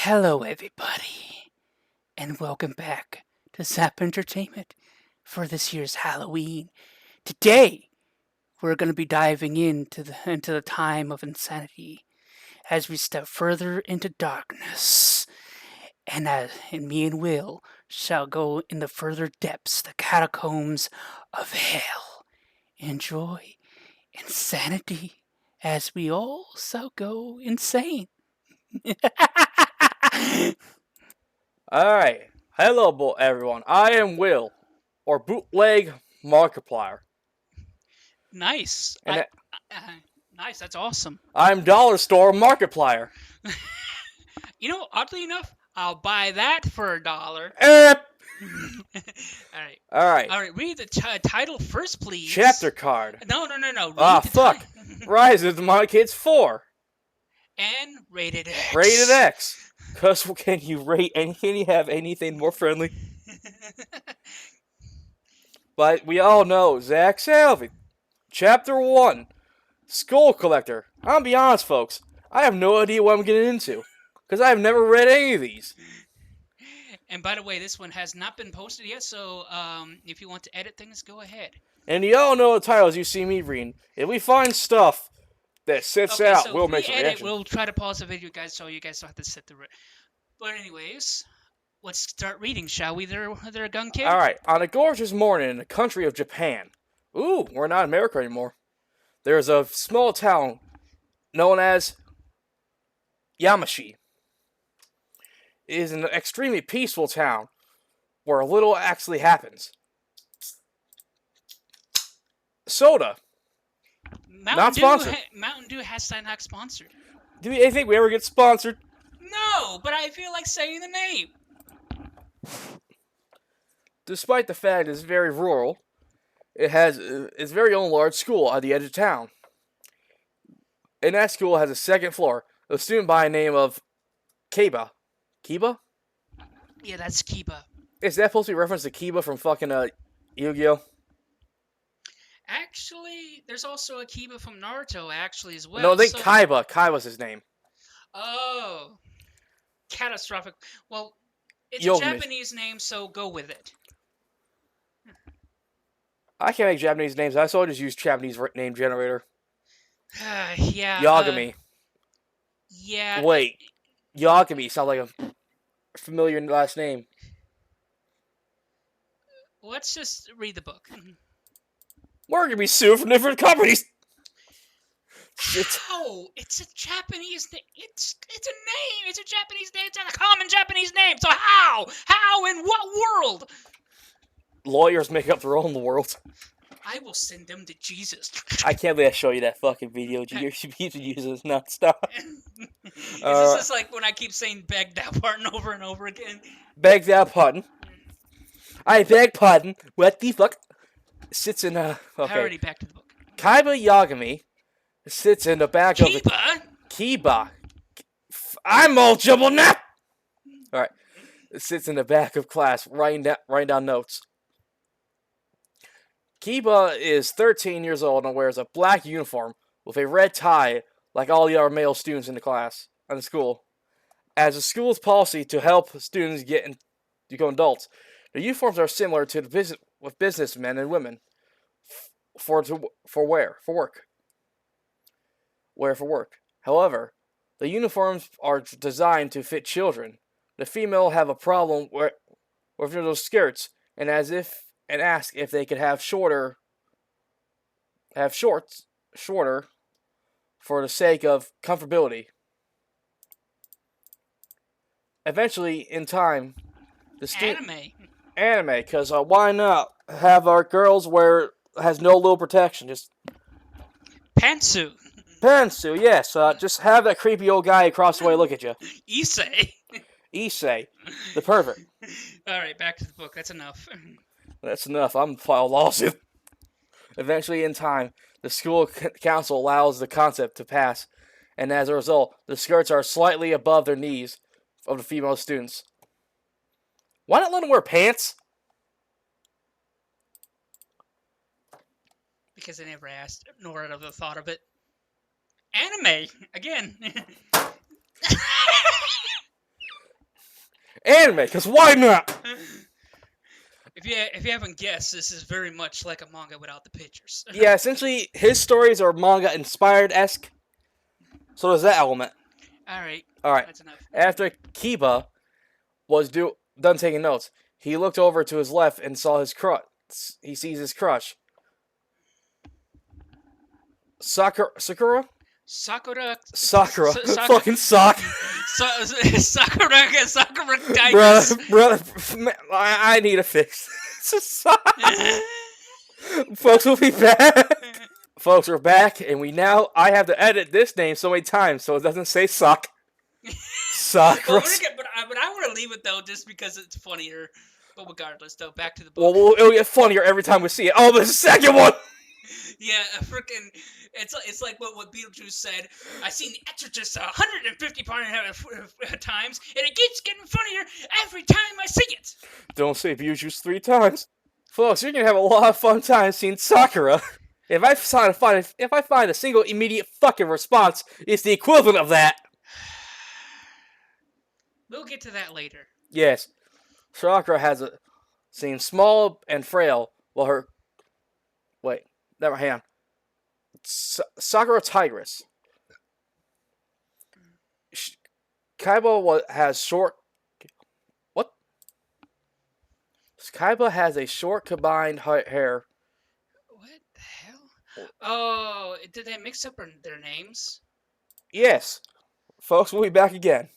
Hello, everybody, and welcome back to Zap Entertainment for this year's Halloween. Today, we're going to be diving into the time of insanity as we step further into darkness, and me and Will shall go in the further depths, the catacombs of hell. Enjoy insanity as we all shall go insane. Alright. Hello, everyone. I am Will, or Bootleg Markiplier. Nice. And Nice. That's awesome. I'm Dollar Store Markiplier. Oddly enough, I'll buy that for $1. Eh. All right. Alright. All right. Read the title first, please. Chapter card. No. Read Ah, the fuck. Rise of the Demonic Kids 4. And rated X. Rated X. Cause can you have anything more friendly? But we all know Zach Salvi. Chapter 1. Skull Collector. I'll be honest, folks. I have no idea what I'm getting into. Because I've never read any of these. And by the way, this one has not been posted yet, so if you want to edit things, go ahead. And you all know the titles you see me reading. If we find stuff that sits out, so we'll make a reaction. We'll try to pause the video, guys, so you guys don't have to sit through it. But anyways, let's start reading, shall we, there, Gun Kid? Alright, on a gorgeous morning in the country of Japan. Ooh, we're not in America anymore. There's a small town known as Yamashi. It is an extremely peaceful town where little actually happens. Soda. Not sponsored. Mountain Dew hashtag not sponsored. Do you think we ever get sponsored? No, but I feel like saying the name. Despite the fact it's very rural, it has its very own large school at the edge of town. And that school has a second floor. A student by the name of Kiba. Kiba? Yeah, that's Kiba. Is that supposed to be a reference to Kiba from fucking Yu-Gi-Oh? Actually, there's also a Kiba from Naruto, actually, as well. No, I think Kaiba. Kaiba's his name. Oh. Catastrophic. Well, it's a Japanese name, so go with it. I can't make Japanese names. I so I just use Japanese name generator. Yeah. Yagami. Yeah. Wait. Yagami sounds like a familiar last name. Let's just read the book. We're gonna be sued from different companies. How? It's a Japanese name. It's a name. It's a Japanese name. It's a common Japanese name. So how? How in what world? Lawyers make up their own world. I will send them to Jesus. I can't believe I show you that fucking video. You keep using this nonstop. Is this just like when I keep saying beg that pardon over and over again? Beg that pardon. I beg pardon. What the fuck? Sits in a... Okay. Already back to the book. Kiba Yagami sits in the back of the... Kiba? I'm all jumbled now! Alright. Sits in the back of class writing down notes. Kiba is 13 years old and wears a black uniform with a red tie like all the other male students in the class and the school. As the school's policy to help students become adults, the uniforms are similar to the businessmen and women for work. However, the uniforms are designed to fit children. The female have a problem with those skirts and ask if they could have shorter for the sake of comfortability. Eventually, in time, anime, because why not have our girls has no little protection, just pantsuit, yes, just have that creepy old guy across the way look at you. Issei, the pervert. Alright, back to the book, that's enough. That's enough, I'm gonna file a lawsuit. Eventually, in time, the school council allows the concept to pass, and as a result, the skirts are slightly above their knees of the female students. Why not let them wear pants? Because I never asked, nor had ever thought of it. Anime! Again! Anime, because why not? If you haven't guessed, this is very much like a manga without the pictures. Yeah, essentially, his stories are manga inspired-esque. So there's that element. Alright. Alright. That's enough. After Kiba was done taking notes, he looked over to his left and saw his crush. He sees his crush. Sakura? Sakura. Fucking sock. Sakura Brother, I need a fix. It's a sock. Folks, we'll be back. Folks, we're back, and I have to edit this name so many times so it doesn't say sock. Sakura. But I want to leave it, though, just because it's funnier. But regardless, though, back to the book. Well, it'll get funnier every time we see it. Oh, there's a second one! Yeah, it's like what Beetlejuice said. I've seen The Exorcist 150 times, and it keeps getting funnier every time I see it. Don't say Beetlejuice 3 times. Folks, you're gonna have a lot of fun time seeing Sakura. If I find a single immediate fucking response, it's the equivalent of that. We'll get to that later. Yes. Sakura seems small and frail, while her... Wait, never hang on. Sakura Tigress. Kiba has short... What? Kiba has a short combined hair. What the hell? Oh, did they mix up their names? Yes. Folks, we'll be back again.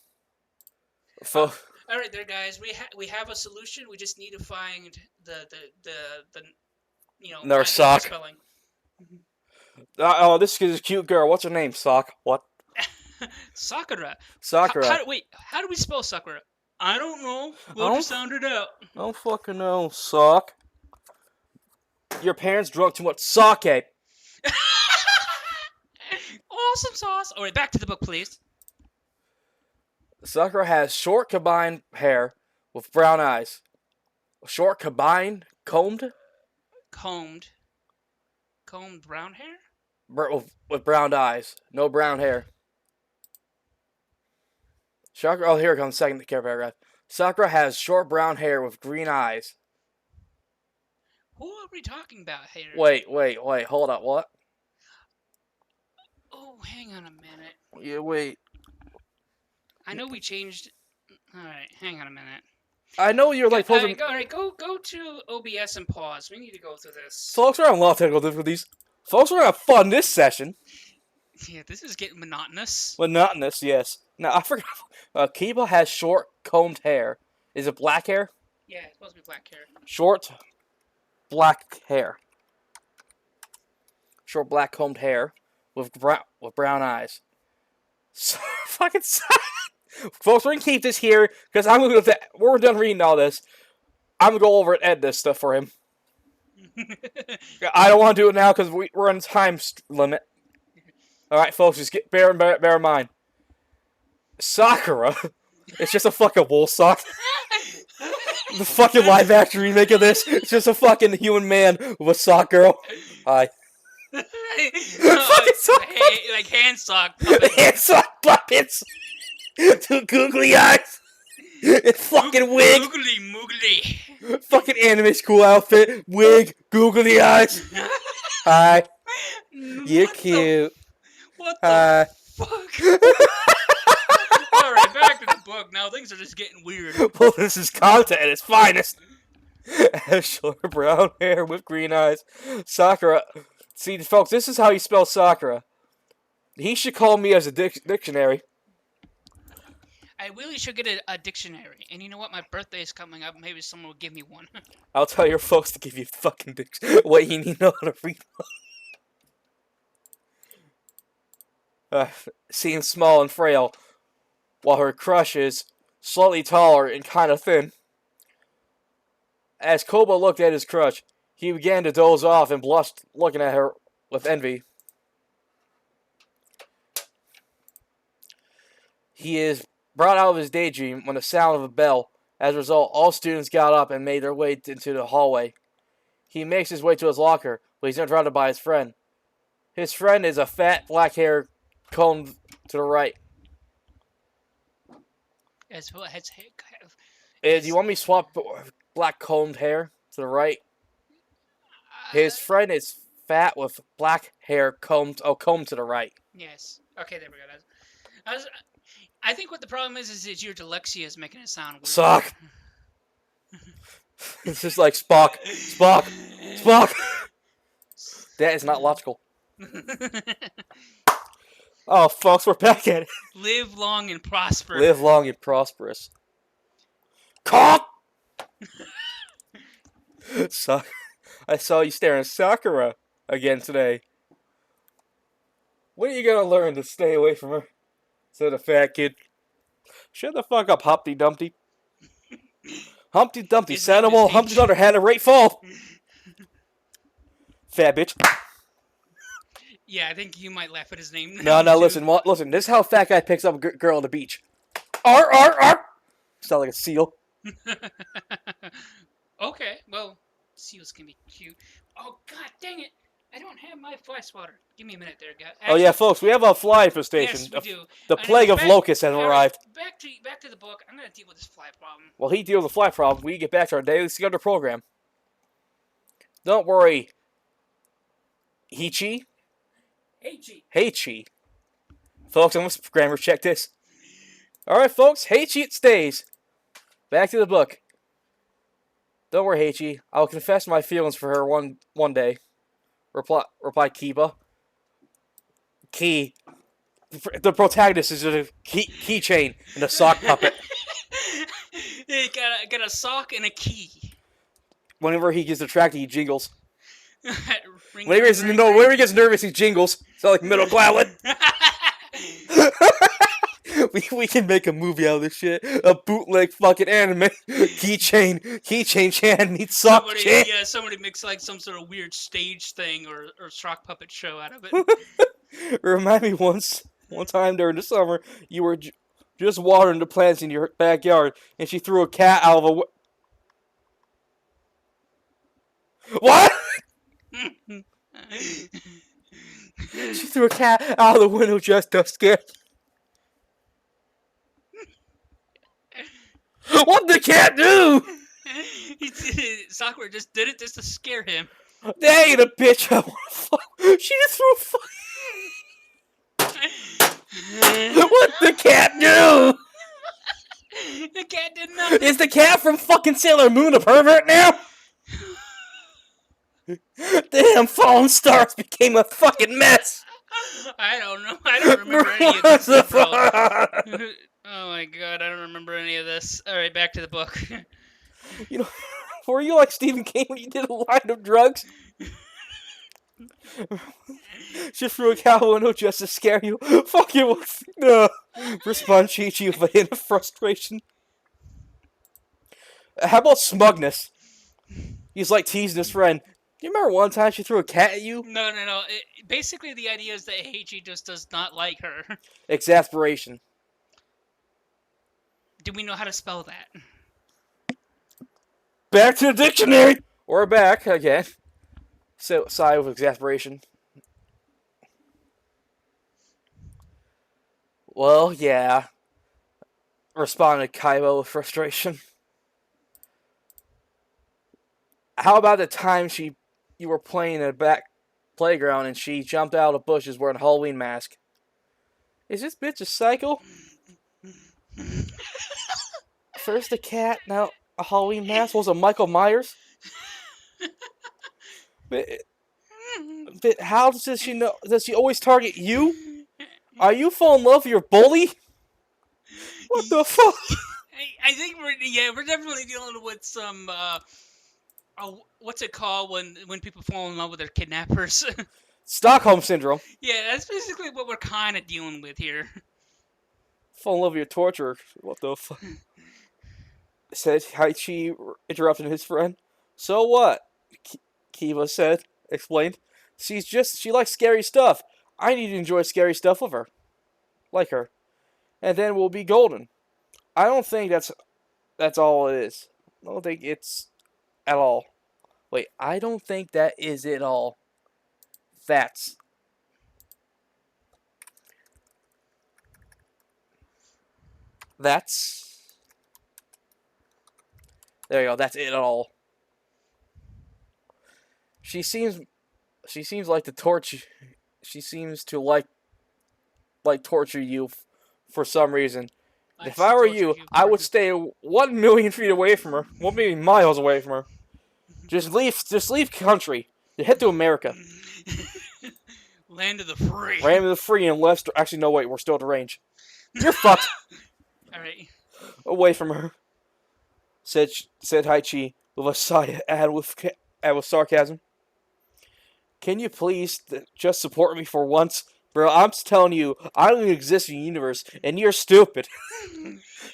All right, there, guys. We have a solution. We just need to find the Another sock. Spelling. Oh, this is a cute girl. What's her name? Sock. What? Sakura. Sakura. How do we spell Sakura? I don't know. We'll just sound it out. I don't fucking know. Sock. Your parents drunk too much sake. Awesome sauce. All right, back to the book, please. Sakura has short combined hair with brown eyes. Short combined? Combed brown hair? With brown eyes. No brown hair. Sakura, oh, here it comes, second paragraph. Sakura has short brown hair with green eyes. Who are we talking about here? Wait, hold up, what? Oh, hang on a minute. Yeah, wait. I know we changed... Alright, hang on a minute. I know you're like... Alright, go to OBS and pause. We need to go through this. Folks, we're having a lot of technical difficulties. Folks, we're having fun this session. Yeah, this is getting monotonous. Monotonous, yes. Now, I forgot. Kiba has short, combed hair. Is it black hair? Yeah, it's supposed to be black hair. Short, black hair. Short, black, combed hair with brown eyes. So, fucking... Folks, we're going to keep this here, because we're done reading all this. I'm going to go over and edit this stuff for him. I don't want to do it now, because we're on a time limit. Alright, folks, just bear in mind. Sakura, it's just a fucking wool sock. The fucking live action remake of this, it's just a fucking human man with a sock girl. Hi. Fucking sock. Like hand sock puppets. Hand sock puppets. Two googly eyes. And fucking wig. Googly moogly. Fucking anime school outfit. Wig. Googly eyes. Hi. You're cute. What the fuck? Alright, back to the book. Now things are just getting weird. Well, this is content at its finest. Has short brown hair with green eyes. Sakura. See, folks, this is how you spell Sakura. He should call me as a dictionary. I really should get a dictionary. And you know what? My birthday is coming up. Maybe someone will give me one. I'll tell your folks to give you fucking what you need to know how to read. Seems small and frail, while her crush is slightly taller and kind of thin. As Koba looked at his crush, he began to doze off and blushed, looking at her with envy. He is brought out of his daydream when the sound of a bell. As a result, all students got up and made their way into the hallway. He makes his way to his locker, but he's interrupted by his friend. His friend is a fat, black-haired combed to the right. As well as Do you want me to swap black combed hair to the right? His Uh, friend is fat with black hair combed to the right. yes. Okay, there we go. I, was, I think what the problem is your dyslexia is making it sound weird. Suck. It's just like Spock. That is not logical. Oh, folks, we're back at it. Live long and prosper. Live long and prosperous. Cock! I saw you staring at Sakura again today. When are you gonna learn to stay away from her? Said the fat kid. Shut the fuck up, Humpty Dumpty. Humpty Dumpty sat on wall. Humpty Dumpty had a right fall. Fat bitch. Yeah, I think you might laugh at his name. No, listen. This is how a fat guy picks up a girl on the beach. Arr. Sound like a seal. Okay, well, seals can be cute. Oh, god dang it. I don't have my fly swatter. Give me a minute there, guys. Oh yeah, folks, we have a fly infestation. Yes, we do. The plague of locusts has arrived. Back to the book. I'm going to deal with this fly problem. While he deals with the fly problem, we get back to our daily scheduled program. Don't worry, Heichi. Folks, I'm going to grammar check this. Alright, folks, Heichi it stays. Back to the book. Don't worry, Heichi. I'll confess my feelings for her one day. Reply Kiba. The protagonist is a keychain and a sock puppet. He got a sock and a key. Whenever he gets attracted, he jingles. Ring, Whenever he gets nervous, he jingles. It's like middle cloudlet. we can make a movie out of this shit. A bootleg fucking anime. Keychain Chan meets sock Chan. Yeah, somebody makes like some sort of weird stage thing or sock puppet show out of it. Remind me one time during the summer, you were just watering the plants in your backyard, and she threw a cat out of a... What? She threw a cat out of the window just to scare you. What'd the cat do? Sakura just did it just to scare him. Dang the bitch! I wanna fuck. She just threw a fuck. What'd the cat do? The cat did nothing. Is the cat from fucking Sailor Moon a pervert now? Damn, fallen stars became a fucking mess. I don't know. I don't remember any of this. Oh my god, I don't remember any of this. Alright, back to the book. You know, were you like Stephen King when you did a line of drugs? She threw a cow window just to scare you. Fuck you. No. Respond Chi-Chi with a hint of frustration. How about smugness? He's like teasing his friend. Do you remember one time she threw a cat at you? No. Basically, the idea is that Heichi just does not like her. Exasperation. Do we know how to spell that? Back to the dictionary! We're back again. So, sigh with exasperation. Well, yeah. Responded Kiba with frustration. How about the time you were playing in a back playground and she jumped out of the bushes wearing a Halloween mask? Is this bitch a psycho? First a cat, now a Halloween mask? Was it Michael Myers? But how does she know? Does she always target you? Are you fall in love with your bully? What the fuck? I think we're definitely dealing with some what's it called when people fall in love with their kidnappers? Stockholm syndrome. Yeah, that's basically what we're kind of dealing with here. Fall in love with your torturer. What the fuck? Said Haichi, interrupting his friend. So what? Kiba explained. She likes scary stuff. I need to enjoy scary stuff with her. Like her. And then we'll be golden. I don't think that's all it is. I don't think it's at all. Wait, I don't think that is it all. That's There you go. That's it all. She seems like the torch. She seems to like torture you for some reason. If I were you, I would stay 1,000,000 feet away from her. 1,000,000 miles away from her. Just leave country. Head to America. Land of the free. Land of the free unless... Actually, no, wait. We're still at the range. You're fucked. Alright. Away from her. Said Haichi with a sigh and with sarcasm. Can you please just support me for once? Bro, I'm just telling you, I don't even exist in the universe, and you're stupid.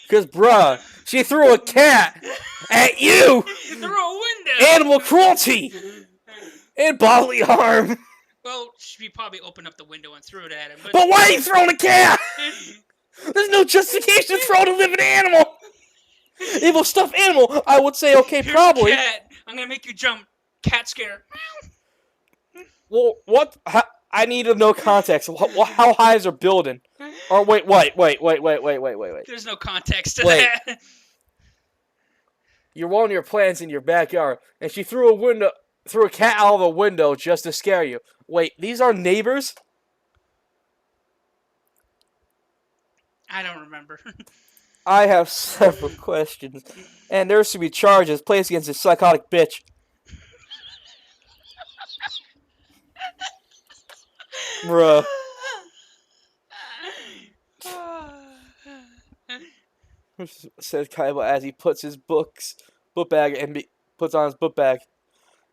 Because, bruh, she threw a cat at you! Through a window! Animal cruelty! And bodily harm! Well, she probably opened up the window and threw it at him. But why are you throwing a cat? There's no justification to throw a living animal! If a stuffed animal, I would say, okay, Here's probably. Cat. I'm gonna make you jump. Cat scare. Well, what? I need to know context. How high is her building? Or wait. There's no context to Wait. that. You're watering your plants in your backyard, and she threw a cat out of a window just to scare you. Wait, these are neighbors? I don't remember. I have several questions, and there should be charges placed against this psychotic bitch. Bruh. Said Kiba as he puts his book bag and puts on his book bag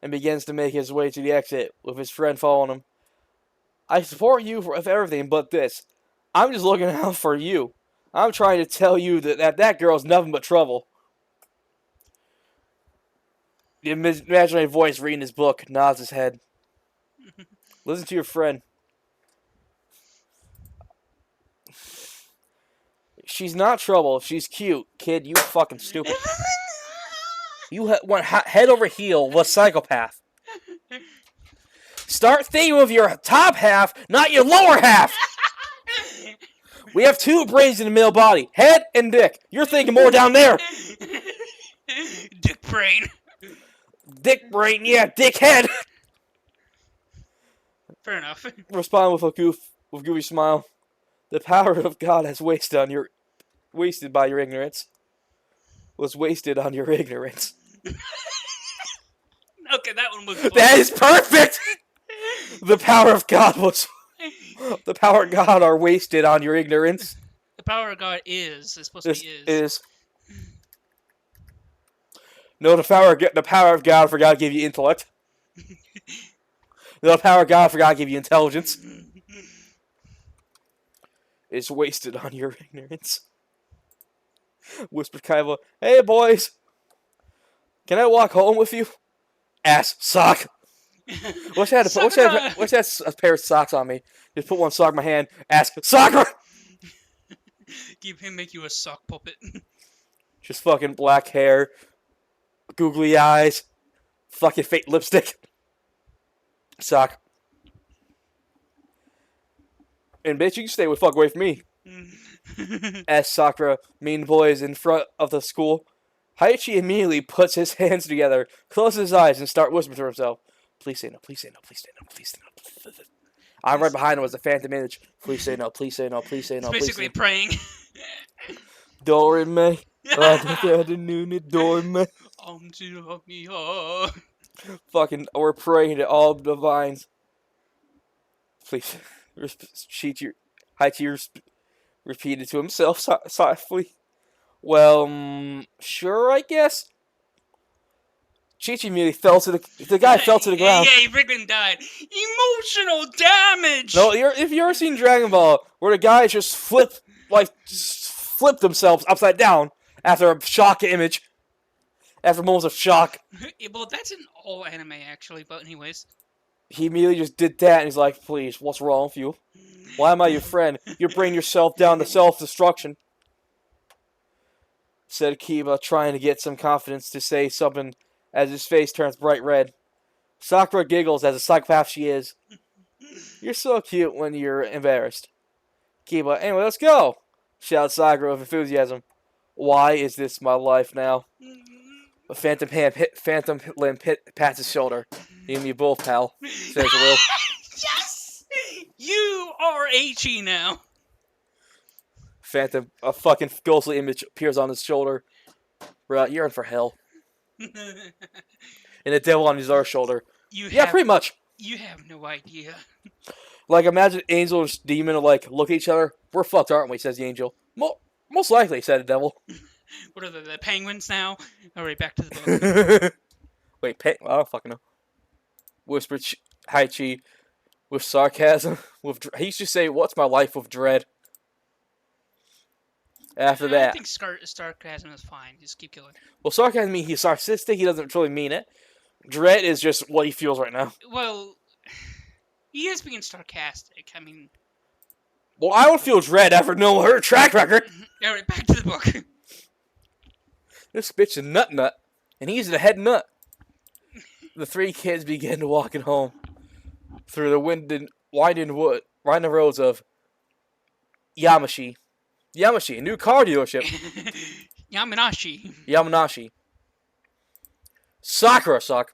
and begins to make his way to the exit with his friend following him. I support you for everything but this. I'm just looking out for you. I'm trying to tell you that girl's nothing but trouble. The imaginary voice reading his book nods his head. Listen to your friend. She's not trouble. She's cute. Kid, you fucking stupid. You went head over heel with a psychopath. Start thinking with your top half, not your lower half. We have two brains in the male body, head and dick. You're thinking more down there. Dick brain. Dick brain, yeah, dick head. Fair enough. Respond with a goofy smile. The power of God has wasted by your ignorance. Was wasted on your ignorance. Okay, that one was. That is perfect. The power of God are wasted on your ignorance. The power of God is. It's supposed to be is. No, the power of God forgot to give you intellect. The power of God forgot to give you intelligence. It's wasted on your ignorance. Whispered Kiba. Hey, boys. Can I walk home with you? Ass sock. Wish I had a pair of socks on me. Just put one sock in my hand. Ask soccer. Give him make you a sock puppet. Just fucking black hair, googly eyes, fucking fake lipstick. Sock. And bitch, you can stay fuck away from me. As Sakura mean boys in front of the school, Haichi immediately puts his hands together, closes his eyes, and starts whispering to himself. Please say no, please say no, please say no, please say no. I'm right behind him as a phantom image. Please say no, please say no, please say no. It's basically praying. Dorime. Fucking, we're praying to all the divines. Please, Haichi repeated to himself softly. Well, sure, I guess. Chi-Chi immediately fell to the guy fell to the ground. Yeah, he freaking died. Emotional damage! No, if you ever seen Dragon Ball, where the guys just flip themselves upside down after a shock image, after moments of shock. Well, that's in all anime, actually, but anyways. He immediately just did that, and he's like, please, what's wrong with you? Why am I your friend? You're bringing yourself down to self-destruction. Said Kiba, trying to get some confidence to say something as his face turns bright red. Sakura giggles as a psychopath she is. You're so cute when you're embarrassed. Kiba, anyway, let's go! Shouts Sakura with enthusiasm. Why is this my life now? A phantom limb pats his shoulder. You and me both, pal, says Will. Yes! You are HE now. A fucking ghostly image appears on his shoulder. Bruh, you're in for hell. And the devil on his other shoulder. Pretty much. You have no idea. Like, imagine angel and demon like look at each other. We're fucked, aren't we? Says the angel. Most likely, said the devil. What are the penguins now? Alright, back to the book. Wait, I don't fucking know. Whispered Haichi with sarcasm. He used to say, "What's my life with dread?" After that, I think sarcasm is fine. Just keep going. Well, sarcasm means he's sarcastic. He doesn't truly mean it. Dread is just what he feels right now. Well, he is being sarcastic. I mean, well, I would feel dread after knowing her track record. Alright, back to the book. This bitch is nut, and he's the head nut. The three kids began walking home through the winding roads of Yamashi. Yamashi, a new car dealership. Yamanashi. Sakura suck.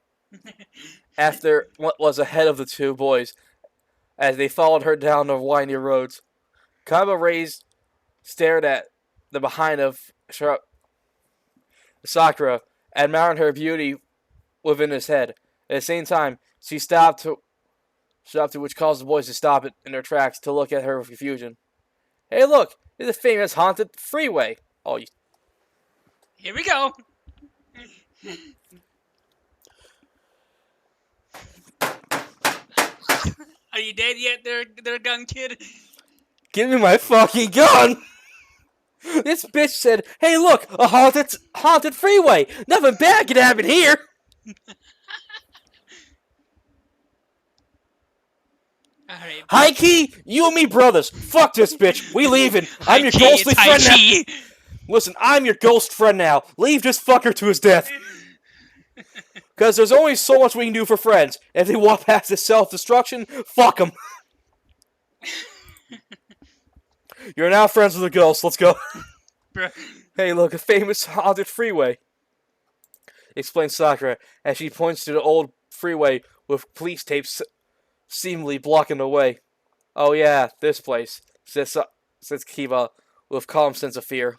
After what was ahead of the two boys, as they followed her down the windy roads, Kiba stared at the behind of Sakura, admiring her beauty within his head. At the same time, she stopped, which caused the boys to stop in their tracks to look at her with confusion. Hey, look! It's a famous haunted freeway. Oh, Here we go. Are you dead yet, there, gun kid? Give me my fucking gun! This bitch said, "Hey, look, a haunted freeway. Nothing bad can happen here." Alright. Hikey, you and me brothers. Fuck this bitch. We leaving. I'm your ghostly friend now. Listen, I'm your ghost friend now. Leave this fucker to his death. Because there's only so much we can do for friends. If they walk past this self-destruction, fuck them. You're now friends with a ghost. Let's go. Hey, look, a famous haunted freeway. Explains Sakura as she points to the old freeway with police tapes seemingly blocking the way. Oh yeah, this place, says Kiba with calm sense of fear.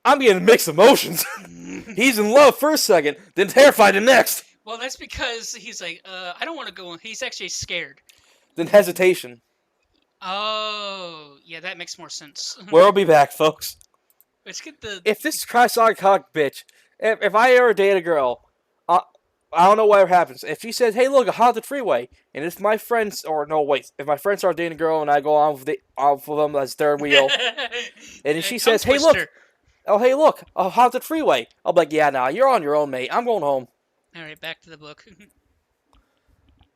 I'm getting mixed emotions. He's in love for a second, then terrified the next. Well, that's because he's like, I don't want to go. He's actually scared. Then hesitation. Oh, yeah, that makes more sense. We'll be back, folks. Let's get the. If this Chrysonic cock bitch, if I ever date a girl, I don't know whatever happens. If she says, "Hey, look, a haunted freeway," and if my friends, if my friends start dating a girl and I go on with them as third wheel, and if she says, "Hey, look, a haunted freeway," I'll be like, "Yeah, nah, you're on your own, mate. I'm going home." All right, back to the book.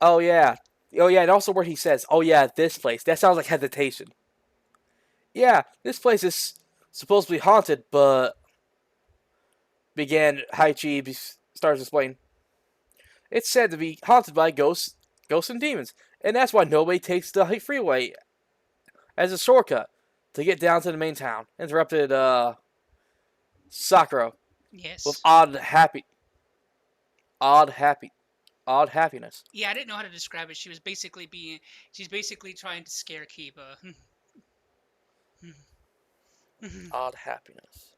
Oh yeah, and also where he says, "Oh yeah, this place." That sounds like hesitation. Yeah, this place is supposed to be haunted, but Haichi starts explaining. It's said to be haunted by ghosts and demons, and that's why nobody takes the freeway as a shortcut to get down to the main town. Interrupted Sakura Yes. with odd happiness. Yeah, I didn't know how to describe it. She's basically trying to scare Kiba. Odd happiness.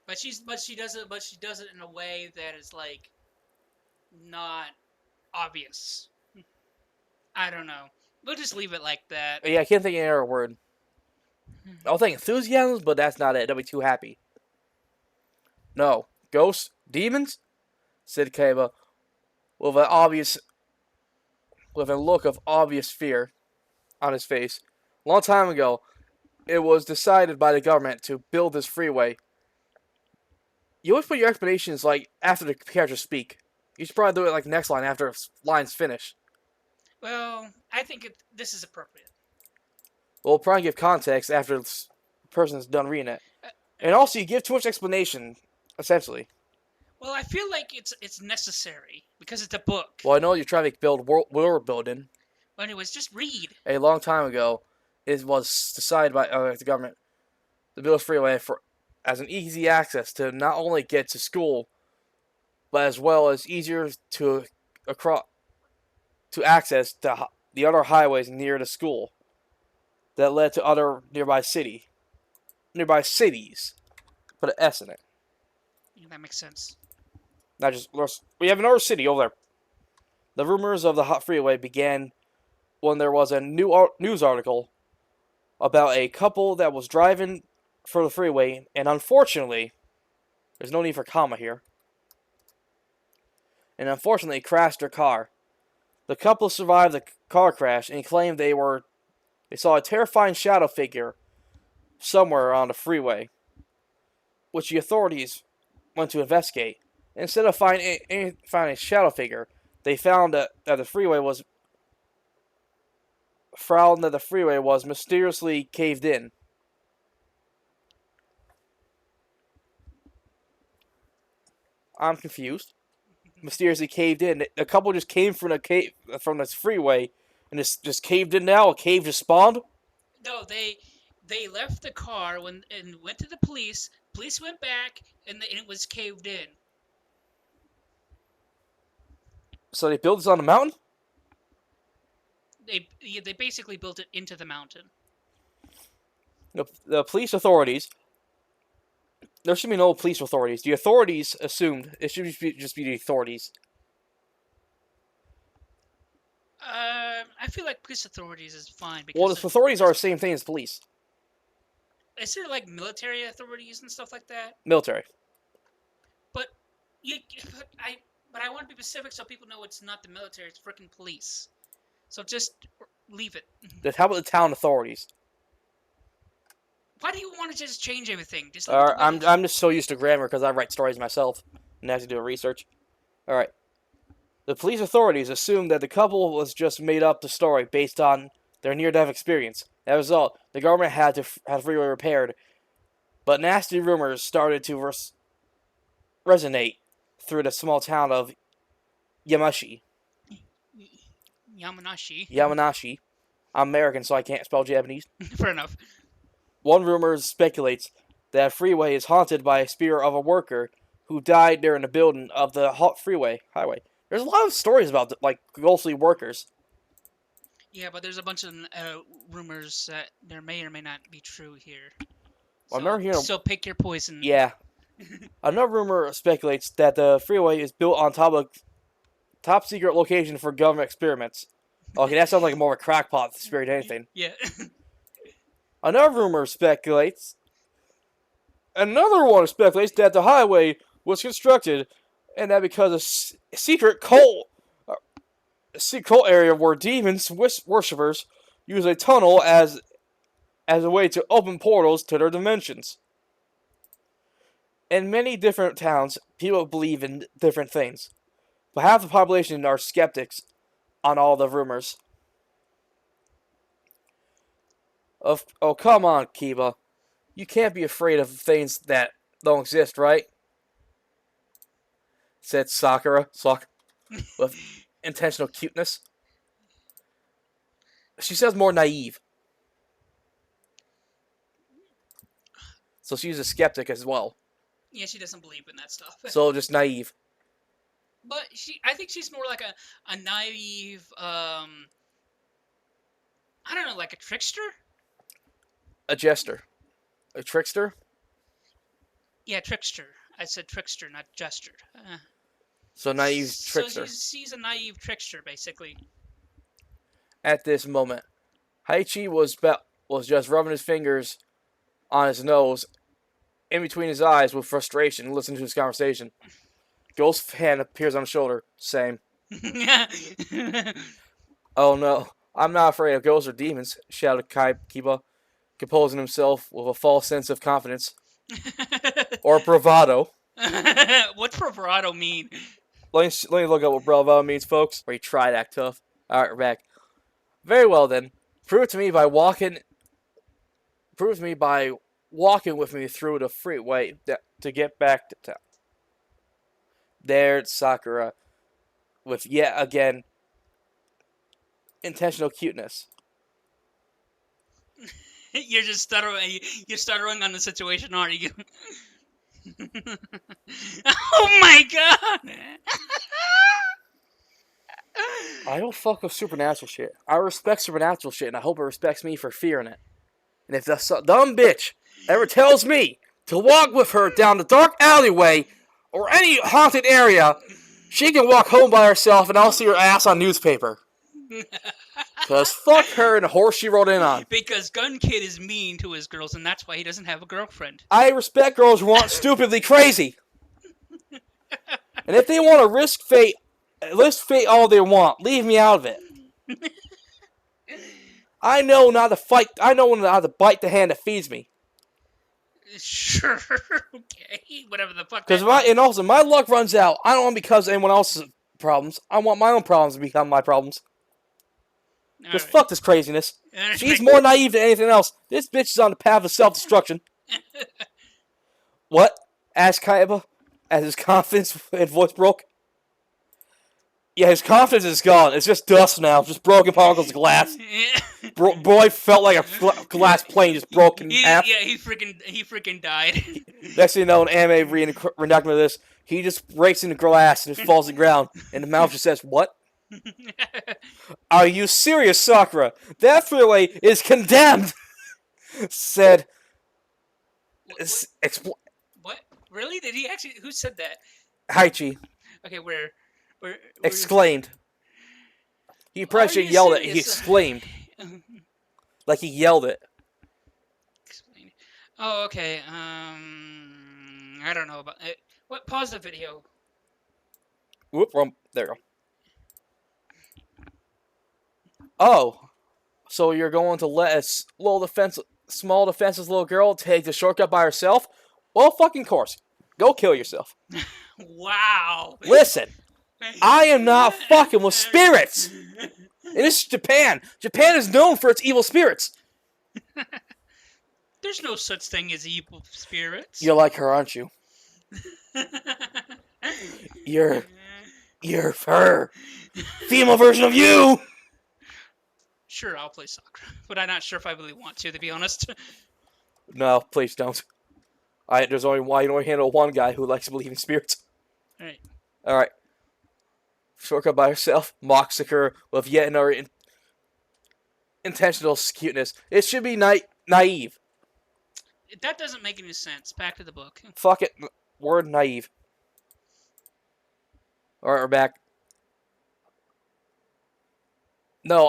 But she does it in a way that is like not obvious. I don't know. We'll just leave it like that. Yeah, I can't think of any other word. I'll think enthusiasm, but that's not it. That'll be too happy. No. Ghosts? Demons? Said Kiba with a look of obvious fear on his face. A long time ago, it was decided by the government to build this freeway. You always put your explanations like after the characters speak. You should probably do it like next line after lines finish. Well, I think this is appropriate. We'll probably give context after the person's done reading it. And also, you give too much explanation, essentially. Well, I feel like it's necessary because it's a book. Well, I know you're trying to build world building. Well, anyways, just read. A long time ago, it was decided by the government to build a freeway as an easy access to not only get to school, but as well as easier to across to access the other highways near the school that led to other nearby cities. Put an S in it. Yeah, that makes sense. Not just we have another city over there. The rumors of the hot freeway began when there was a news article about a couple that was driving for the freeway, and unfortunately, there's no need for comma here, and unfortunately crashed their car. The couple survived the car crash and claimed they saw a terrifying shadow figure somewhere on the freeway, which the authorities went to investigate. Instead of finding a shadow figure, they found that the freeway was mysteriously caved in. I'm confused. Mysteriously caved in. A couple just came from this freeway and just caved in now. A cave just spawned. No, they left the car and went to the police. Police went back and it was caved in. So they built this on the mountain? They basically built it into the mountain. The police authorities. There should be no police authorities. The authorities assumed it should just be the authorities. I feel like police authorities is fine because Well, the authorities are the same thing as police. is there like military authorities and stuff like that? Military. But you, but I want to be specific so people know it's not the military; it's freaking police. So just leave it. How about the town authorities? Why do you want to just change everything? Just leave it the way I'm just so used to grammar because I write stories myself and have to do research. All right. The police authorities assumed that the couple was just made up the story based on their near-death experience. As a result, the government had to have the freeway repaired, but nasty rumors started to resonate through the small town of Yamashi. Yamanashi. I'm American, so I can't spell Japanese. Fair enough. One rumor speculates that a freeway is haunted by a spirit of a worker who died during the building of the highway. There's a lot of stories about ghostly workers. Yeah, but there's a bunch of rumors that there may or may not be true here. Well, I'm never hearing. So pick your poison. Yeah. Another rumor speculates that the freeway is built on top of top secret location for government experiments. Okay, that sounds like more of a crackpot spirit than anything. Yeah. Another one speculates that the highway was constructed and that because a secret cult area where demons worshippers use a tunnel as a way to open portals to their dimensions. In many different towns, people believe in different things, but half the population are skeptics on all the rumors. Oh, come on, Kiba. You can't be afraid of things that don't exist, right? Said Sakura, with intentional cuteness. She sounds more naive. So she's a skeptic as well. Yeah, she doesn't believe in that stuff. So just naive. But I think she's more like a naive, I don't know, like a trickster? A jester. A trickster? Yeah, trickster. I said trickster, not jester. So naive trickster. So she's a naive trickster, basically. At this moment, Haichi was just rubbing his fingers on his nose, in between his eyes with frustration, listening to his conversation. Ghost's hand appears on his shoulder. Same. Oh no, I'm not afraid of ghosts or demons, shouted Kiba, composing himself with a false sense of confidence. Or bravado. What's bravado mean? Let me look up what bravado means, folks. Where you try to act tough. Alright, we're back. Very well then. Prove it to me by walking with me through the freeway to get back to town. There's Sakura, with yet again intentional cuteness. You're just stuttering. You're stuttering on the situation, aren't you? Oh my god! I don't fuck with supernatural shit. I respect supernatural shit, and I hope it respects me for fearing it. And if that dumb bitch ever tells me to walk with her down the dark alleyway or any haunted area, she can walk home by herself, and I'll see her ass on newspaper. Cause fuck her and the horse she rode in on. Because Gun Kid is mean to his girls, and that's why he doesn't have a girlfriend. I respect girls who aren't stupidly crazy. And if they want to risk fate all they want. Leave me out of it. I know not to fight. I know how to bite the hand that feeds me. Sure. Okay. Whatever the fuck. Because also my luck runs out. I don't want because of anyone else's problems. I want my own problems to become my problems. Because fuck this craziness. She's more naive than anything else. This bitch is on the path of self-destruction. What? Asked Kiba as his confidence and voice broke. Yeah, his confidence is gone. It's just dust now. Just broken particles of glass. Boy felt like a glass plane just broke in half. Yeah, he freaking died. Next thing you know, an anime reenactment of this, he just breaks into glass and just falls to the ground. And the mouth just says, "What? Are you serious, Sakura? That freeway is condemned," said. What? Really? Did he actually? Who said that? Haichi. Okay, where exclaimed. He probably yelled it. He exclaimed. Like he yelled it. Explain. Oh, okay. I don't know about it. What? Pause the video. Whoop, there you go. Oh, so you're going to let a small defenseless little girl take the shortcut by herself? Well, fucking course. Go kill yourself. Wow. Listen, I am not fucking with spirits. And this is Japan. Japan is known for its evil spirits. There's no such thing as evil spirits. You're like her, aren't you? You're her. Female version of you. Sure, I'll play soccer, but I'm not sure if I really want to be honest. No, please don't. There's only why you only handle one guy who likes to believe in spirits. All right. Shortcut by herself, mocks her with yet another intentional cuteness. It should be naive. That doesn't make any sense. Back to the book. Fuck it. Word naive. All right, we're back. No,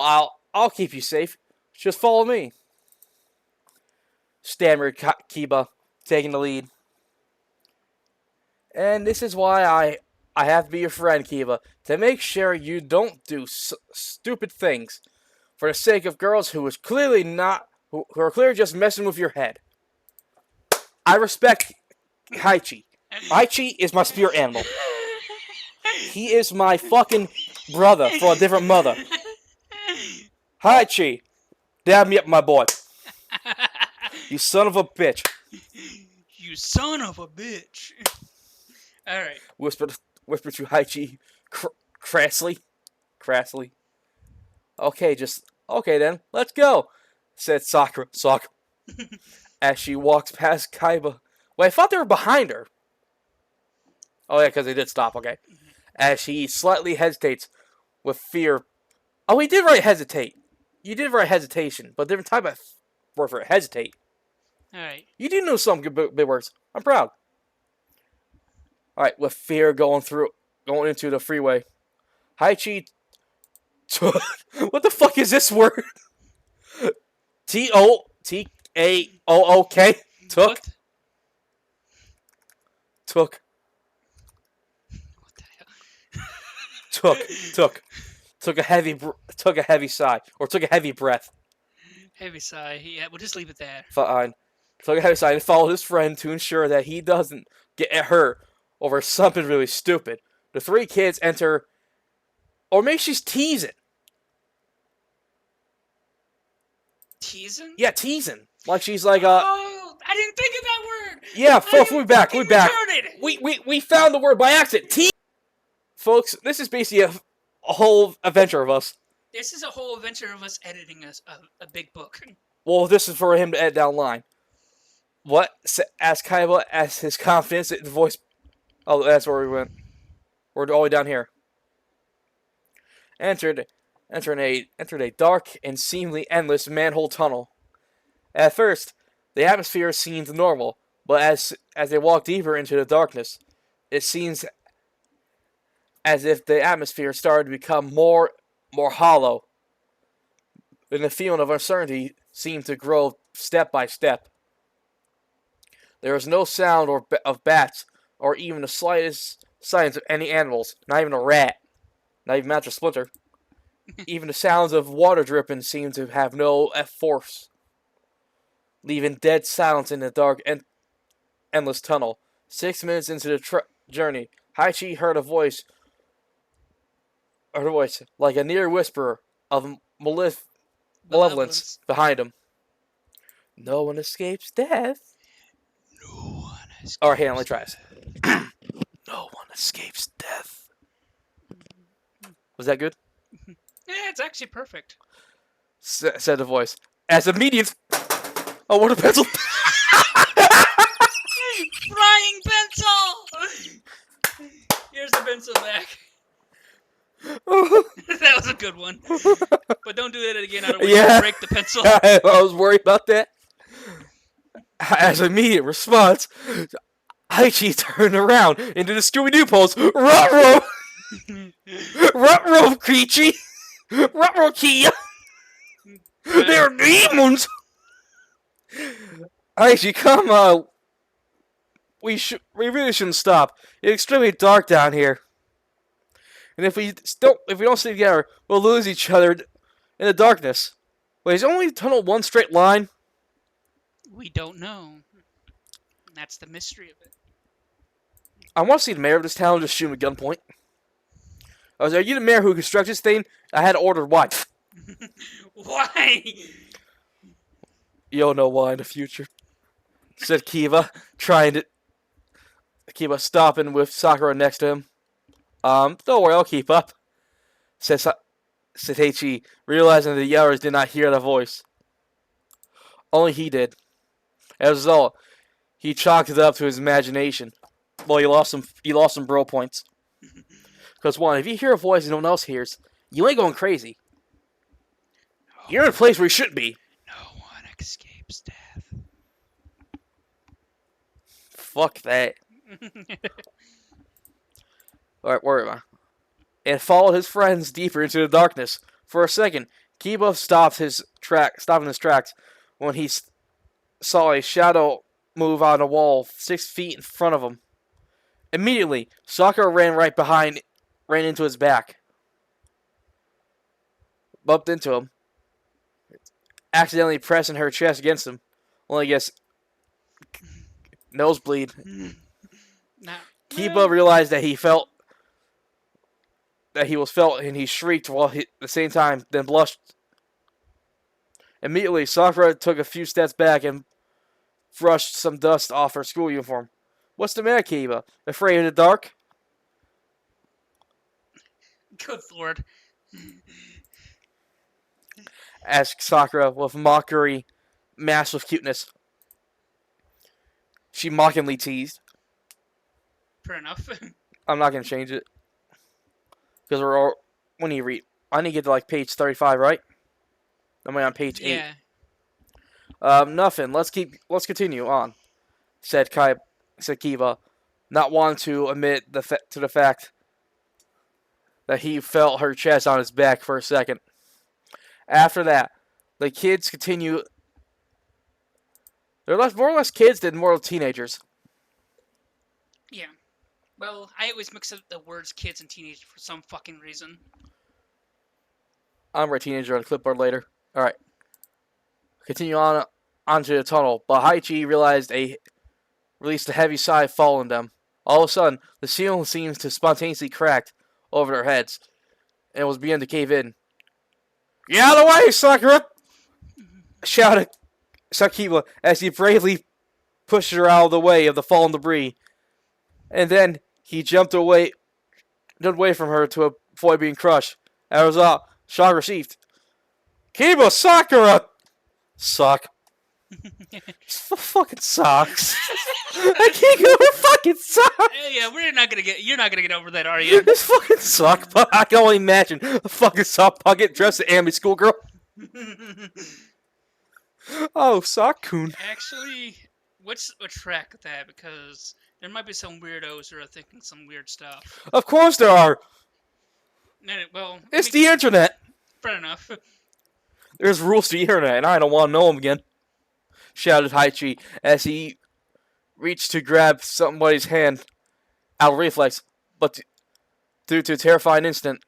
I'll keep you safe. Just follow me. Stammered Kiba, taking the lead. And this is why I have to be your friend, Kiba, to make sure you don't do stupid things for the sake of girls who are clearly just messing with your head. I respect Haichi. Haichi is my spirit animal. He is my fucking brother from a different mother. Haichi, dab me up, my boy. You son of a bitch. You son of a bitch. Alright. Whisper to Haichi crassly. Okay then, let's go, said Sakura, as she walks past Kiba. Wait, I thought they were behind her. Oh yeah, because they did stop, okay. As she slightly hesitates with fear. Oh, he did write hesitate. You did write hesitation, but different type of word for hesitate. Alright. You do know some good big words. I'm proud. Alright, with fear going into the freeway. Haichi. What the fuck is this word? T-O-T-A-O-O-K? Took. What the hell? Took a heavy sigh, or took a heavy breath. Heavy sigh. Yeah, we'll just leave it there. Fine. Took a heavy sigh and followed his friend to ensure that he doesn't get hurt over something really stupid. The three kids enter, or maybe she's teasing. Teasing? Yeah, teasing. Like she's like Oh, I didn't think of that word. Yeah, folks, we're back. Retarded. We found the word by accident. Folks, this is basically a whole adventure of us. This is a whole adventure of us editing a big book. Well, this is for him to edit down line. What? Asked Kiba as his confidence in the voice. Oh, that's where we went. We're all the way down here. Entered a dark and seemingly endless manhole tunnel. At first, the atmosphere seemed normal, but as they walked deeper into the darkness, it seems as if the atmosphere started to become more hollow, and the feeling of uncertainty seemed to grow step by step. There was no sound of bats, or even the slightest signs of any animals, not even a rat, not even Master Splinter. Even the sounds of water dripping seemed to have no force, leaving dead silence in the dark and endless tunnel. 6 minutes into the journey, Haichi heard a voice like a near whisper of malevolence behind him. No one escapes death. No one escapes. Or hey, only tries. No one escapes death. Was that good? Yeah, it's actually perfect. Said the voice. As immediate. Oh, what a pencil! Flying pencil! Here's the pencil back. That was a good one. But don't do that again, otherwise you'll break the pencil. I was worried about that. As immediate response, Aichi turned around into the Scooby-Doo pose. Ruh-roh! Ruh-roh, Creechy! Ruh-roh, Kia! They're demons! Aichi, come on. We really shouldn't stop. It's extremely dark down here. And if we don't stay together, we'll lose each other in the darkness. Wait, is only tunnel one straight line? We don't know. That's the mystery of it. I want to see the mayor of this town just shoot him at gunpoint. I was like, are you the mayor who constructed this thing? I had ordered why. Why? You'll know why in the future. Said Kiba, Kiba stopping with Sakura next to him. Don't worry, I'll keep up. Said Heiichi, realizing the yellers did not hear the voice. Only he did. As a result, he chalked it up to his imagination. Well, he lost some bro points. Because one, if you hear a voice and no one else hears, you ain't going crazy. You're in a place where you shouldn't be. No one escapes death. Fuck that. Alright, where am I? And followed his friends deeper into the darkness. For a second, Kiba stopping his tracks when he saw a shadow move on a wall 6 feet in front of him. Immediately, Sakura ran into his back. Bumped into him. Accidentally pressing her chest against him. Well, I guess nosebleed. Kiba realized that he was felt, and he shrieked at the same time, then blushed. Immediately, Sakura took a few steps back and brushed some dust off her school uniform. What's the matter, Kiba? Afraid of the dark? Good lord. Asked Sakura with mockery, masked with cuteness. She mockingly teased. Fair enough. I'm not going to change it. Because when you read, I need to get to like page 35, right? I'm on page 8. Yeah. Nothing. Let's continue on. Said Kiba, not wanting to admit to the fact that he felt her chest on his back for a second. After that, the kids continue. They're more or less kids than more teenagers. Yeah. Well, I always mix up the words kids and teenagers for some fucking reason. I'm a teenager on the clipboard later. Alright. Continue on onto the tunnel, but Heiichi released a heavy sigh following them. All of a sudden, the ceiling seems to spontaneously crack over their heads, and was beginning to cave in. Get out of the way, Sakura! Shouted Sakiba as he bravely pushed her out of the way of the fallen debris. And then he jumped away from her to avoid being crushed. As a result, shock received. Kiba, Sakura! Suck. Fucking socks. I can't get over fucking socks. Yeah, you're not gonna get over that, are you? This fucking sock puck. I can only imagine a fucking sock pucket dressed as Amy schoolgirl. Oh, sock coon. Actually, let's track that because there might be some weirdos who are thinking some weird stuff. Of course there are. Well, It's the internet. fair enough. There's rules to the internet, and I don't want to know them again. Shouted Haichi as he reached to grab somebody's hand out of reflex, but due to a terrifying instant.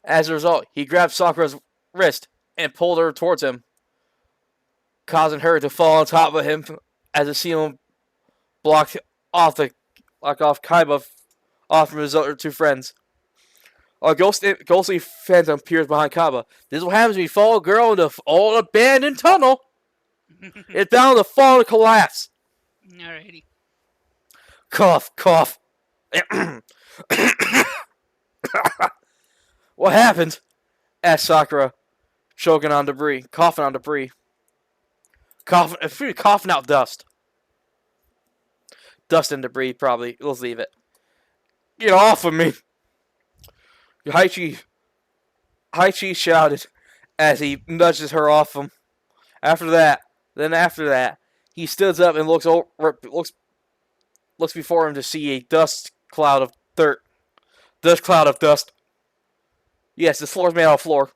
As a result, he grabbed Sakura's wrist and pulled her towards him, causing her to fall on top of him as the ceiling blocked off Kiba off from his other two friends. A ghostly phantom appears behind Kiba. This is what happens when you follow a girl into an old abandoned tunnel. It's bound to fall and collapse. Alrighty. Cough, cough. What happened? Asked Sakura, choking on debris, coughing on debris. Coughing out dust. Dust and debris, probably. Let's leave it. Get off of me. Haichi shouted as he nudges her off him. After that, he stands up and looks before him to see a dust cloud of dirt. Cloud of dust. Yes, the floor is made out of floor.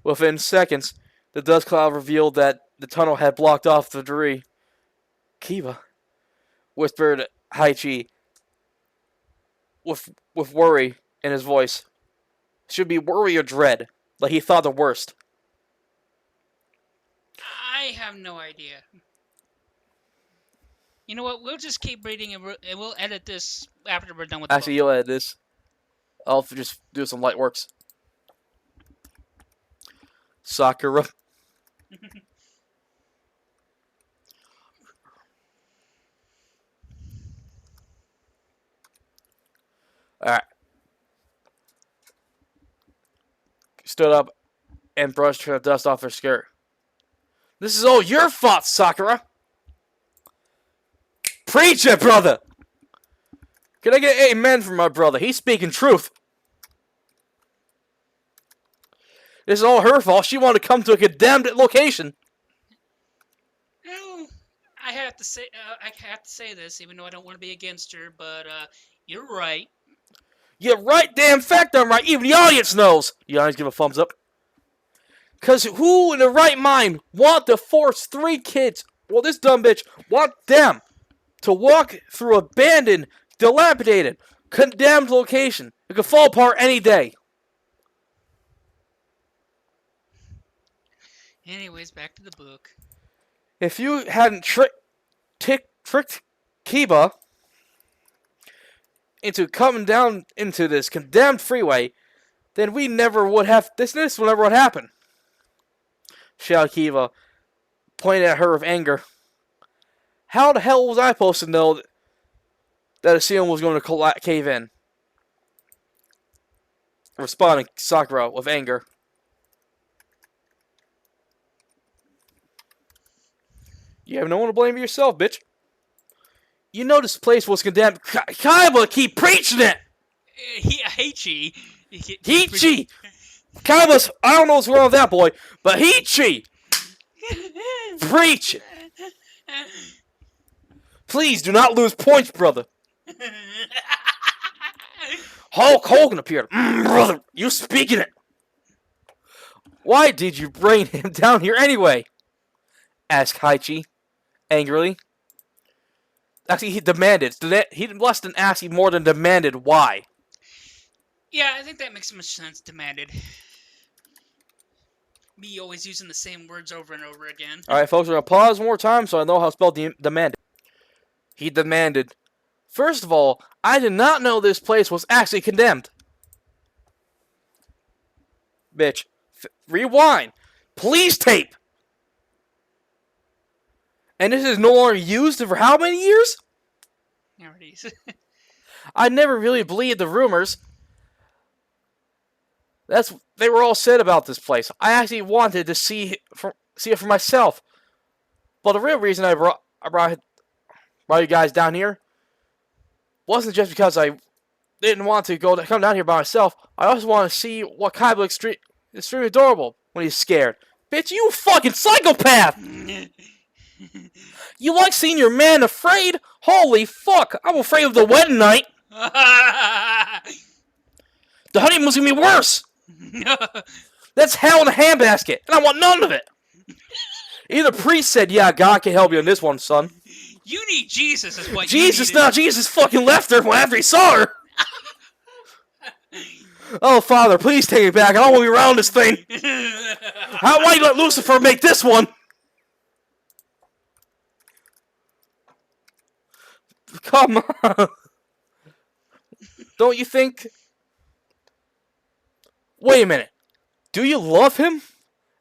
Within seconds, the dust cloud revealed that the tunnel had blocked off the debris. Kiba, whispered Haichi, with worry in his voice. Should be worry or dread, like he thought the worst. I have no idea. You know what? We'll just keep reading and we'll edit this after we're done with the Actually, book. you'll edit this. I'll just do some light works. Sakura. Alright. Stood up and brushed her dust off her skirt. This is all your fault, Sakura. Preach it, brother. Can I get amen from my brother? He's speaking truth. This is all her fault. She wanted to come to a condemned location. Well, I have to say this, even though I don't want to be against her, but you're right. You're right, damn fact I'm right. Even the audience knows. The audience give a thumbs up. Because who in the right mind want to force three kids, well, this dumb bitch, want them to walk through abandoned, dilapidated, condemned location? It could fall apart any day. Anyways, back to the book. If you hadn't tricked Kiba into coming down into this condemned freeway, then we never would have this would never would happen. Shouted Kiba, pointing at her with anger. How the hell was I supposed to know that a ceiling was going to cave in? Responding Sakura with anger. You have no one to blame but yourself, bitch. You know this place was condemned. Kiba, keep preaching it! Haichi. Hichi! Kiba's, I don't know what's wrong with that boy, but Hichi! Preach it! Please do not lose points, brother. Hulk Hogan appeared. Brother, you speaking it. Why did you bring him down here anyway? Asked Haichi, angrily. Actually, he demanded. He less than asked, he more than demanded why. Yeah, I think that makes much sense. Demanded. Me always using the same words over and over again. Alright, folks, we're going to pause one more time so I know how to spell demanded. He demanded. First of all, I did not know this place was actually condemned. Bitch. Rewind. Police tape. And this is no longer used for how many years? Already. I never really believed the rumors. They were all said about this place. I actually wanted to see see it for myself. But the real reason I brought you guys down here wasn't just because I didn't want to come down here by myself. I also want to see what Kiba extremely adorable when he's scared. Bitch, you fucking psychopath! You like seeing your man afraid? Holy fuck! I'm afraid of the wedding night. The honeymoon's gonna be worse. That's hell in a handbasket, and I want none of it. Either priest said, "Yeah, God can help you on this one, son." You need Jesus, is what Jesus, you need. no, Jesus fucking left her after he saw her. Oh, Father, please take me back. I don't want to be around this thing. Why you let Lucifer make this one? Come on. Don't you think... Wait a minute. Do you love him?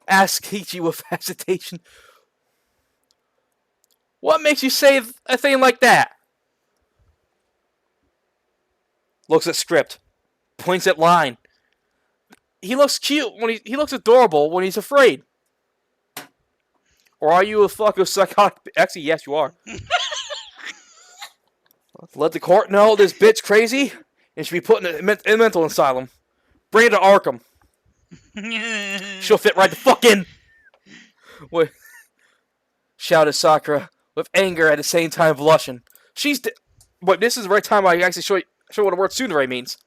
Asked Kichi with hesitation. What makes you say a thing like that? Looks at script. Points at line. He looks cute when he looks adorable when he's afraid. Or are you a fucking psychotic? Actually, yes, you are. Let the court know this bitch crazy and should be put in a mental asylum. Bring her to Arkham. She'll fit right the fuck in. Wait. Shouted Sakura with anger at the same time blushing. But this is the right time I actually show what the word tsundere means.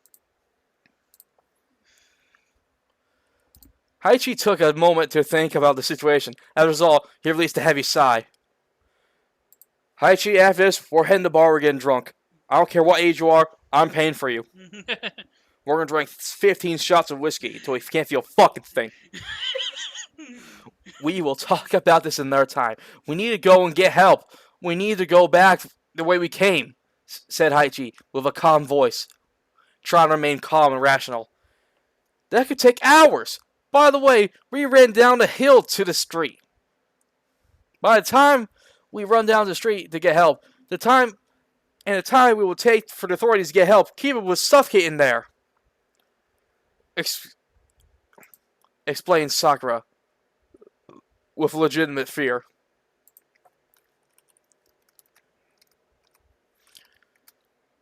Haichi took a moment to think about the situation. As a result, he released a heavy sigh. Haichi, after this, we're heading to the bar, we're getting drunk. I don't care what age you are, I'm paying for you. We're gonna drink 15 shots of whiskey until we can't feel a fucking thing. We will talk about this another time. We need to go and get help. We need to go back the way we came, said Haichi with a calm voice, trying to remain calm and rational. That could take hours. By the way, we ran down the hill to the street. By the time we run down the street to get help, the time we will take for the authorities to get help, Kiba was suffocating there. Explained Sakura with legitimate fear.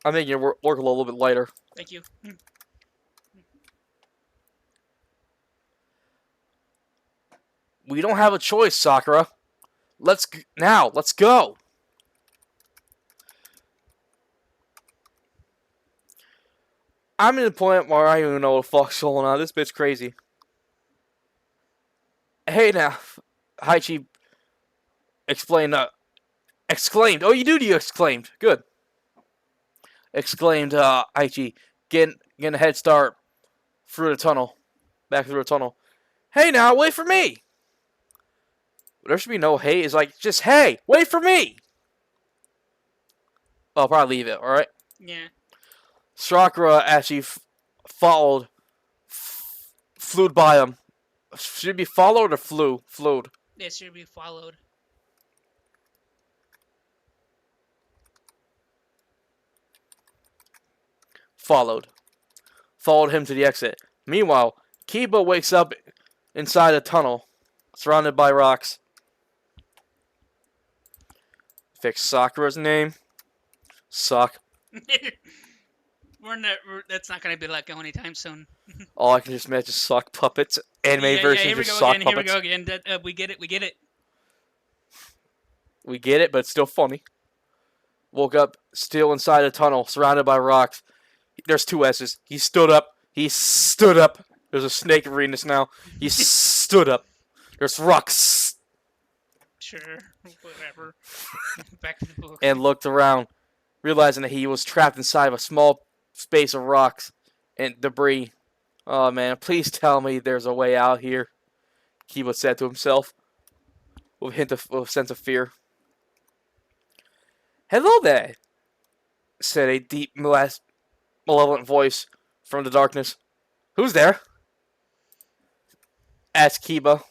I'm making it work a little bit lighter. Thank you. We don't have a choice, Sakura. Let's go. I'm in the point where I don't even know what the fuck's going on. This bitch crazy. Hey now, Haichi exclaimed. Oh, you exclaimed. Good. Exclaimed Haichi, getting a head start through the tunnel. Back through the tunnel. Hey now, wait for me. There should be no hey. It's like, just hey, wait for me. I'll probably leave it, alright? Yeah. Sakura actually flew by him. Should it be followed or flewed? It should be followed. Followed him to the exit. Meanwhile, Kiba wakes up inside a tunnel, surrounded by rocks. Fix Sakura's name. Suck. That's not gonna be like going anytime soon. All I can just imagine suck puppets. Anime version just sock puppets. Here we go again. We get it. We get it, but it's still funny. Woke up still inside a tunnel, surrounded by rocks. There's two S's. He stood up. There's a snake reading this now. He stood up. There's rocks. Sure, whatever. Back to the book. And looked around, realizing that he was trapped inside a small space of rocks and debris. Oh man, please tell me there's a way out here, Kiba said to himself, with a sense of fear. Hello there, said a deep, malevolent voice from the darkness. Who's there? Asked Kiba.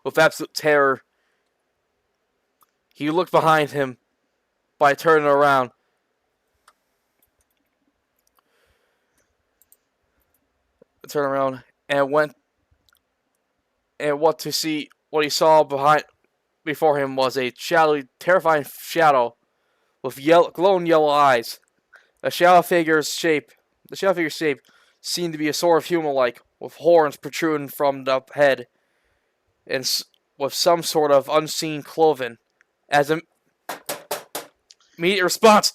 With absolute terror, he looked behind him by turning around. And went and what he saw before him was a terrifying shadow with glowing yellow eyes. The shadow figure's shape seemed to be a sort of human-like, with horns protruding from the head, and with some sort of unseen cloven. As an immediate response,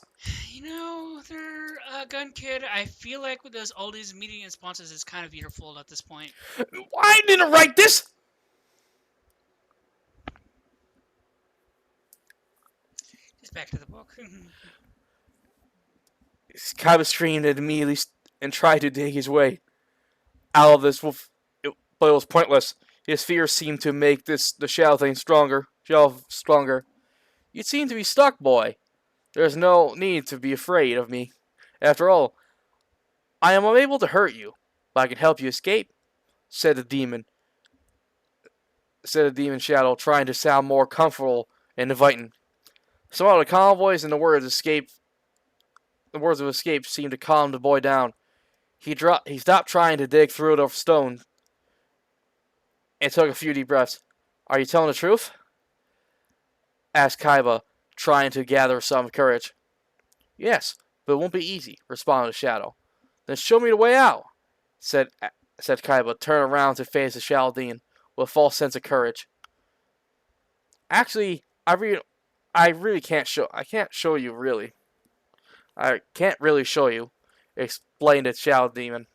Gun Kid, I feel like with all these immediate responses is kind of your fault at this point. I didn't write this. Just back to the book. Kiba screamed and immediately and tried to dig his way out of this, but it was pointless. His fears seemed to make the shadow thing stronger. You seem to be stuck, boy. There's no need to be afraid of me. After all, I am unable to hurt you, but I can help you escape, said the demon. Said the demon shadow, trying to sound more comfortable and inviting. Somehow the calm voice and the words of escape seemed to calm the boy down. He stopped trying to dig through the stone and took a few deep breaths. Are you telling the truth? Asked Kiba, trying to gather some courage. Yes, but it won't be easy, responded the shadow. Then show me the way out, said Kiba, turning around to face the shadow demon with a false sense of courage. Actually, I really can't show. I can't show you, really. I can't really show you, explained the shadow demon.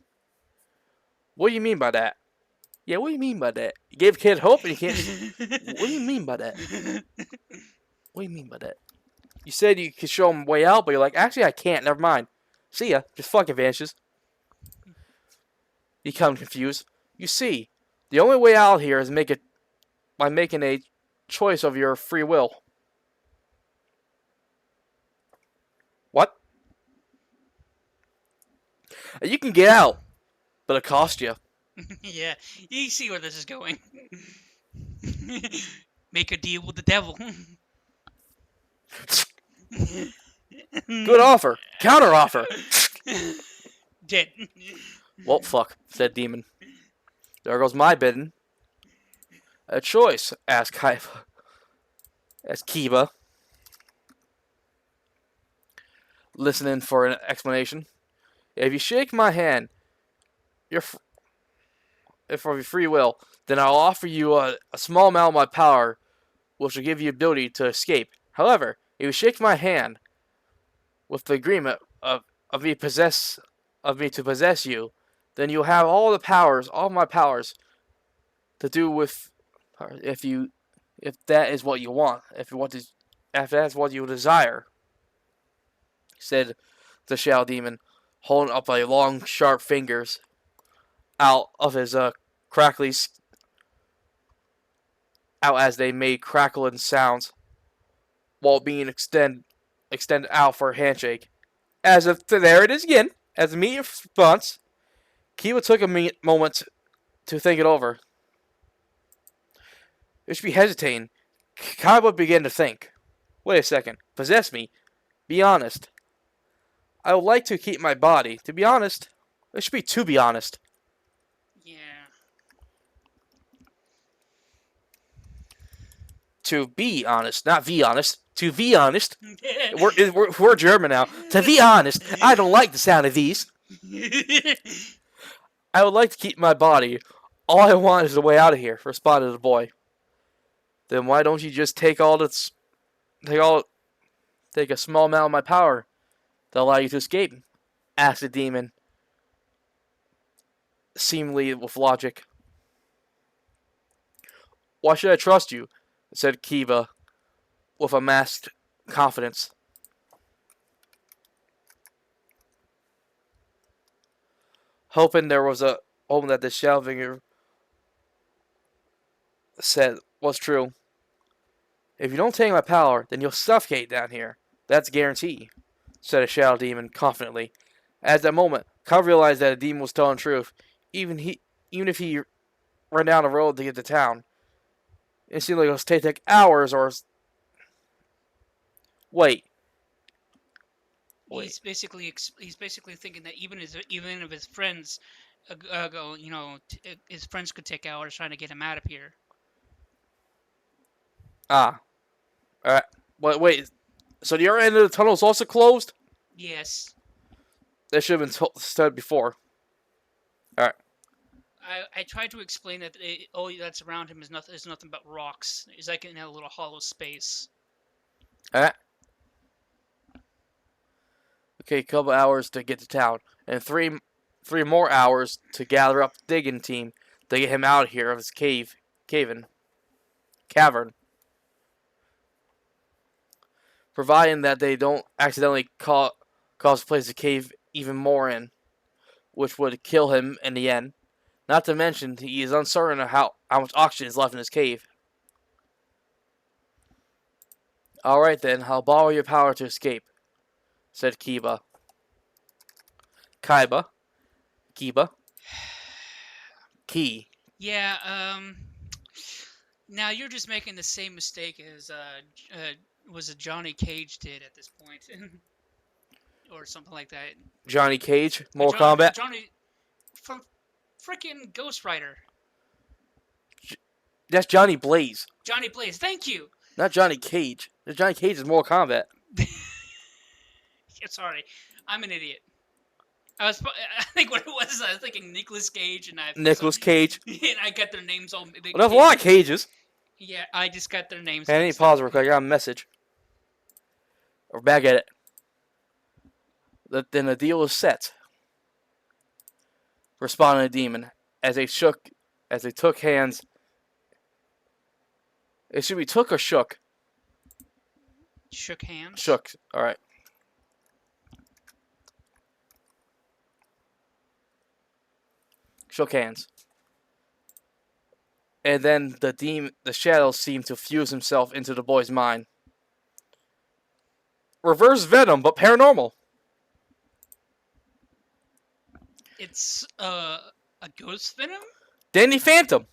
What do you mean by that? Yeah, what do you mean by that? You gave a kid hope and you can't. What do you mean by that? What do you mean by that? You said you could show him a way out, but you're like, actually, I can't. Never mind. See ya. Just fucking vanishes. You become confused. You see, the only way out here is by making a choice of your free will. What? You can get out, but it costs you. Yeah, you see where this is going. Make a deal with the devil. Good offer. Counter offer. Dead. Well, fuck, said Demon. There goes my bidding. A choice, asked Kiba, listening for an explanation. If you shake my hand, if of your free will, then I'll offer you a small amount of my power, which will give you the ability to escape. However, if you shake my hand with the agreement of me to possess you, then you'll have all my powers, to do with if that is what you want, if that's what you desire, said the Shadow Demon, holding up a long, sharp fingers out of his crackly, out as they made crackling sounds, while being extended out for a handshake. There it is again. As a immediate response, Kiba took a moment to think it over. It should be hesitating. Kiba began to think. Wait a second. Possess me? Be honest. I would like to keep my body. To be honest. It should be to be honest. Yeah. To be honest. Not be honest. To be honest. We're German now. To be honest, I don't like the sound of these. I would like to keep my body. All I want is the way out of here, responded the boy. Then why don't you just take a small amount of my power to allow you to escape? Asked the demon, seemingly with logic. Why should I trust you? Said Kiba, with a masked confidence. Hoping that the shadow figure said was true. If you don't take my power, then you'll suffocate down here. That's a guarantee, said a shadow demon confidently. At that moment, Kyle realized that the demon was telling the truth. Even if he ran down the road to get to town, it seemed like it was take hours or. Wait. He's basically thinking that even if his friends ago, his friends could take hours trying to get him out of here. Ah, alright. Wait, so the other end of the tunnel is also closed? Yes. That should have been said before. Alright. I tried to explain that all that's around him is nothing but rocks. He's like in a little hollow space. Alright. Okay, a couple hours to get to town. And three more hours to gather up the digging team to get him out of here of his cavern. Providing that they don't accidentally cause the place to cave even more in, which would kill him in the end. Not to mention, he is uncertain of how much oxygen is left in his cave. Alright then, I'll borrow your power to escape, said Kiba. Kiba. Key. Yeah. Now you're just making the same mistake as was it Johnny Cage did at this point, or something like that. Johnny Cage, Mortal Kombat. Johnny from freaking Ghost Rider. That's Johnny Blaze. Johnny Blaze. Thank you. Not Johnny Cage. Johnny Cage is Mortal Kombat. Sorry, I'm an idiot. I think what it was, I was thinking Nicolas Cage and Nicolas Cage. And I got their names all. Well, there's a lot of Cages. Yeah, I just got their names. Hey, I need to pause real quick. I got a message. We're back at it. Then the deal is set. Responded the demon as they took hands. It should be took or shook. Shook hands. Shook. All right. Shook hands. And then the shadow seemed to fuse himself into the boy's mind. Reverse Venom, but paranormal. It's a ghost Venom? Danny Phantom.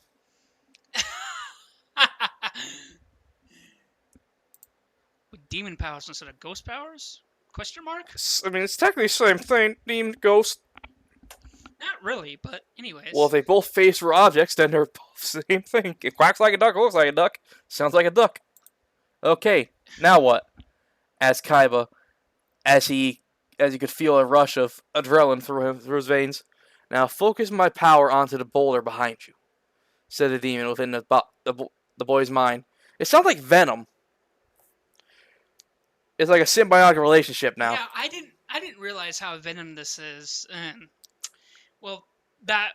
With demon powers instead of ghost powers? Question mark? I mean, it's technically the same thing. Demon, ghost. Not really, but anyways. Well, if they both face for objects, then they're both the same thing. It quacks like a duck, looks like a duck, sounds like a duck. Okay, now what? Asked Kiba, as he could feel a rush of adrenaline through his veins. Now focus my power onto the boulder behind you, said the demon within the boy's mind. It sounds like Venom. It's like a symbiotic relationship now. Yeah, I didn't realize how venom this is. Well, that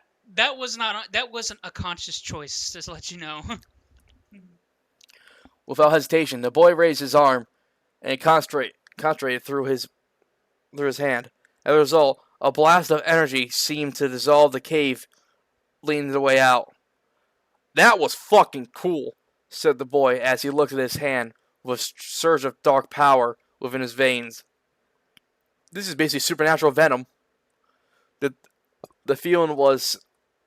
wasn't a conscious choice, just to let you know. Without hesitation, the boy raised his arm and concentrated through his hand. As a result, a blast of energy seemed to dissolve the cave, leading the way out. That was fucking cool, said the boy as he looked at his hand with a surge of dark power within his veins. This is basically supernatural venom. The feeling was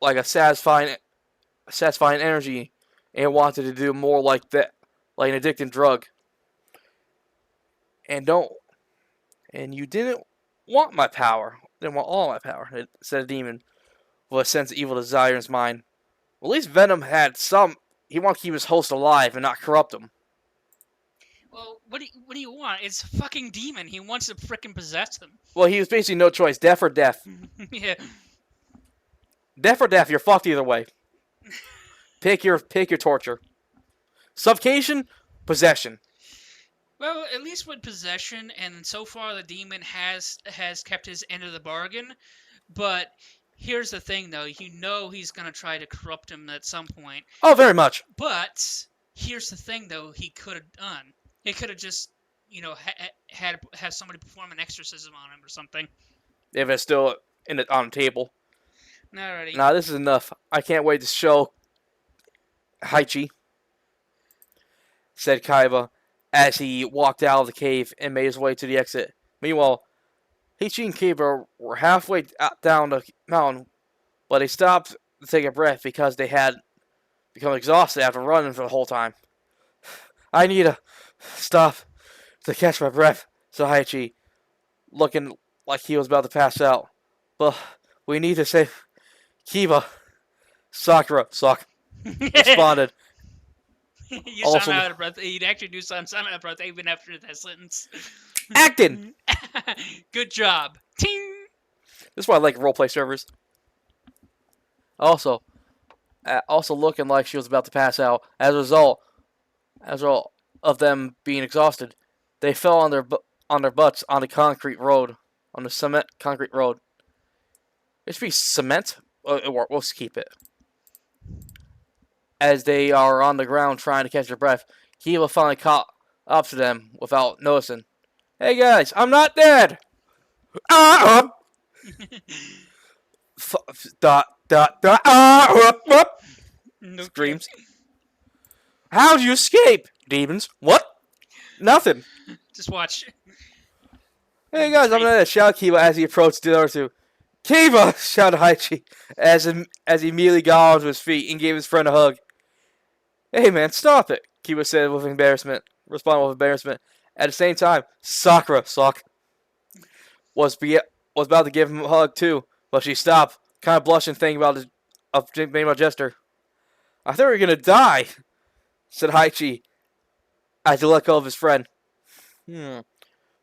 like a satisfying energy, and wanted to do more like that, like an addicting drug. And you didn't want my power. Didn't want all my power, said a demon with a sense of evil desire in his mind. Well, at least Venom had some. He wanted to keep his host alive and not corrupt him. Well, what do you want? It's a fucking demon. He wants to frickin' possess him. Well, he was basically no choice. Death or death. Yeah. Death or death. You're fucked either way. Pick your torture. Suffocation, possession. Well, at least with possession, and so far the demon has kept his end of the bargain. But here's the thing, though. You know he's gonna try to corrupt him at some point. Oh, very much. But here's the thing, though. He could have done. He could have just, had somebody perform an exorcism on him or something. If it's still on the table. Alrighty. Nah, this is enough. I can't wait to show Haichi, said Kaiba as he walked out of the cave and made his way to the exit. Meanwhile, Haichi and Kiba were halfway down the mountain, but they stopped to take a breath because they had become exhausted after running for the whole time. I need to stop to catch my breath, said Haichi, looking like he was about to pass out. But we need to save Kiba, Sakura, suck. Responded. You Also- sound out of breath. You'd actually do sound out of breath even after that sentence. Acting! Good job. Ting! This is why I like roleplay servers. Also looking like she was about to pass out. As a result of them being exhausted, they fell on their butts on the concrete road, on the cement concrete road. It should be cement. We'll keep it. As they are on the ground trying to catch their breath, Kiba finally caught up to them without noticing. Hey guys, I'm not dead. Screams. How'd you escape, demons? What? Nothing. Just watch. Hey guys, I'm gonna shout Kiba as he approached the other two. Kiba! Shouted Haichi as he immediately got onto his feet and gave his friend a hug. Hey man, stop it, Kiba said with embarrassment. Responded with embarrassment. At the same time, Sakura, was about to give him a hug too, but she stopped, kind of blushing, thinking about the gesture. I thought we were gonna die, said Haichi as he let go of his friend.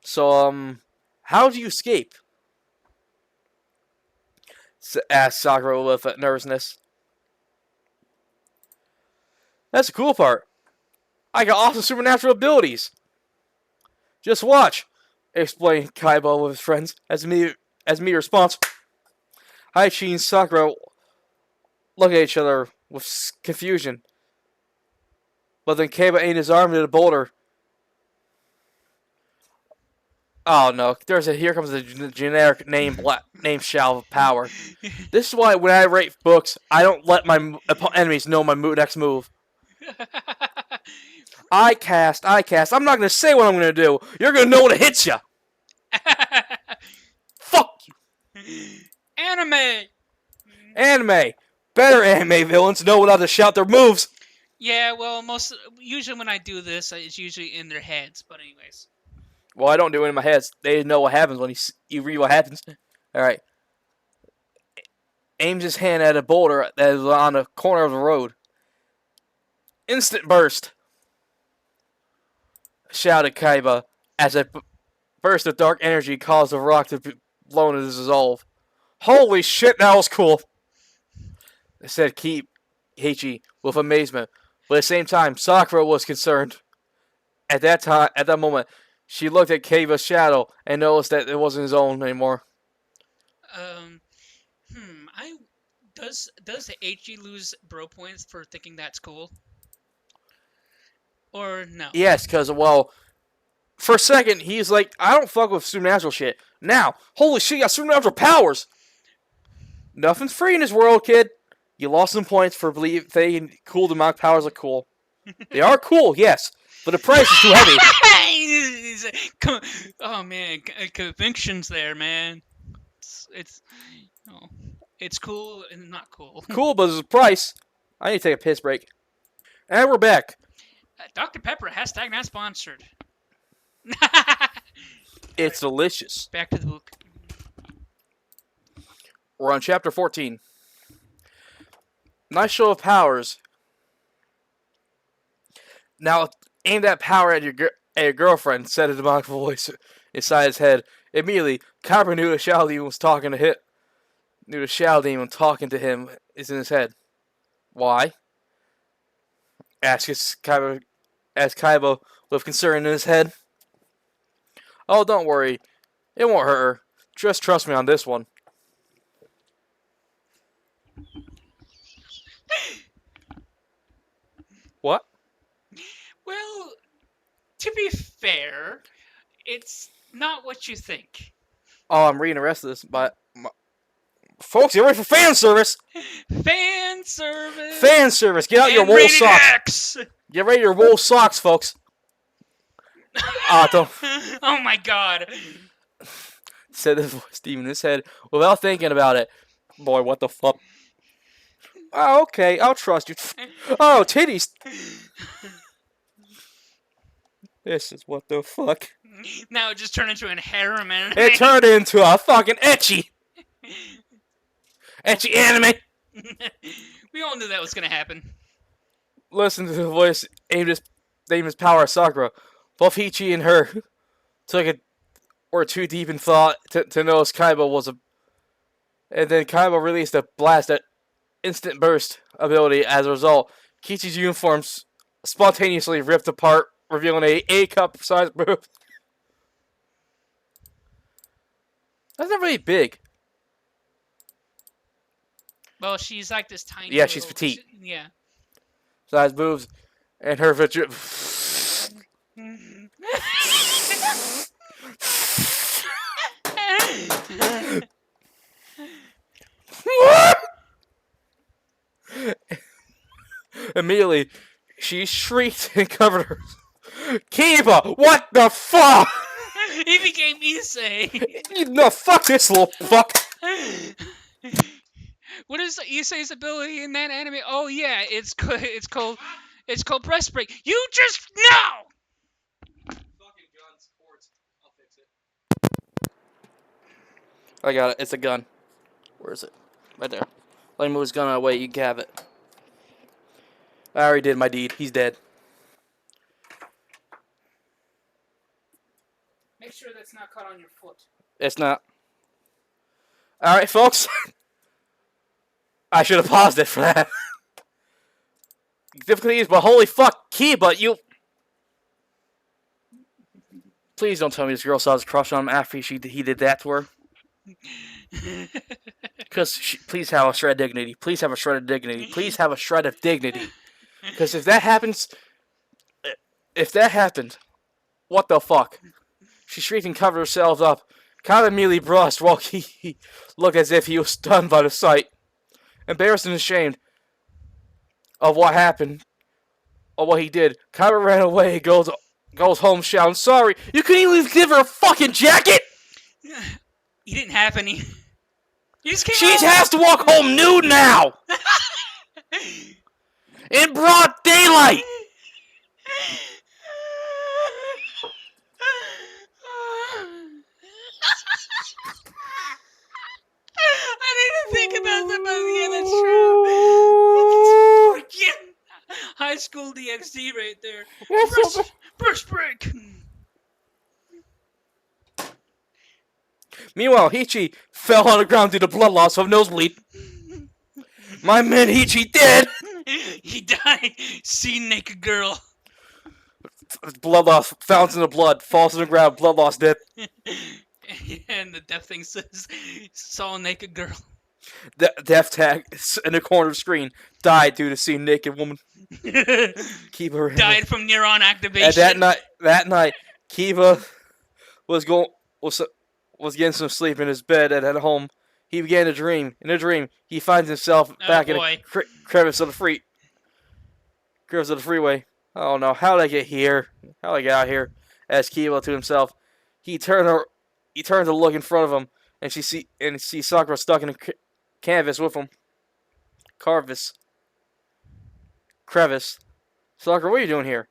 So, how did you escape? Asked Sakura with nervousness. That's the cool part. I got awesome supernatural abilities. Just watch, explained Kaiba with his friends as immediate response. Haichi and Sakura look at each other with confusion. But then Kaiba aimed his arm at a boulder. Oh no! Here comes the generic name shell of power. This is why when I rate books, I don't let my enemies know my next move. I cast. I'm not gonna say what I'm gonna do. You're gonna know when it hits you. Fuck you. Anime. Better anime villains know not to shout their moves. Yeah, well, usually when I do this, it's usually in their heads. But anyways. Well, I don't do it in my head. They know what happens when you read what happens. All right. Aims his hand at a boulder that is on the corner of the road. Instant burst, shouted Kaiba as a burst of dark energy caused the rock to be blown to dissolve. Holy shit, that was cool, said Heiichi with amazement. But at the same time, Sakura was concerned. At that moment, she looked at Kaiba's shadow and noticed that it wasn't his own anymore. Does Heiichi lose bro points for thinking that's cool? Or no? Yes, because, well, for a second, he's like, I don't fuck with supernatural shit. Now, holy shit, you got supernatural powers! Nothing's free in this world, kid. You lost some points for thinking cool demonic powers are cool. They are cool, yes, but the price is too heavy. Oh man, convictions there, man. It's cool and not cool. Cool, but there's a price. I need to take a piss break. And we're back. Dr. Pepper, hashtag not sponsored. It's delicious. Back to the book. We're on chapter 14. Nice show of powers. Now, aim that power at your girlfriend, said a demonic voice inside his head. Immediately, Kyber knew the Shadow Demon was talking to him. Knew the Shadow Demon talking to him is in his head. Why? Asked Kaiba with concern in his head. Oh, don't worry. It won't hurt her. Just trust me on this one. What? Well, to be fair, it's not what you think. Oh, I'm reading the rest of this, but... Folks, get ready for fan service! Fan service! Fan service! Get out your wool socks! X. Get ready your wool socks, folks! Don't... Oh my god! Said the voice deep in his head without thinking about it. Boy, what the fuck? Oh, okay, I'll trust you. Oh, titties! This is what the fuck. Now it just turned into a harem anime. It turned into a fucking ecchi anime. We all knew that was gonna happen. Listen to the voice aimed his power at Sakura. Both Hichi and her took it were too deep in thought to notice Kaiba was a. And then Kaiba released a blast at instant burst ability. As a result, Kichi's uniforms spontaneously ripped apart, revealing a A-cup sized boob. That's not really big. Well, she's like this tiny. Yeah, she's petite. Yeah. Size boobs, and her Immediately, she shrieked and covered her. Kiba, what the fuck? He became Issei. No, fuck this little fuck. What is Issei's ability in that anime? Oh yeah, it's called press break. You just know. I got it. It's a gun. Where is it? Right there. Let me move his gun out of the way. You can have it. I already did my deed. He's dead. Make sure that's not caught on your foot. It's not. Alright, folks. I should have paused it for that. Difficulties, but holy fuck, Kiba, you. Please don't tell me this girl saw his crush on him after he did that to her. Because please have a shred of dignity. Please have a shred of dignity. Please have a shred of dignity. Because if that happens, what the fuck? She shrieked and covered herself up. Kind of immediately brushed while he looked as if he was stunned by the sight. Embarrassed and ashamed of what happened, or what he did, Kyber ran away, goes home shouting, "Sorry, you couldn't even give her a fucking jacket!" You didn't have any. You just came She out. has to walk home nude now! In broad daylight! I didn't think about that, but yeah, that's true. Freaking high school DxD right there. Brush break. Meanwhile, Hichi fell on the ground due to blood loss of nosebleed. My man Hichi dead! He died. See naked girl. Blood loss, fountain of blood, falls on the ground, blood loss, dead. And the death thing says, saw a naked girl. Death tag in the corner of the screen, died due to seeing naked woman. Kiba Died from neuron activation. And that night, Kiba was getting some sleep in his bed at home. He began to dream. In a dream, he finds himself back in a crevice of the freeway. Oh no! How did I get here? How did I get out here? Asked Kiba to himself. He turned to look in front of him, and see Sakura stuck in a canvas with him. Crevice. Sakura, what are you doing here?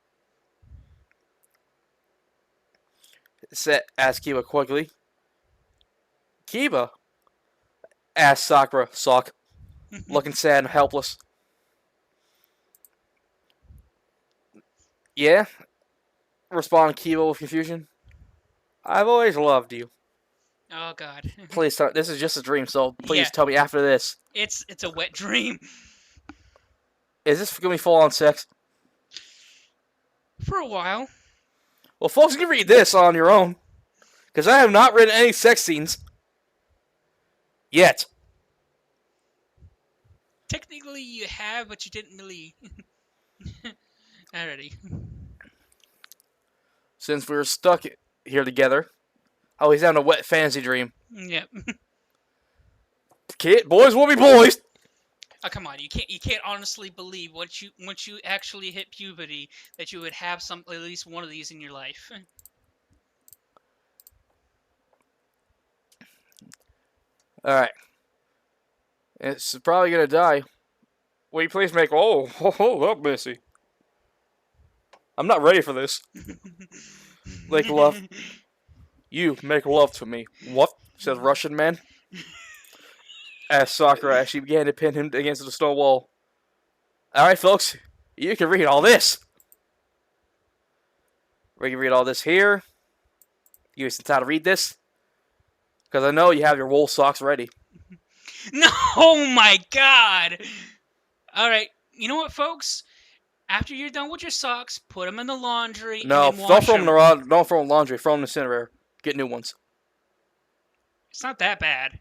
Asked Kiba quickly. Kiba? Asked Sakura, looking sad and helpless. Yeah? Responded Kiba with confusion. I've always loved you. Oh god. Please tell. This is just a dream, so please Yeah. tell me after this. It's a wet dream. Is this gonna be full on sex? For a while. Well, folks, you can read this on your own, because I have not written any sex scenes yet. Technically you have, but you didn't really. Alrighty. Since we were stuck here together, I was having a wet fantasy dream. Yep. Boys will be boys. Oh come on, you can't honestly believe once you actually hit puberty that you would have at least one of these in your life. Alright. It's probably gonna die. Will you please make that messy? I'm not ready for this. Make love. You make love to me. What? Says Russian man. asked Sakura as she began to pin him against the stone wall. Alright, folks, you can read all this. We can read all this here. You guys some time to read this? Because I know you have your wool socks ready. No, oh my god! Alright, you know what, folks? After you're done with your socks, put them in the laundry No, and then don't wash throw them them. in the don't throw them in laundry. Throw them in the incinerator. Get new ones. It's not that bad.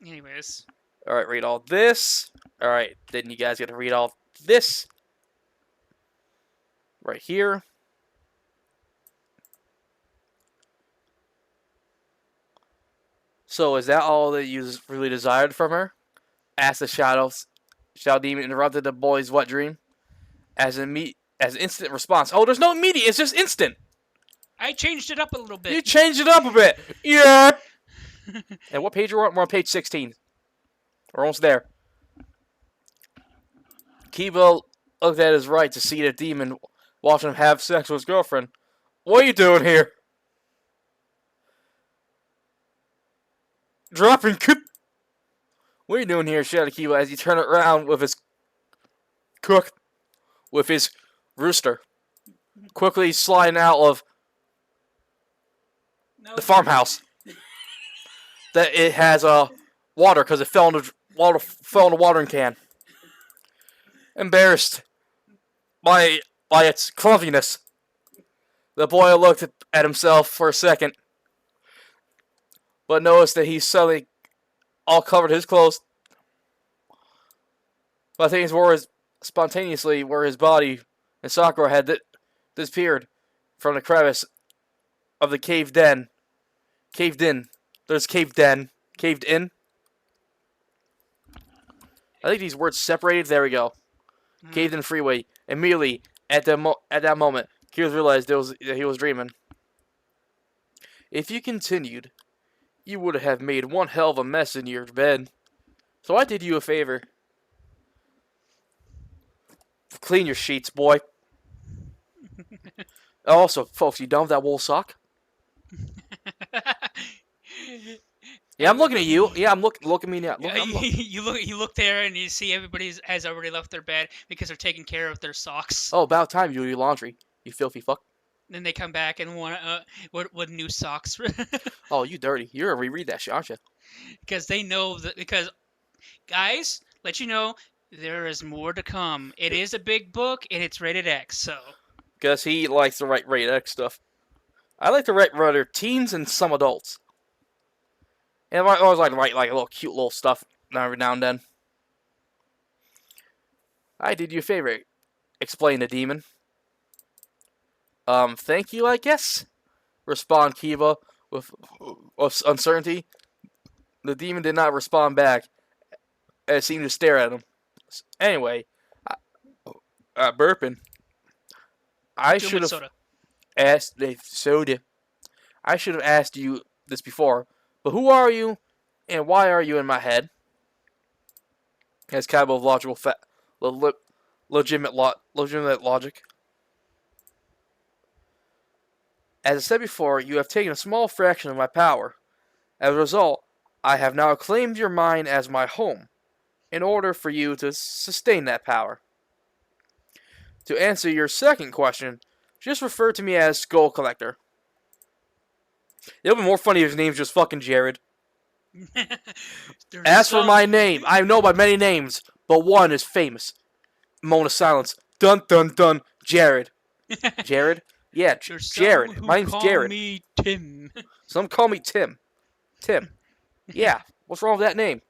Anyways. Alright, read all this. Alright, then you guys get to read all this. Right here. So, is that all that you really desired from her? Asked the shadow demon, interrupted the boy's wet dream. As an instant response. Oh, there's no immediate, it's just instant. I changed it up a little bit. You changed it up a bit. Yeah. And what page are we on? We're on page 16. We're almost there. Kiba looked at his right to see the demon watching him have sex with his girlfriend. What are you doing here? Dropping kip. What are you doing here, shouted Kiba as he turned around with his rooster. Quickly sliding out of the farmhouse. That it has water because it fell in the watering can. Embarrassed by its clumsiness, the boy looked at himself for a second, but noticed that he suddenly all covered his clothes. But things were spontaneously where his body and Sakura had disappeared from the crevice of the caved in. There's caved in. I think these words separated. There we go. Caved in freeway. Immediately at that moment, Kira realized that he was dreaming. If you continued, you would have made one hell of a mess in your bed. So I did you a favor. Clean your sheets, boy. Also, folks, you done with that wool sock? Yeah, I'm looking at you. Yeah, I'm looking at me now. You look there and you see everybody has already left their bed because they're taking care of their socks. Oh, about time you do your laundry, you filthy fuck. Then they come back and want with new socks. Oh, you dirty. You're gonna reread that shit, aren't you? Because they know that. Because, guys, let you know there is more to come. It is a big book and it's rated X. So. Because he likes to write rated X stuff. I like to write rather teens and some adults. And I always like to write like a little cute little stuff every now and then. I did you a favor, explained the demon. Thank you, I guess? Respond Kiba with uncertainty. The demon did not respond back, and seemed to stare at him. Anyway, burping. I should have asked the soda. I should have asked you this before, but who are you, and why are you in my head? Has kind of logical, legitimate logic. As I said before, you have taken a small fraction of my power. As a result, I have now claimed your mind as my home, in order for you to sustain that power. To answer your second question, just refer to me as Skull Collector. It'll be more funny if his name's just fucking Jared. As for my name, I know by many names, but one is famous. Moment of silence. Dun dun dun. Jared. Jared? Yeah, Jared. My name's Jared. Me Tim. Some call me Tim. Tim. Yeah, what's wrong with that name?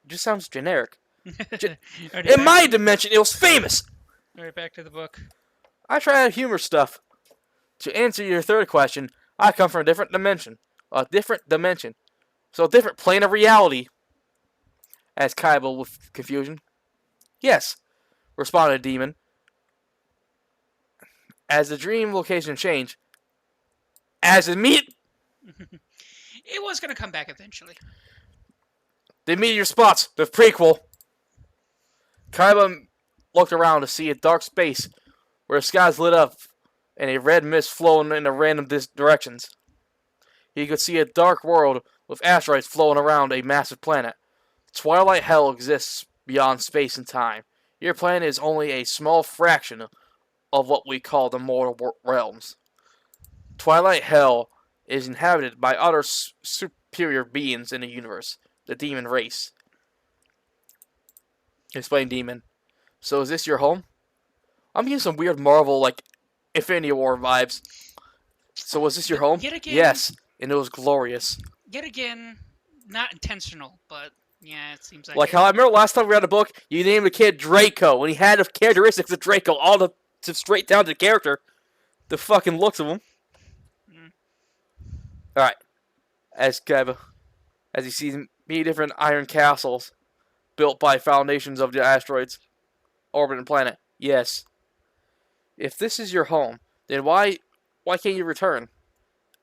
It just sounds generic. In my dimension, it was famous. Alright, back to the book. I try to humor stuff. To answer your third question, I come from a different dimension. So a different plane of reality. Asked Kiba with confusion. Yes, responded the demon. As the dream location changed, as it was going to come back eventually. The immediate response, the prequel. Kiba looked around to see a dark space where the skies lit up and a red mist flowing in random directions. He could see a dark world with asteroids flowing around a massive planet. Twilight Hell exists beyond space and time. Your planet is only a small fraction of what we call the mortal realms. Twilight Hell is inhabited by other superior beings in the universe, the demon race. Explain Demon. So is this your home? I'm getting some weird Marvel, like, Infinity War vibes. So was this your home? Yet again, Yes, and it was glorious. Yet again, not intentional, but yeah, it seems like Like it. how I remember last time we read a book, you named the kid Draco, and he had the characteristics of Draco, all the straight down to the character, the fucking looks of him. Mm. All right, as he sees many different iron castles built by foundations of the asteroids orbiting the planet. Yes. If this is your home, then why can't you return?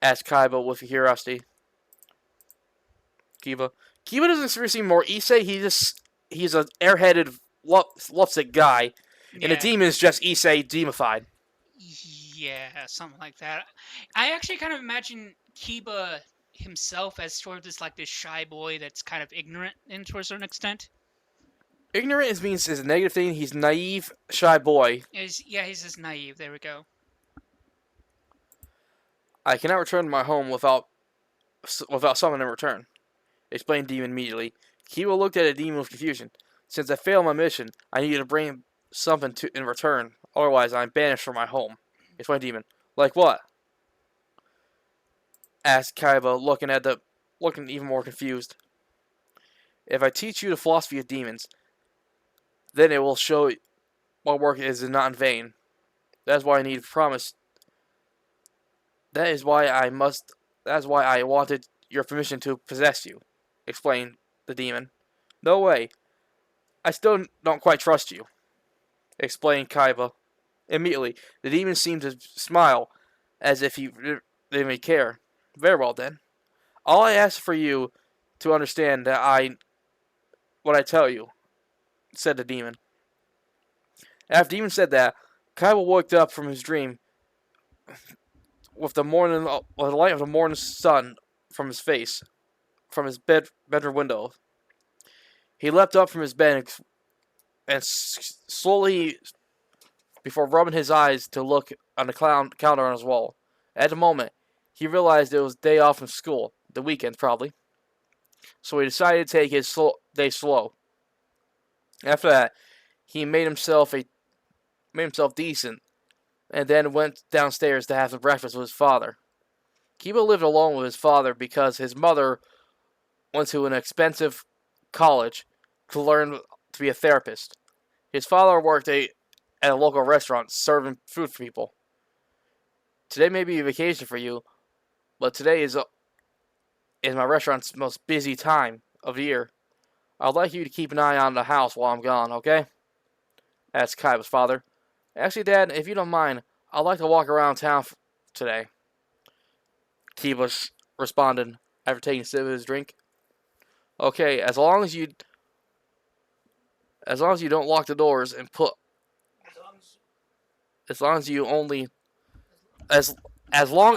Asked Kiba with curiosity. Kiba doesn't seem more Issei. He's an airheaded, lovesick guy, and the Yeah, demon is just Issei demified. yeah, something like that. I actually kind of imagine Kiba himself as sort of this shy boy that's kind of ignorant to a certain extent. Ignorant means is a negative thing. He's naive, shy boy. He's just naive. There we go. I cannot return to my home without someone in return. Explained Demon immediately. Kiba looked at the demon with confusion. Since I failed my mission, I need to bring something in return. Otherwise, I'm banished from my home. Explained Demon. Like what? Asked Kiba, looking even more confused. If I teach you the philosophy of demons, then it will show my work is not in vain. That is why I need promise. That is why I wanted your permission to possess you, explained the demon. No way. I still don't quite trust you, explained Kiba. Immediately, the demon seemed to smile, as if he didn't care. Very well then. All I ask for you to understand what I tell you, said the demon. After the demon said that, Kiba woke up from his dream with the light of the morning sun from his bedroom window. He leapt up from his bed and slowly, before rubbing his eyes to look on the calendar on his wall. At the moment, he realized it was day off from school, the weekend probably. So he decided to take his day slow. After that, he made himself decent, and then went downstairs to have some breakfast with his father. Kiba lived alone with his father because his mother went to an expensive college to learn to be a therapist. His father worked at a local restaurant serving food for people. Today may be a vacation for you, but today is my restaurant's most busy time of the year. I'd like you to keep an eye on the house while I'm gone, okay? Asked Kiba's father. Actually, Dad, if you don't mind, I'd like to walk around town today. Kiba responded after taking a sip of his drink. Okay, as long as you don't lock the doors and as long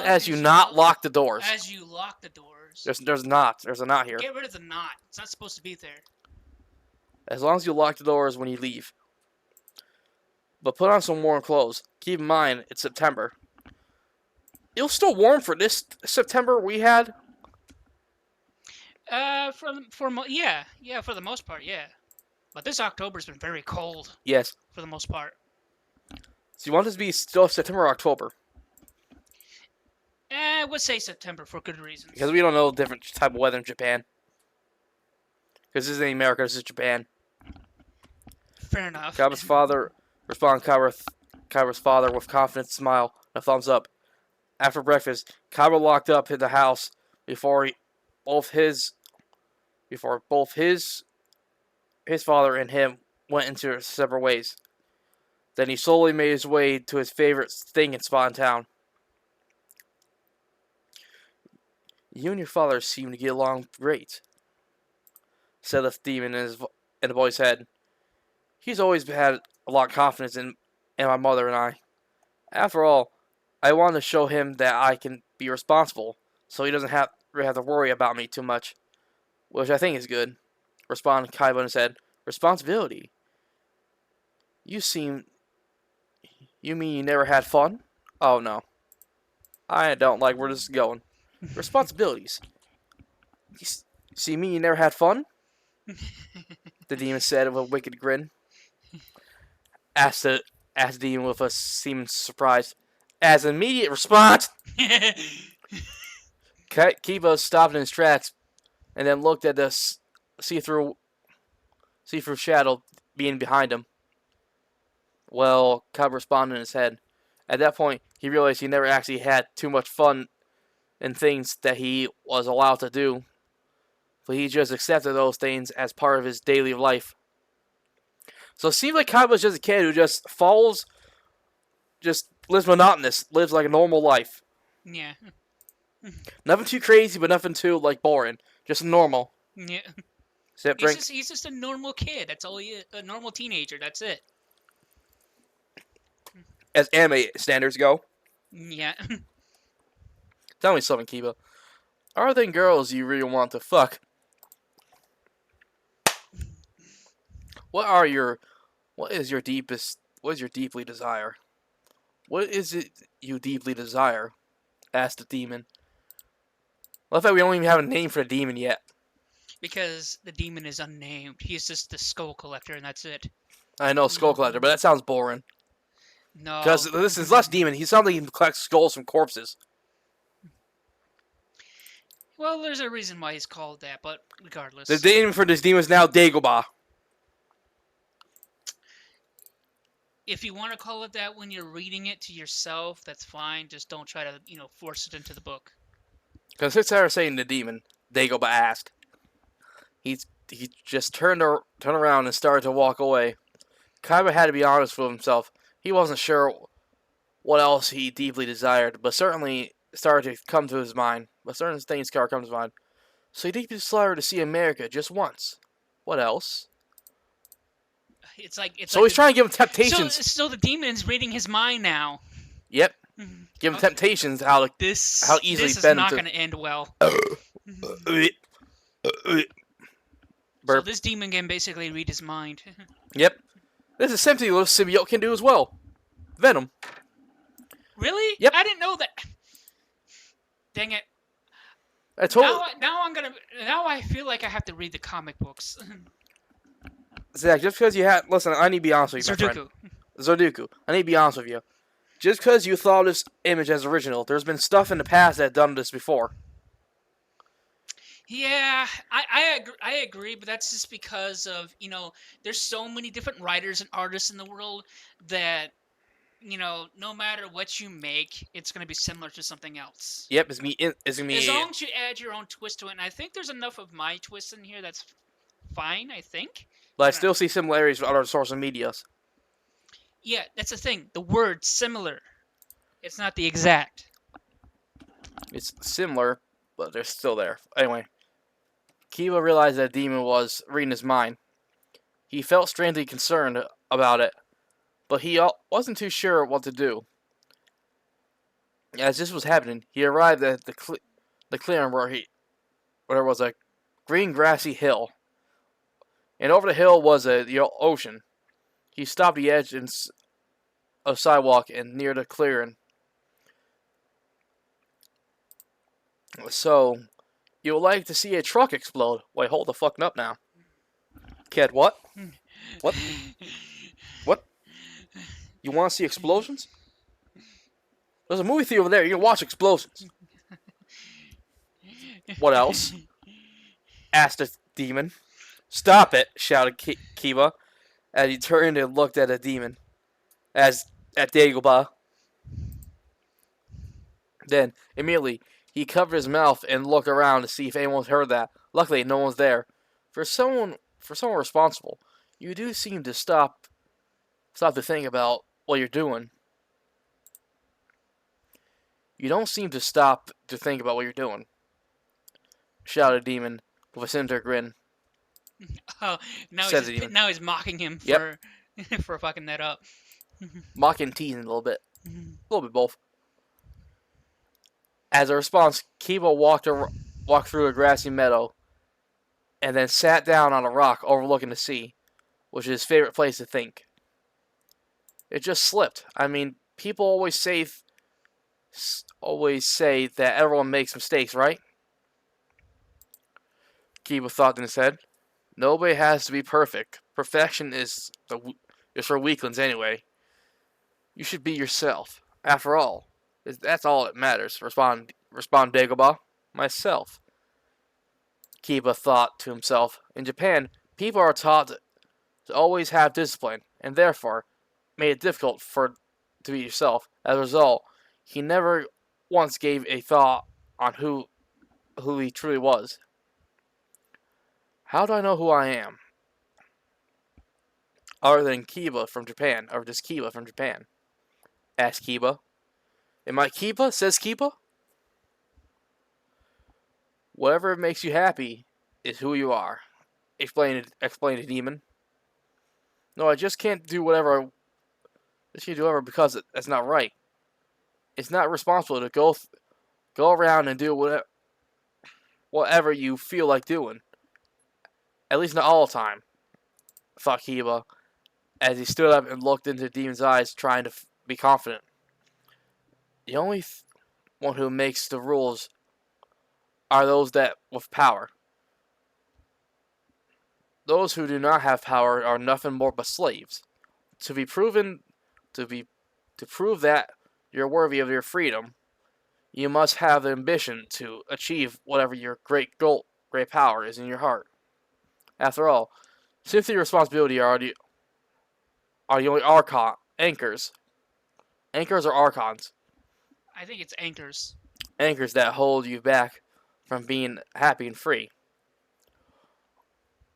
as you not lock the doors. As you lock the doors. There's a knot here. Get rid of the knot. It's not supposed to be there. As long as you lock the doors when you leave. But put on some warm clothes. Keep in mind, it's September. It was still warm for this September we had. Yeah, for the most part, yeah. But this October's been very cold. Yes. For the most part. So you want this to be still September or October? I would say September for good reasons. Because we don't know different type of weather in Japan. Because this isn't America, this is Japan. Fair enough. Kiba's father responded Kiba's father with a confident smile and a thumbs up. After breakfast, Kiba locked up in the house before both his father and him went into separate ways. Then he slowly made his way to his favorite stinging spot in town. You and your father seem to get along great, said the demon in the boy's head. He's always had a lot of confidence in my mother and I. After all, I want to show him that I can be responsible, so he doesn't have to worry about me too much, which I think is good. responded Kiba and said, "Responsibility? You mean you never had fun? Oh no. I don't like where this is going. Responsibilities. You mean you never had fun?" The demon said with a wicked grin. Asked the demon with a seeming surprise. As an immediate response, Kiba stopped in his tracks and then looked at the see-through shadow being behind him. Well, Kiba responded in his head. At that point, he realized he never actually had too much fun in things that he was allowed to do, but he just accepted those things as part of his daily life. So it seems like Kiba's just a kid who just just lives monotonous, lives like a normal life. Yeah. Nothing too crazy, but nothing too boring. Just normal. Yeah. Except He's just a normal kid. That's all he is. A normal teenager. That's it. as anime standards go. Yeah. Tell me something, Kiba. Are there girls you really want to fuck? What is your deeply desire? What is it you deeply desire? Asked the demon. Well, I thought we don't even have a name for the demon yet. Because the demon is unnamed. He's just the skull collector, and that's it. I know, skull collector, but that sounds boring. No. Because this is less demon. He sounds like he collects skulls from corpses. Well, there's a reason why he's called that, but regardless. The name for this demon is now Dagobah. If you want to call it that when you're reading it to yourself, that's fine. Just don't try to, force it into the book. Because instead of saying the demon, Dagobah asked. He just turned around and started to walk away. Kiba had to be honest with himself. He wasn't sure what else he deeply desired, but certainly started to come to his mind. But certain things started to come to his mind. So he deeply desired to see America just once. What else? It's like So he's trying to give him temptations. So the demon's reading his mind now. Yep. Give him temptations how easily this is not going to end well. So this demon can basically read his mind. Yep. This is simply what a symbiote can do as well. Venom. Really? Yep. I didn't know that. Dang it. I told Now I feel like I have to read the comic books. Zach, just because you had... Listen, I need to be honest with you, my friend. Zorduku. I need to be honest with you. Just because you thought this image as original, there's been stuff in the past that done this before. Yeah, I agree, but that's just because of, there's so many different writers and artists in the world that, no matter what you make, it's going to be similar to something else. Yep, it's gonna be... As long as you add your own twist to it, and I think there's enough of my twist in here that's fine, I think. But I still see similarities with other sources of media. Yeah, that's the thing. The word similar. It's not the exact. It's similar, but they're still there. Anyway, Kiba realized that the demon was reading his mind. He felt strangely concerned about it, but he wasn't too sure what to do. As this was happening, he arrived at the clearing where there was a green grassy hill. And over the hill was the ocean. He stopped at the edge of sidewalk and near the clearing. So, you would like to see a truck explode? Wait, hold the fuck up now. Kid, what? What? What? You want to see explosions? There's a movie theater over there. You can watch explosions. What else? Asked the demon. Stop it! Shouted Kiba, as he turned and looked at the demon, at Dagobah. Then, immediately, he covered his mouth and looked around to see if anyone heard that. Luckily, no one was there. For someone responsible, you do seem to stop to think about what you're doing. You don't seem to stop to think about what you're doing, shouted the demon with a sinister grin. Oh, now he's mocking him for Yep. for fucking that up. Mocking, teasing a little bit. A little bit both. As a response, Kiba walked through a grassy meadow and then sat down on a rock overlooking the sea, which is his favorite place to think. It just slipped. I mean, people always say that everyone makes mistakes, right? Kiba thought in his head. Nobody has to be perfect. Perfection is for weaklings anyway. You should be yourself. After all, that's all that matters. Respond Dagobah. Myself. Kiba thought to himself. In Japan, people are taught to always have discipline, and therefore made it difficult to be yourself. As a result, he never once gave a thought on who he truly was. How do I know who I am? Other than Kiba from Japan, or just Kiba from Japan? Asked Kiba. Am I Kiba? Says Kiba. Whatever makes you happy is who you are, explained the demon. No, I just can't do whatever. Because that's not right. It's not responsible to go around and do whatever you feel like doing. At least not all the time, thought Kiba, as he stood up and looked into the demon's eyes, trying to be confident. The only one who makes the rules are those that with power. Those who do not have power are nothing more but slaves. To prove that you're worthy of your freedom, you must have the ambition to achieve whatever your great power is in your heart. After all, sympathy and responsibility are the only anchors. Anchors or archons. I think it's anchors. Anchors that hold you back from being happy and free.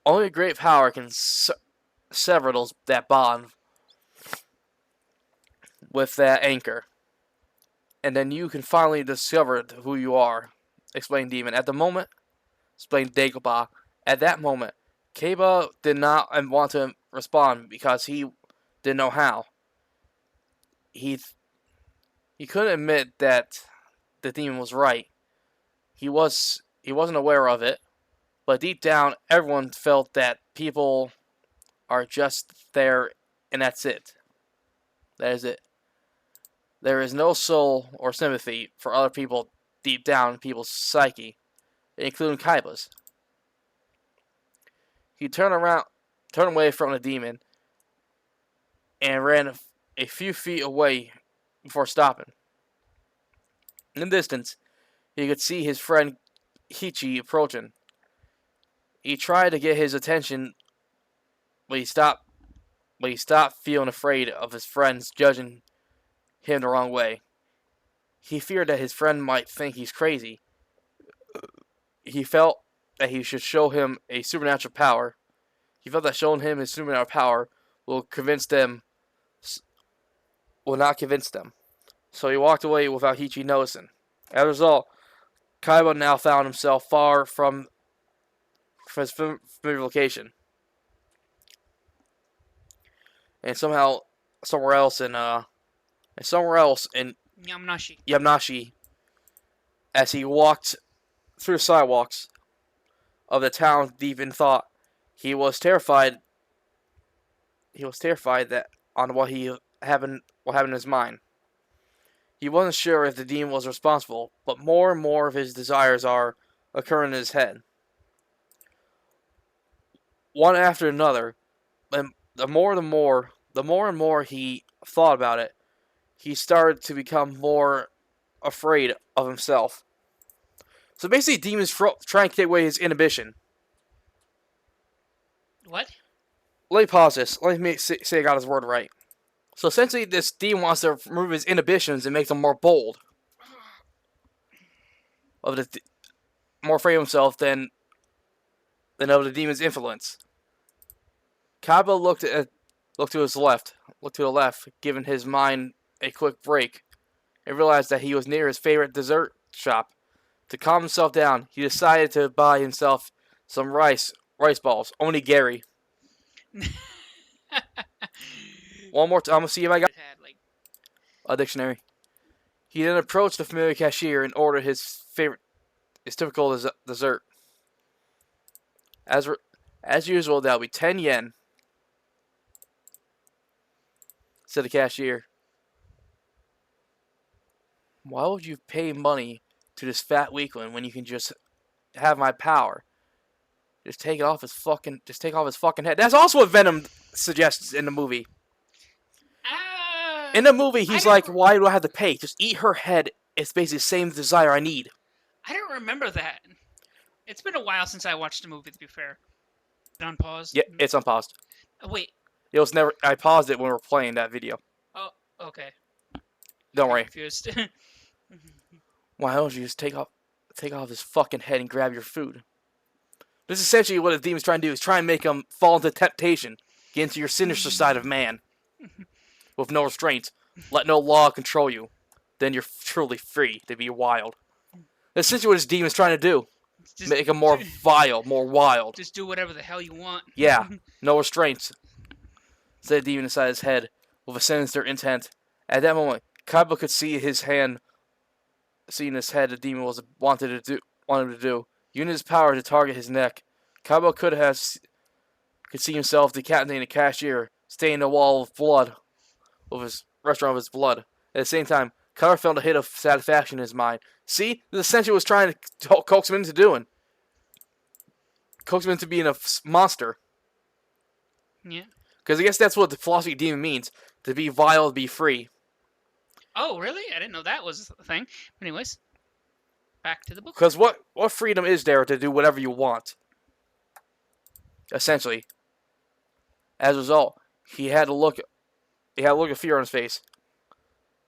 Only great power can sever that bond with that anchor. And then you can finally discover who you are, explained Demon. Explained Dagobah. At that moment, Kiba did not want to respond because he didn't know how. He couldn't admit that the demon was right. He wasn't aware of it, but deep down, everyone felt that people are just there, and that's it. That is it. There is no soul or sympathy for other people deep down in people's psyche, including Kiba's. He turned away from the demon, and ran a few feet away before stopping. In the distance, he could see his friend Hichi approaching. He tried to get his attention, but he stopped feeling afraid of his friends judging him the wrong way. He feared that his friend might think he's crazy. He felt that he should show him a supernatural power. He felt that showing him his supernatural power will not convince them. So he walked away without Hichi noticing. As a result, Kaiba now found himself far from his familiar location. And somewhere else in Yamnashi. as he walked through the sidewalks of the town deep in thought, he was terrified that on what happened in his mind. He wasn't sure if the demon was responsible, but more and more of his desires are occurring in his head. One after another, and the more and more he thought about it, he started to become more afraid of himself. So basically, demons trying to take away his inhibition. What? Let me pause this. Let me say I got his word right. So essentially, this demon wants to remove his inhibitions and make him more bold. More afraid of himself than of the demon's influence. Kaiba looked to the left, giving his mind a quick break, and realized that he was near his favorite dessert shop. To calm himself down, he decided to buy himself some rice balls, onigiri. One more time, I'm gonna see if I got a dictionary. He then approached the familiar cashier and ordered his typical dessert. As usual, that'll be 10 yen, said the cashier. Why would you pay money to this fat weakling when you can just have my power? Just take off his fucking head. That's also what Venom suggests in the movie. In the movie, he's like, why do I have to pay? Just eat her head. It's basically the same desire I need. I don't remember that. It's been a while since I watched the movie, to be fair. On pause? Yeah, it's unpaused. Wait. It was never. I paused it when we were playing that video. Oh, okay. Don't worry. Confused. Why don't you just take off his fucking head and grab your food? This is essentially what the demon's trying to do. Is try and make him fall into temptation, get into your sinister side of man, with no restraints. Let no law control you. Then you're truly free to be wild. That's essentially what this demon's trying to do. Make him more vile, more wild. Just do whatever the hell you want. Yeah, no restraints. Said the demon inside his head with a sinister intent. At that moment, Kiba could see his hand, seeing his head. The demon wanted him to do. Using his power to target his neck, Kiba could see himself decapitating the cashier, staining the wall with blood, with his restaurant with his blood. At the same time, Kiba felt a hit of satisfaction in his mind. See, this is essentially what was trying to coax him into doing. Coax him into being a monster. Yeah. Because I guess that's what the philosophy of demon means. To be vile, to be free. Oh, really? I didn't know that was a thing. Anyways, back to the book. Because what freedom is there to do whatever you want? Essentially. As a result, he had a look of fear on his face.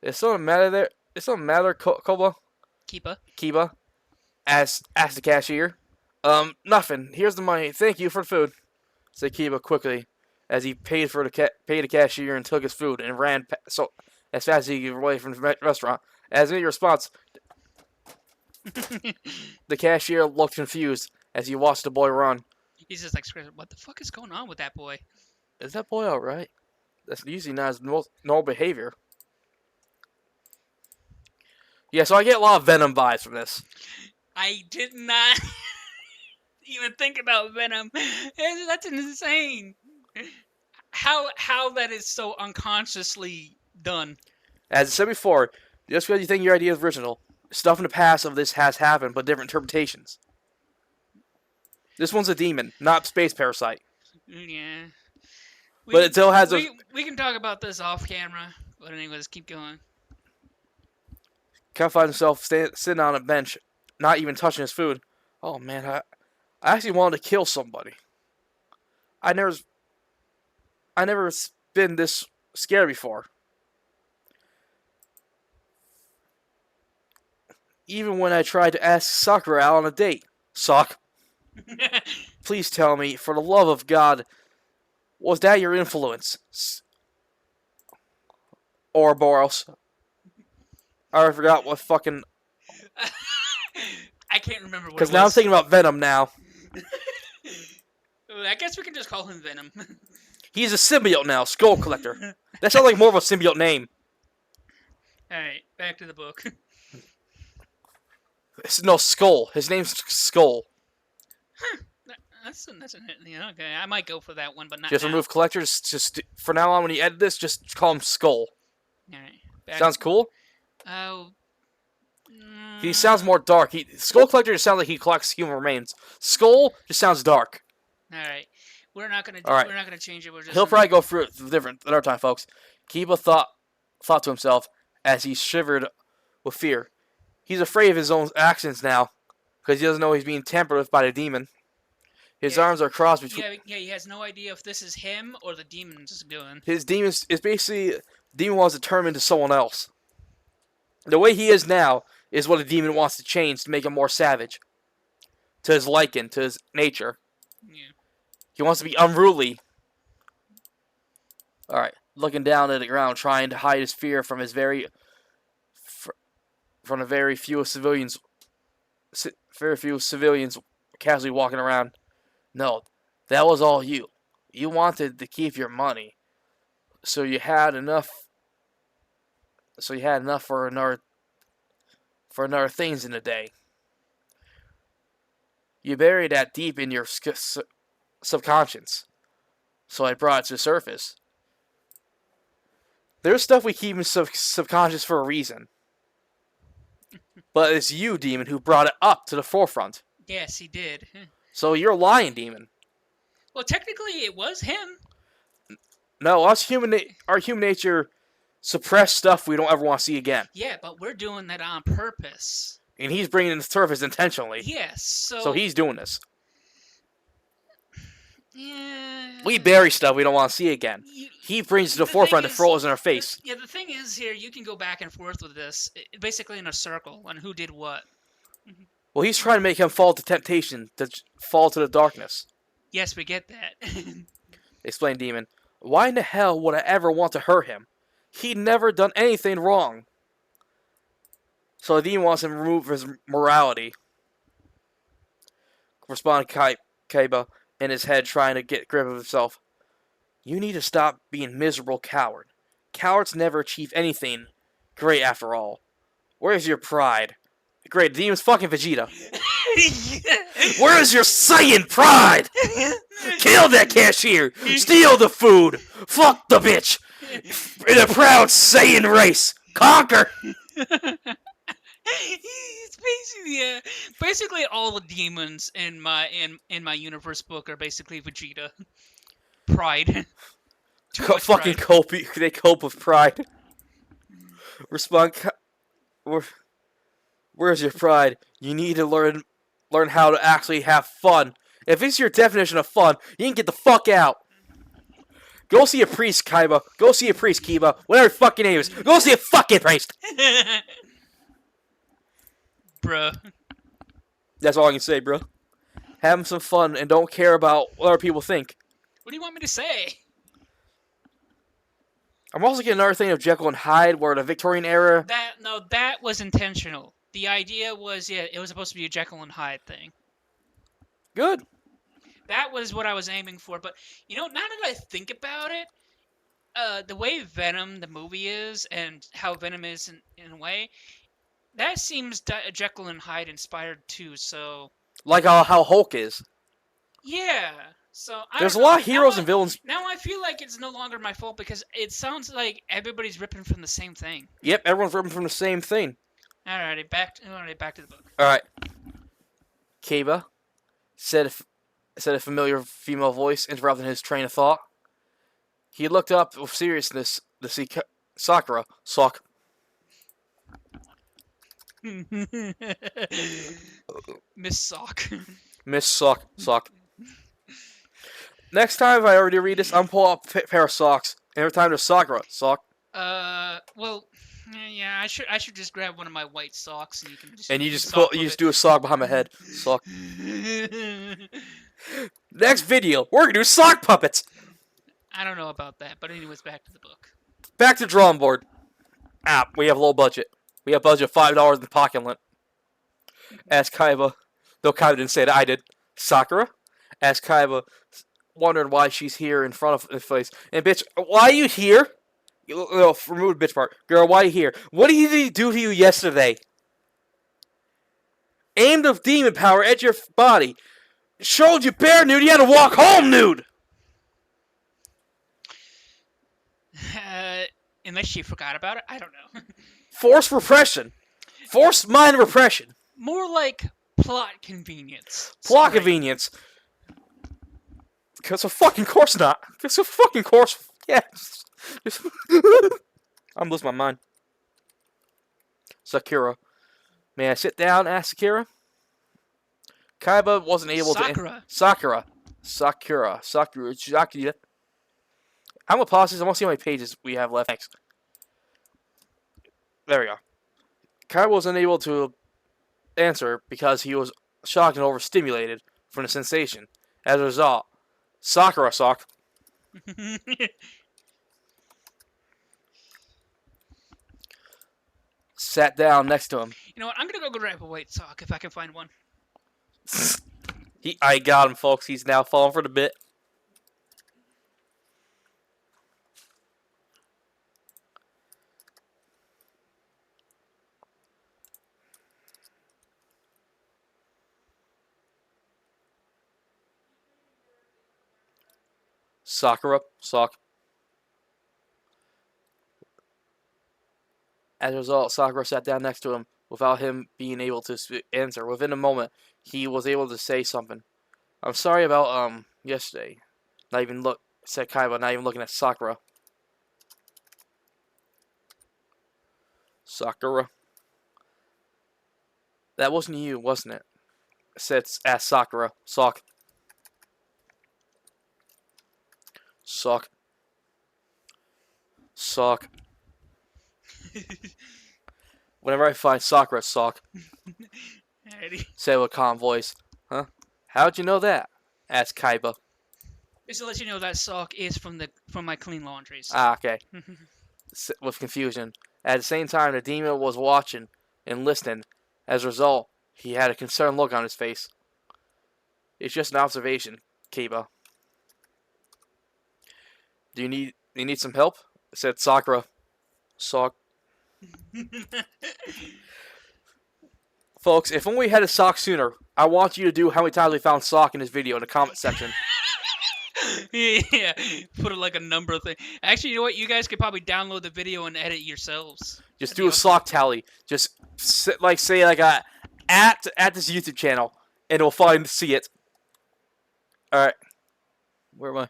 Is something matter there? Is something matter, Kiba? Kiba. Asked the cashier. Nothing. Here's the money. Thank you for the food, said Kiba quickly, as he paid the cashier and took his food and ran as fast as he could get away from the restaurant. As in response, the cashier looked confused as he watched the boy run. He's just like, what the fuck is going on with that boy? Is that boy alright? That's usually not his normal behavior. Yeah, so I get a lot of Venom vibes from this. I did not even think about Venom. That's insane. How that is so unconsciously done. As I said before, just because you think your idea is original, stuff in the past of this has happened, but different interpretations. This one's a demon, not space parasite. Yeah. But it still has we can talk about this off camera. But anyways, keep going. Can't find himself sitting on a bench, not even touching his food. Oh man, I actually wanted to kill somebody. I never been this scared before. Even when I tried to ask Sakura out on a date. Sock, please tell me, for the love of God, was that your influence? Ouroboros. I forgot what fucking... I can't remember what it was. Because now I'm thinking about Venom now. I guess we can just call him Venom. He's a symbiote now, Skull Collector. That sounds like more of a symbiote name. Alright, back to the book. No, Skull. His name's Skull. Huh. That's yeah, okay. I might go for that one, but not Just now. remove collectors. Just for now on, when you edit this, just call him Skull. Alright. Sounds cool? Oh. He sounds more dark. Skull Collector just sounds like he collects human remains. Skull just sounds dark. Alright. We're not gonna change it. We're just He'll probably go through it different another time, folks. Kiba thought to himself as he shivered with fear. He's afraid of his own actions now, because he doesn't know he's being tampered with by the demon. His arms are crossed between... Yeah, he has no idea if this is him or the demon's doing. His demon is basically... The demon wants to turn him into someone else. The way he is now is what a demon wants to change to make him more savage. To his liking, to his nature. Yeah. He wants to be unruly. Alright, looking down at the ground, trying to hide his fear from his from the very few civilians casually walking around. No, that was all you. You wanted to keep your money, so you had enough. So you had enough for another things in the day. You buried that deep in your subconscious. So I brought it to the surface. There's stuff we keep in subconscious for a reason. But it's you, demon, who brought it up to the forefront. Yes, he did. So you're lying, demon. Well, technically, it was him. No, our human nature suppress stuff we don't ever want to see again. Yeah, but we're doing that on purpose. And he's bringing it to the surface intentionally. Yes, So he's doing this. Yeah. We bury stuff we don't want to see again. He brings it to the forefront to throw us in our face. Yeah, the thing is here, you can go back and forth with this, basically in a circle, on who did what. Well, he's trying to make him fall to temptation, to fall to the darkness. Yes, we get that. Explained Demon. Why in the hell would I ever want to hurt him? He'd never done anything wrong. So the Demon wants him to remove his morality. Responded Kiba in his head, trying to get grip of himself. You need to stop being miserable coward. Cowards never achieve anything great after all. Where's your pride? Great, the Demon's fucking Vegeta. Where is your Saiyan pride? Kill that cashier! Steal the food! Fuck the bitch! In a proud Saiyan race! Conquer! It's basically all the demons in my universe book are basically Vegeta. Pride. Fucking cope. They cope with pride. Respond. Where's your pride? You need to learn how to actually have fun. If it's your definition of fun, you can get the fuck out. Go see a priest, Kiba. Go see a priest, Kiba. Whatever your fucking name is. Go see a fucking priest. Bruh. That's all I can say, bro. Have some fun and don't care about what other people think. What do you want me to say? I'm also getting another thing of Jekyll and Hyde, where the Victorian era. That was intentional. The idea was, it was supposed to be a Jekyll and Hyde thing. Good. That was what I was aiming for. But now that I think about it, the way Venom the movie is, and how Venom is in a way, that seems Jekyll and Hyde inspired too. So like how Hulk is. Yeah. So there's a lot of heroes and villains. Now I feel like it's no longer my fault because it sounds like everybody's ripping from the same thing. Yep, everyone's ripping from the same thing. Alrighty, back to the book. All right. Kiba said a familiar female voice, interrupting his train of thought. He looked up with seriousness to see Sakura. Sock. Miss Sock. Miss Sock. Sock. Next time if I already read this, I'm pulling up a pair of socks. Every time there's Sakura. Sock. Well, yeah, I should just grab one of my white socks and you can just. And you just do a sock behind my head. Sock. Next video, we're gonna do sock puppets. I don't know about that, but anyways, back to the book. Back to drawing board. We have low budget. We have budget of $5 in the pocket limit. Asked Kiba. Though Kiba didn't say it, I did. Sakura? Asked Kiba, wondering why she's here in front of his face. And bitch, why are you here? Remove the bitch part. Girl, why are you here? What did he do to you yesterday? Aimed of demon power at your body. Showed you bare nude, you had to walk home nude! Unless she forgot about it, I don't know. Forced repression. Forced mind repression. More like plot convenience. Plot convenience. Because of fucking course not. Because of fucking course. Yes. I'm losing my mind. Sakura. May I sit down? Asked Sakura. Kiba wasn't able to. Sakura. I'm gonna pause this. I want to see how many pages we have left. Thanks. There we go. Kiba was unable to answer because he was shocked and overstimulated from the sensation. As a result, Sakura sock. Sat down next to him. You know what? I'm gonna go grab a white sock if I can find one. I got him, folks. He's now falling for the bit. Sakura, Sock. As a result, Sakura sat down next to him without him being able to answer. Within a moment, he was able to say something. I'm sorry about, yesterday. Not even look, said Kaiba, not even looking at Sakura. Sakura. That wasn't you, wasn't it? Asked Sakura. Sock. Sock. Sock. Whenever I find Sakura, Sock. Said with a calm voice. Huh? How'd you know that? Asked Kaiba. Just to let you know that sock is from my clean laundries. Ah, okay. With confusion. At the same time, the demon was watching and listening. As a result, he had a concerned look on his face. It's just an observation, Kiba. Do you need some help? Said Sakura. Sock. Folks, if only we had a sock sooner, I want you to do how many times we found sock in this video in the comment section. Yeah, put it like a number thing. Actually, you know what? You guys could probably download the video and edit yourselves. Just do a sock tally. Just say a at this YouTube channel, and we'll see it. All right, where am I?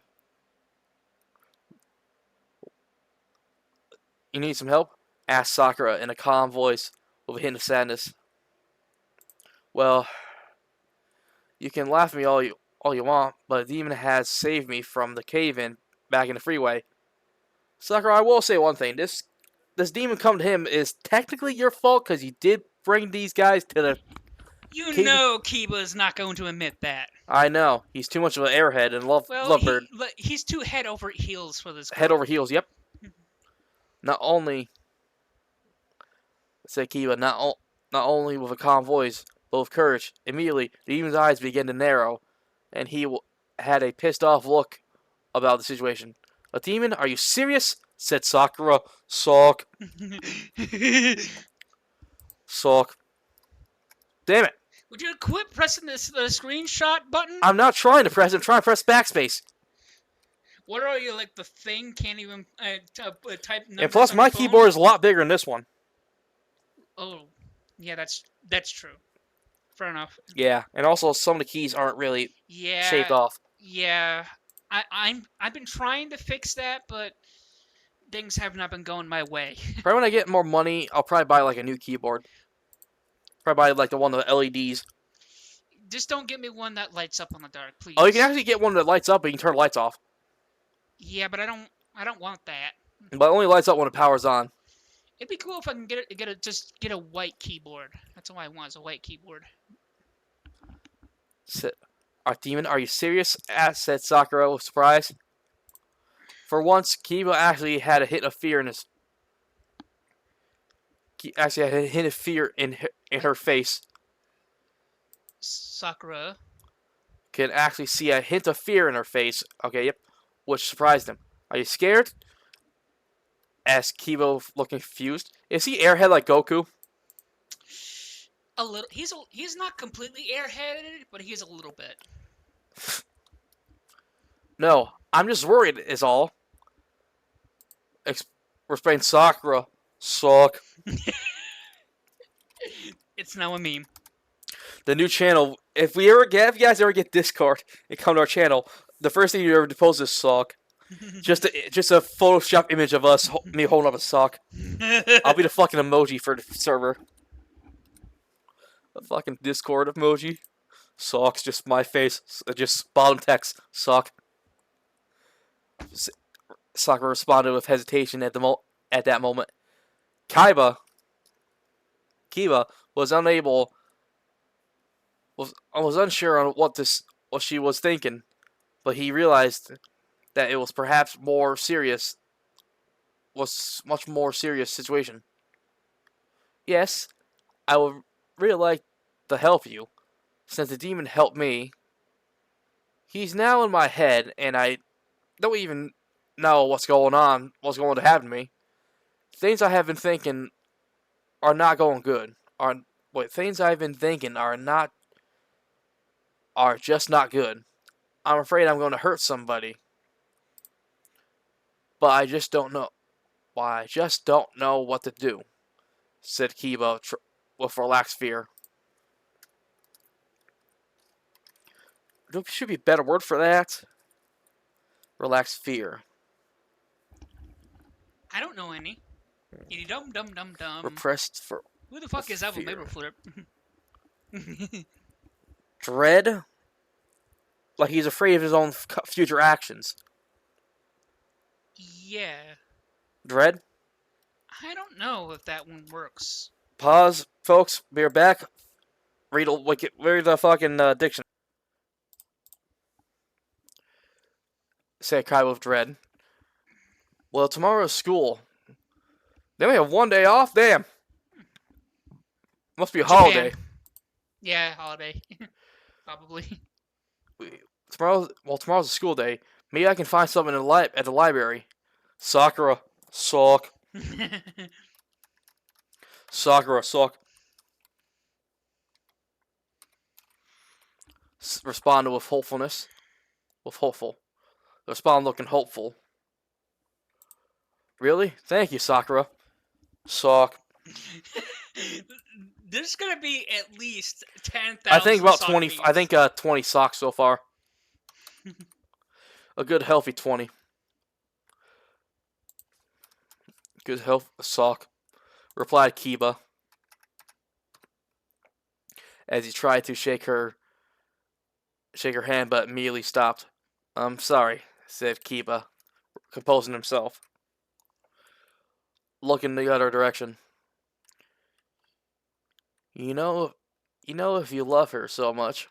You need some help? Asked Sakura in a calm voice with a hint of sadness. Well, you can laugh at me all you want, but the demon has saved me from the cave-in back in the freeway. Sakura, I will say one thing. This demon come to him is technically your fault because you did bring these guys to the You know Kiba is not going to admit that. I know. He's too much of an airhead and lovebird. He's too head over heels for this guy. Head over heels, yep. Not only, said Kiba, not only with a calm voice, but with courage. Immediately, the demon's eyes began to narrow, and he had a pissed-off look about the situation. A demon? Are you serious? Said Sakura. Sock. Sock. Damn it. Would you quit pressing the screenshot button? I'm not trying to press it. I'm trying to press backspace. What are you, like the thing? Can't even type numbers. And plus, my keyboard is a lot bigger than this one. Oh, yeah, that's true. Fair enough. Yeah, and also some of the keys aren't really shaved off. Yeah, I've been trying to fix that, but things have not been going my way. Probably when I get more money, I'll probably buy like a new keyboard. Probably buy like the one with the LEDs. Just don't get me one that lights up on the dark, please. Oh, you can actually get one that lights up, but you can turn the lights off. Yeah, but I don't want that. But it only lights up when it powers on. It'd be cool if I can get a white keyboard. That's all I want is a white keyboard. Demon, are you serious? Said Sakura with surprise. For once, Kiba actually had a hint of fear in his. Actually, had a hint of fear in her face. Sakura Can actually see a hint of fear in her face. Okay, yep. Which surprised him. Are you scared? Asked Kiba, looking confused. Is he airhead like Goku? A little. He's not completely airheaded, but he's a little bit. No, I'm just worried. Is all. Explained Sakura. Sock. It's now a meme. The new channel. If you guys ever get Discord and come to our channel, the first thing you ever post is sock. just a Photoshop image of us, me holding up a sock. I'll be the fucking emoji for the server. A fucking Discord emoji. Socks, just my face. Just bottom text. Sock. Sakura responded with hesitation at that moment. Kiba was unsure on what she was thinking, but he realized that it was perhaps much more serious situation. Yes, I would really like to help you, since the demon helped me. He's now in my head, and I don't even know what's going to happen to me. Things I have been thinking are not going good. Things I've been thinking are just not good. I'm afraid I'm going to hurt somebody. but I just don't know. Why, I just don't know what to do, said Kiba with relaxed fear. There should be a better word for that. Relaxed fear. I don't know any. Itty dum dum dum dum. Repressed for Who the fuck is Alpha fear. Mapleflip? Dread? Like he's afraid of his own future actions. Yeah. Dread? I don't know if that one works. Pause, folks. We're back. Read the fucking dictionary. Said Kai with dread. Well, tomorrow's school. They only have one day off? Damn. Must be a holiday. Yeah, holiday. Probably. Tomorrow's a school day. Maybe I can find something at the library. Sakura, suck. Sakura, suck. Responded with hopefulness. With hopeful. Respond looking hopeful. Really? Thank you, Sakura. Suck. There's gonna be at least 10,000. I think about 20. memes. I think 20 socks so far. A good healthy 20. Good health sock. Replied Kiba. As he tried to shake her hand, but immediately stopped. I'm sorry, said Kiba, composing himself. Looking the other direction. You know if you love her so much.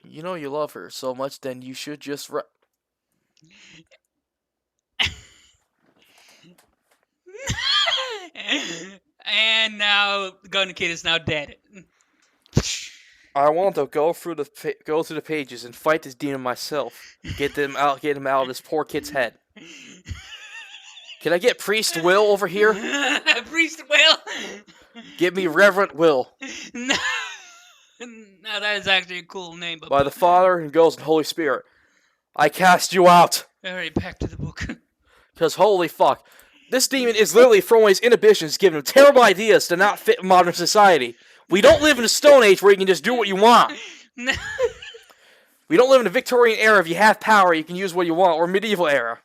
You know you love her so much, then you should just And now Gun Kid is now dead. I want to go through the pages and fight this demon myself. Get him out of this poor kid's head. Can I get Priest Will over here? Priest Will. Give me Reverend Will. No. Now that is actually a cool name. But By the Father and Ghost and Holy Spirit, I cast you out. Alright, back to the book. Because holy fuck, this demon is literally throwing his inhibitions, giving him terrible ideas to not fit modern society. We don't live in a Stone Age where you can just do what you want. We don't live in a Victorian era. If you have power, you can use what you want, or medieval era.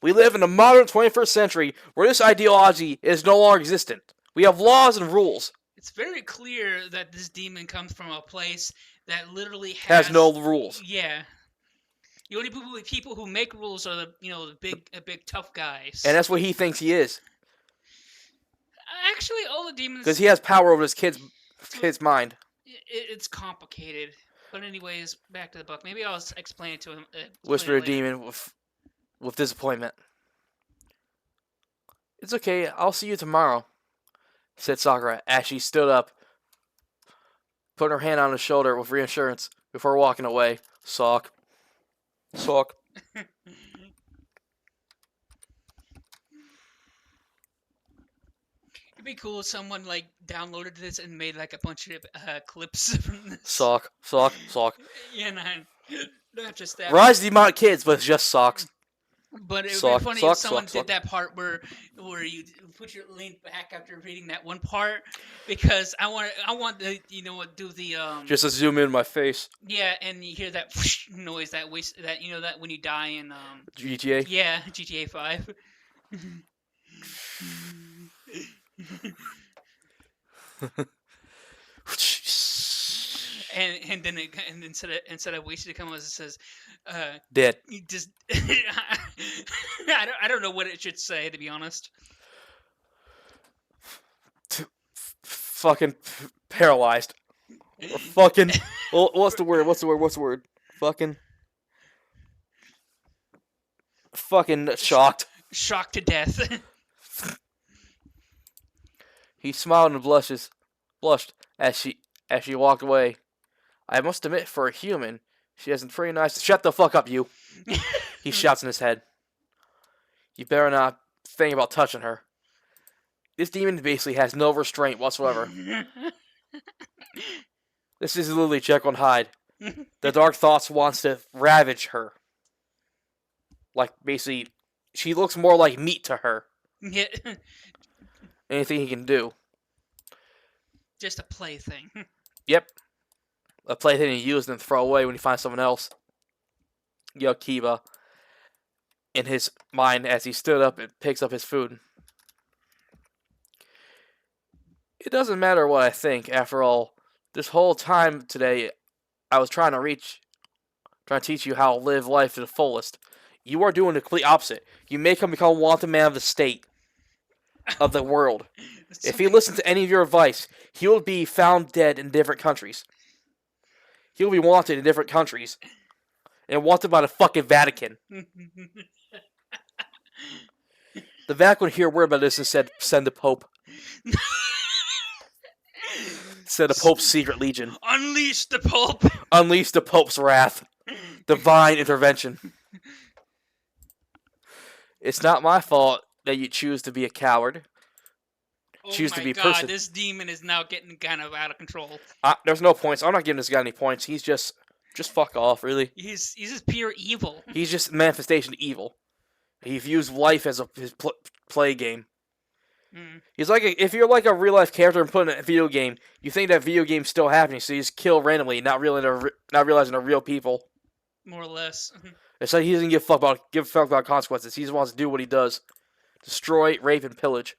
We live in a modern 21st century where this ideology is no longer existent. We have laws and rules. It's very clear that this demon comes from a place that literally Has no rules. Yeah. The only people who make rules are the big tough guys. And that's what he thinks he is. Actually, all the demons. Because he has power over his kid's mind. It's complicated. But anyways, back to the book. Maybe I'll explain it to him. Whispered a demon with disappointment. It's okay. I'll see you tomorrow, said Sakura as she stood up, putting her hand on his shoulder with reassurance before walking away. Sock. It'd be cool if someone downloaded this and made a bunch of clips from this. Sock. Yeah, not just that. Rise the amount of kids, but it's just socks. But it would be funny if someone did that part where you put your lean back after reading that one part, because I want to do the just to zoom in my face. Yeah, and you hear that whoosh noise, that when you die in GTA. Yeah, GTA 5. and then instead of wasted it comes, it says dead. You just I don't know what it should say, to be honest. Fucking paralyzed. Or fucking what's the word? Fucking shocked. Shocked to death. He smiled and blushed as she walked away. I must admit, for a human, she has a pretty nice. Shut the fuck up, you! He shouts in his head. You better not think about touching her. This demon basically has no restraint whatsoever. This is literally Jekyll and Hyde. The dark thoughts wants to ravage her. Like, basically, she looks more like meat to her. Yeah. Anything he can do. Just a plaything. Yep. A plaything he used and throw away when he finds someone else. Kiba, in his mind, as he stood up and picks up his food. It doesn't matter what I think. After all, this whole time today, I was trying to teach you how to live life to the fullest. You are doing the complete opposite. You make him become wanted man of the state, of the world. If he listened to any of your advice, he will be found dead in different countries. He will be wanted in different countries. And wanted by the fucking Vatican. The Vatican would hear word about this and said, send the Pope. Said the Pope's secret legion. Unleash the Pope. Unleash the Pope's wrath. Divine intervention. It's not my fault that you choose to be a coward. Choose to be a person. This demon is now getting kind of out of control. There's no points. I'm not giving this guy any points. He's just fuck off, really. He's just pure evil. He's just a manifestation of evil. He views life as his play game. He's like if you're like a real life character and put in a video game, you think that video game's still happening, so you just kill randomly, not realizing they're real people. More or less. It's like he doesn't give a fuck about consequences. He just wants to do what he does: destroy, rape, and pillage.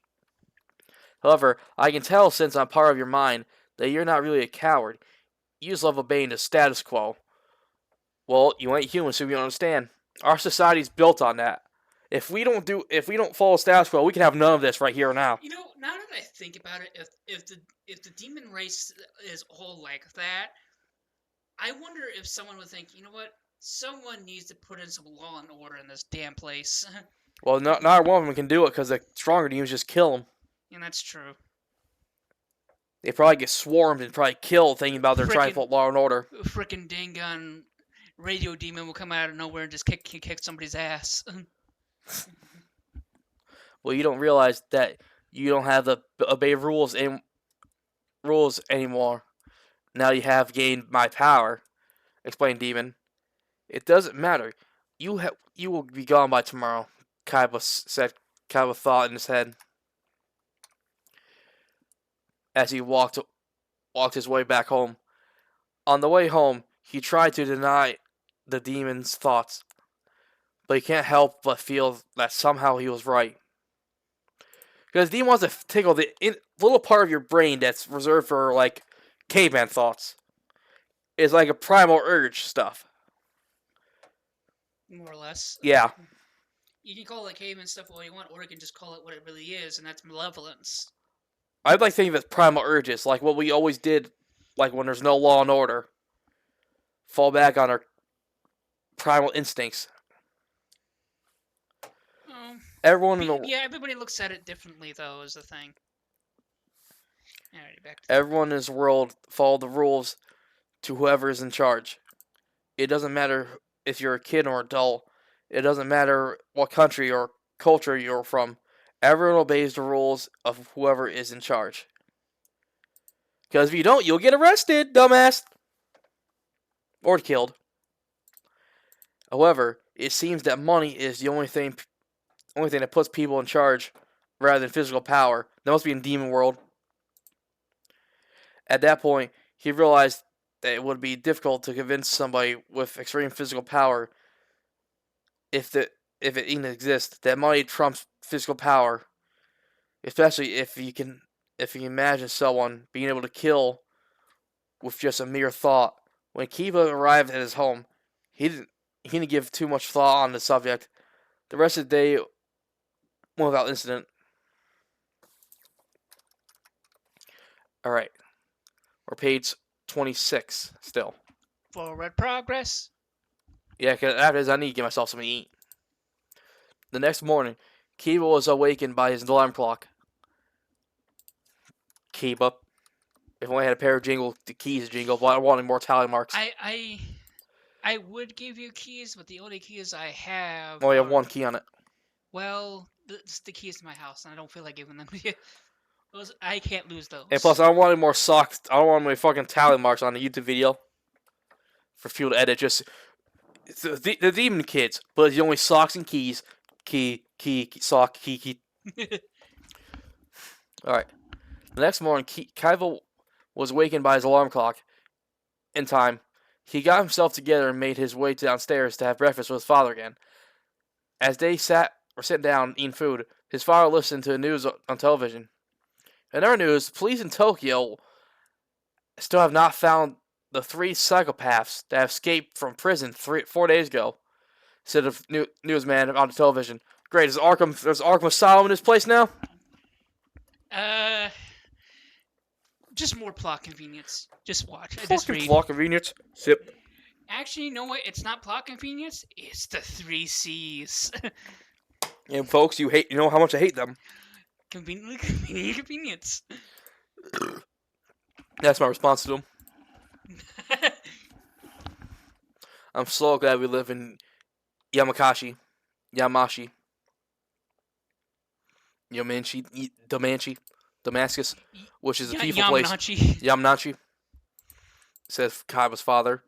However, I can tell since I'm part of your mind that you're not really a coward. You just love obeying the status quo. Well, you ain't human, so you don't understand. Our society's built on that. If we don't follow status quo, we can have none of this right here and now. You know, now that I think about it, if the demon race is all like that, I wonder if someone would think, you know what, someone needs to put in some law and order in this damn place. Well, not one of them can do it because the stronger teams just kill them. And that's true. They probably get swarmed and probably killed thinking about their trying to put law and order. Frickin' dang radio demon will come out of nowhere and just kick somebody's ass. Well, you don't realize that you don't have to obey rules anymore. Now you have gained my power, explained Demon. It doesn't matter. You will be gone by tomorrow, Kiba said. Kiba thought in his head. As he walked his way back home. On the way home, he tried to deny the demon's thoughts, but he can't help but feel that somehow he was right. Because the demon wants to tickle the little part of your brain that's reserved for, like, caveman thoughts. It's like a primal urge stuff. More or less. Yeah. You can call it caveman stuff all you want, or you can just call it what it really is, and that's malevolence. I'd like to think of it as primal urges, like what we always did, like when there's no law and order. Fall back on our primal instincts. Everybody looks at it differently, though, is the thing. Alrighty, back to everyone in this world follow the rules to whoever is in charge. It doesn't matter if you're a kid or adult. It doesn't matter what country or culture you're from. Everyone obeys the rules of whoever is in charge. Because if you don't, you'll get arrested, dumbass. Or killed. However, it seems that money is the only thing that puts people in charge rather than physical power. That must be in Demon World. At that point, he realized that it would be difficult to convince somebody with extreme physical power, if it even exists, that money trumps physical power. Especially if you can imagine someone being able to kill with just a mere thought. When Kiba arrived at his home, he didn't give too much thought on the subject. The rest of the day went without incident. Alright. We're page 26 still. forward progress. Yeah, because after this, I need to get myself something to eat. The next morning, Kiba was awakened by his alarm clock. Kiba. If only I had a pair of the keys to jingle, but I wanted more tally marks. I would give you keys, but the only keys I have... Only have one key on it. Well, it's the keys to my house, and I don't feel like giving them to you. I can't lose those. And plus, I wanted more socks. I don't want my fucking tally marks on the YouTube video. For fuel to edit. Just It's the demon kids, but it's only socks and keys. Key, sock, key. Alright. The next morning, Kiba was awakened by his alarm clock. In time, he got himself together and made his way downstairs to have breakfast with his father again. As they sat down eating food, his father listened to the news on television. In other news, police in Tokyo still have not found the 3 psychopaths that have escaped from prison 4 days ago, said the newsman on the television. Great, there's Arkham Asylum in this place now? Just more plot convenience. Just watch. Just Fucking read. plot convenience. Sip. Actually, you know what? It's not plot convenience. It's the 3 C's. And folks, you know how much I hate them. Convenience. That's my response to them. I'm so glad we live in Yamashi, Damascus, which is a peaceful place. Yamanashi, says Kaiba's father.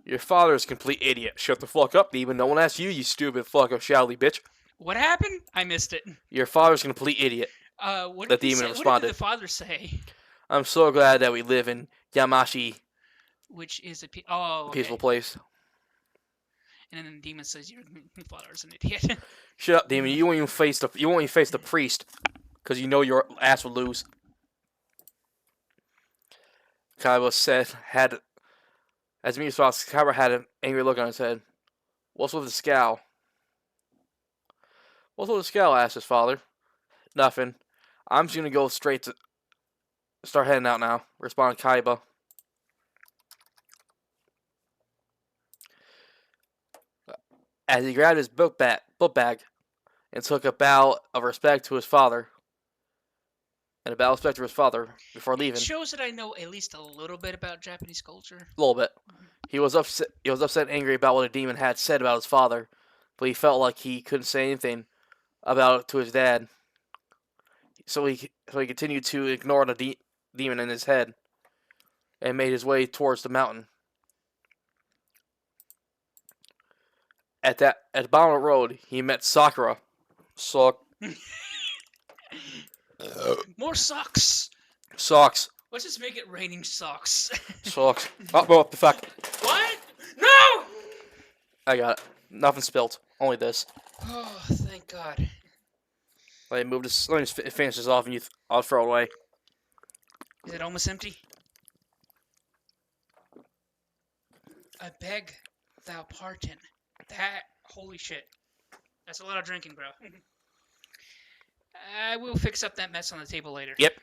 Your father is a complete idiot. Shut the fuck up, demon. No one asked you, you stupid fucking shally bitch. What happened? I missed it. Your father's a complete idiot. What The did he demon say? responded. What did the father say? I'm so glad that we live in Yamashi, Which is a peaceful place. And then the demon says, "Your father's an idiot." Shut up, demon. You won't even face the priest, because you know your ass would lose. Kaiba Kaiba had an angry look on his head. What's with the scowl? What's with the scowl? Asked his father. Nothing. I'm just gonna go straight to start heading out now. Responded Kaiba. As he grabbed his book bag and took a bow of respect to his father. And a bow of respect to his father before leaving. It shows that I know at least a little bit about Japanese culture. A little bit. He was upset and angry about what the demon had said about his father, but he felt like he couldn't say anything about it to his dad. So he continued to ignore the demon in his head and made his way towards the mountain. At the bottom of the road, he met Sakura. More socks. Socks. Let's just make it raining socks. Socks. Oh, what the fuck? What? No! I got it. Nothing spilt. Only this. Oh, thank God. Let me just finish this off and I'll throw it away. Is it almost empty? I beg thou pardon. Holy shit. That's a lot of drinking, bro. I will fix up that mess on the table later. Yep.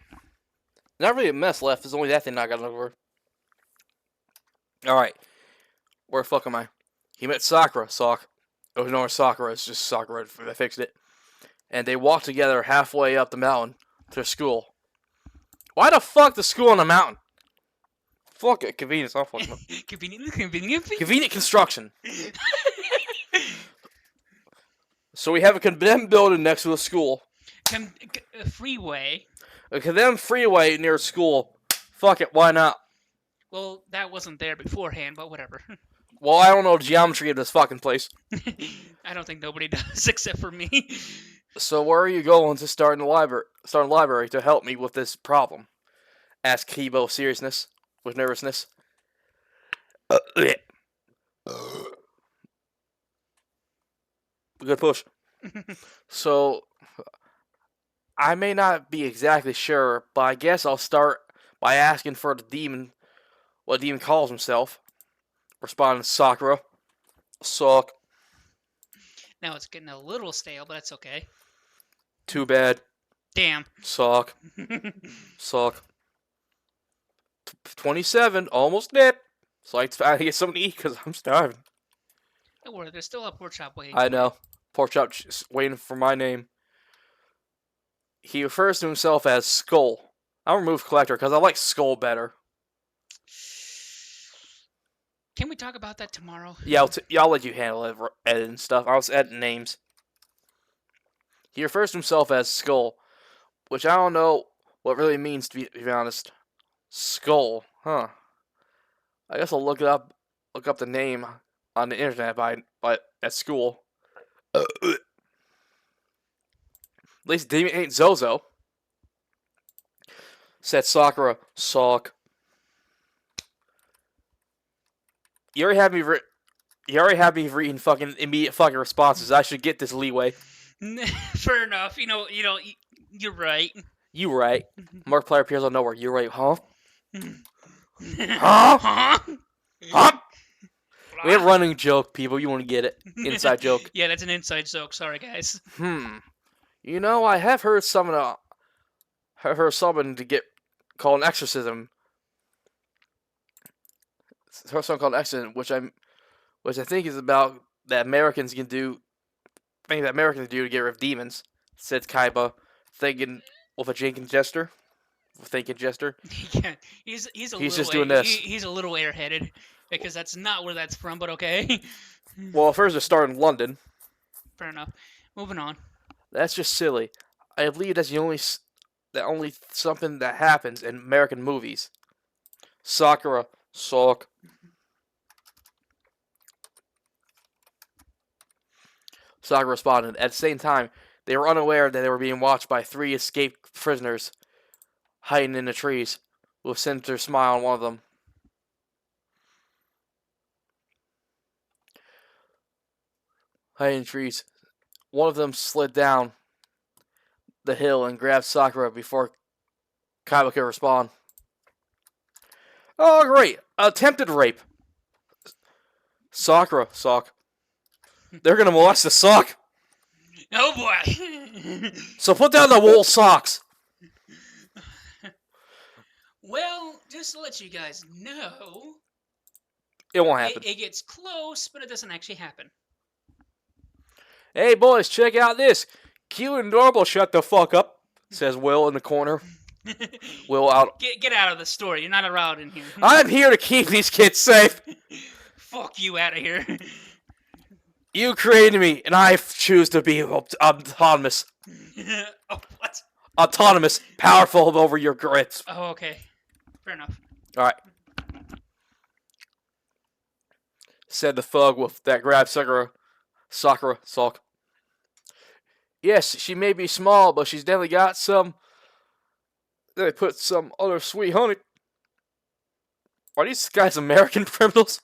Not really a mess left. There's only that thing I got over. Alright. Where the fuck am I? He met Sakura. Oh, no, Sakura. It's just Sakura. I fixed it. And they walked together halfway up the mountain to their school. Why the fuck the school on the mountain? Fuck it. Convenience. I'll fuck up. Convenient construction. So we have a condemned building next to the school. Freeway. A condemned freeway near school. Fuck it, why not? Well, that wasn't there beforehand, but whatever. Well, I don't know the geometry of this fucking place. I don't think nobody does except for me. So where are you going to start in the library to help me with this problem? Asked Kiba with nervousness. Good push. So, I may not be exactly sure, but I guess I'll start by asking for what the demon calls himself. Responded Sakura. Suck. Now it's getting a little stale, but that's okay. Too bad. Damn. Suck. 27, almost dead. So I get something to eat because I'm starving. Don't worry, there's still a pork chop waiting. I know. Pork chop just waiting for my name. He refers to himself as Skull. I'll remove Collector because I like Skull better. Can we talk about that tomorrow? Yeah, I'll let you handle it, editing stuff. I was editing names. He refers to himself as Skull, which I don't know what really means, to be honest. Skull, huh? I guess I'll look up the name on the internet by at school. At least Demon ain't Zozo. Said Sakura, Sock. You already have me. You already have me reading fucking immediate fucking responses. I should get this leeway. Fair enough. You're right. You right. Markiplier appears out of nowhere. You right, huh? Huh? Huh? We have a running joke, people. You want to get it? Inside joke. Yeah, that's an inside joke. Sorry, guys. You know, I have heard someone to get called an exorcism. Heard something called an exorcism, which I think is about that Americans can do. Things that Americans do to get rid of demons. Said Kiba, thinking with a Jenkins gesture. Yeah, he's just doing this. He's a little airheaded because that's not where that's from. But okay. Well, first it started in London. Fair enough. Moving on. That's just silly. I believe that's the only something that happens in American movies. Sakura, Sock. Sakura responded. At the same time, they were unaware that they were being watched by 3 escaped prisoners hiding in the trees, with a sinister smile on one of them. Hiding in trees. One of them slid down the hill and grabbed Sakura before Kaiba could respond. Oh, great. Attempted rape. Sakura, Sock. They're gonna molest the Sock. Oh boy. So put down the wool socks. Well, just to let you guys know, It won't happen. it gets close, but it doesn't actually happen. Hey, boys, check out this. Q and Normal, shut the fuck up, says Will in the corner. Will out. Get out of the store. You're not allowed in here. I'm here to keep these kids safe. Fuck you out of here. You created me, and I choose to be autonomous. Oh, what? Autonomous, powerful over your grips. Oh, okay. Fair enough. Alright. Said the thug with that grabbed Sakura, Sock. Yes, she may be small, but she's definitely got some. They put some other sweet honey. Are these guys American criminals?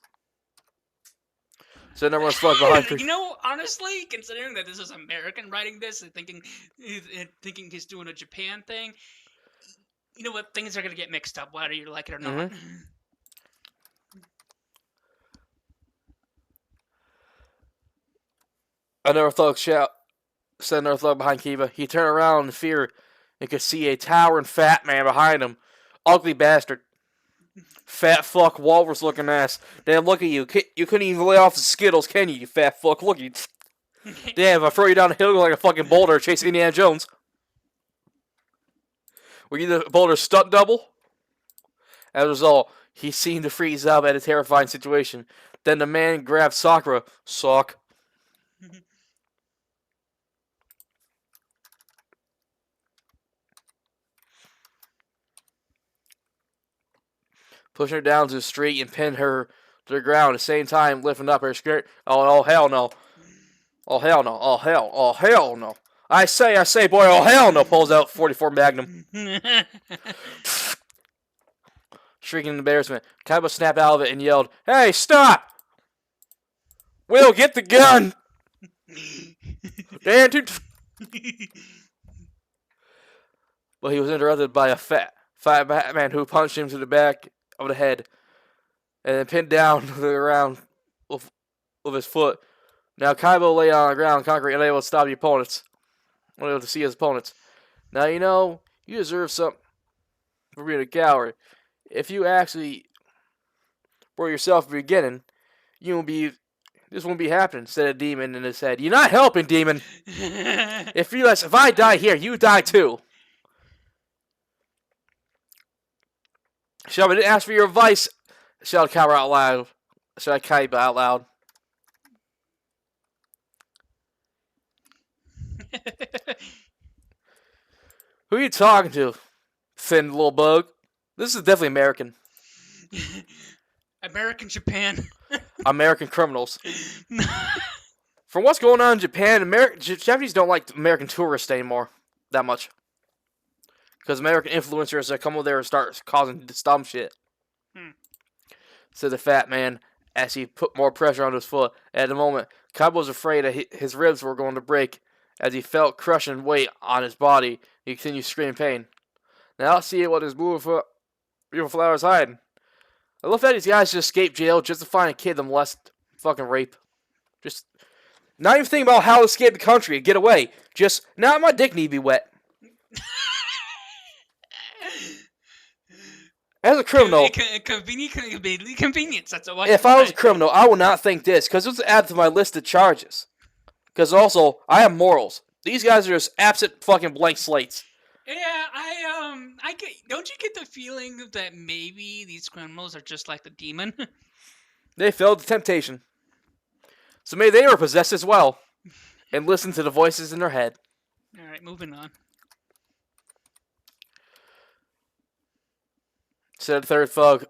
So everyone's fucked behind. You know, honestly, considering that this is American writing this and thinking he's doing a Japan thing, you know what? Things are gonna get mixed up, whether you like it or not. Another thug said another thug behind Kiba. He turned around in fear and could see a towering fat man behind him. Ugly bastard. Fat fuck, walrus looking ass. Damn, look at you. You couldn't even lay off the Skittles, can you fat fuck? Look at you. Damn, if I throw you down the hill like a fucking boulder chasing Indiana Jones. Were you the boulder stunt double? As a result, he seemed to freeze up at a terrifying situation. Then the man grabbed Sakura, Sock. Pushing her down to the street and pinned her to the ground at the same time, lifting up her skirt. Oh hell no. Oh, hell no. Oh, hell no. I say, boy, oh, hell no. Pulls out 44 Magnum. Shrieking in embarrassment. Kaiba snapped out of it and yelled, Hey, stop! Will, get the gun! Damn, dude. But he was interrupted by a fat Batman who punched him to the back of the head and then pinned down to the ground with his foot. Now Kaiba lay on the ground, concrete, unable to stop the opponents. Unable to see his opponents. Now you know you deserve something for being a coward. If you actually were yourself at the beginning, this won't be happening, said a demon in his head. You're not helping, demon. If I die here, you die too. Shelby didn't ask for your advice, shouted Kaiba out loud. Who are you talking to, thin little bug? This is definitely American. American Japan. American criminals. From what's going on in Japan, Japanese don't like American tourists anymore that much. Because American influencers that come over there and start causing dumb shit. Said the fat man as he put more pressure on his foot. At the moment, Kiba was afraid that his ribs were going to break as he felt crushing weight on his body. He continued screaming pain. Now let's see what his beautiful flower's hiding. I love that these guys just escaped jail just to find a kid to molest, fucking rape. Just not even thinking about how to escape the country and get away. Just, now my dick need to be wet. As a criminal, Convenience. That's what. If I was a criminal, I would not think this, because it's added to my list of charges. Because also, I have morals. These guys are just absent fucking blank slates. Yeah, I get. Don't you get the feeling that maybe these criminals are just like the demon? They failed the temptation. So maybe they were possessed as well, and listened to the voices in their head. All right, moving on. Said the third thug,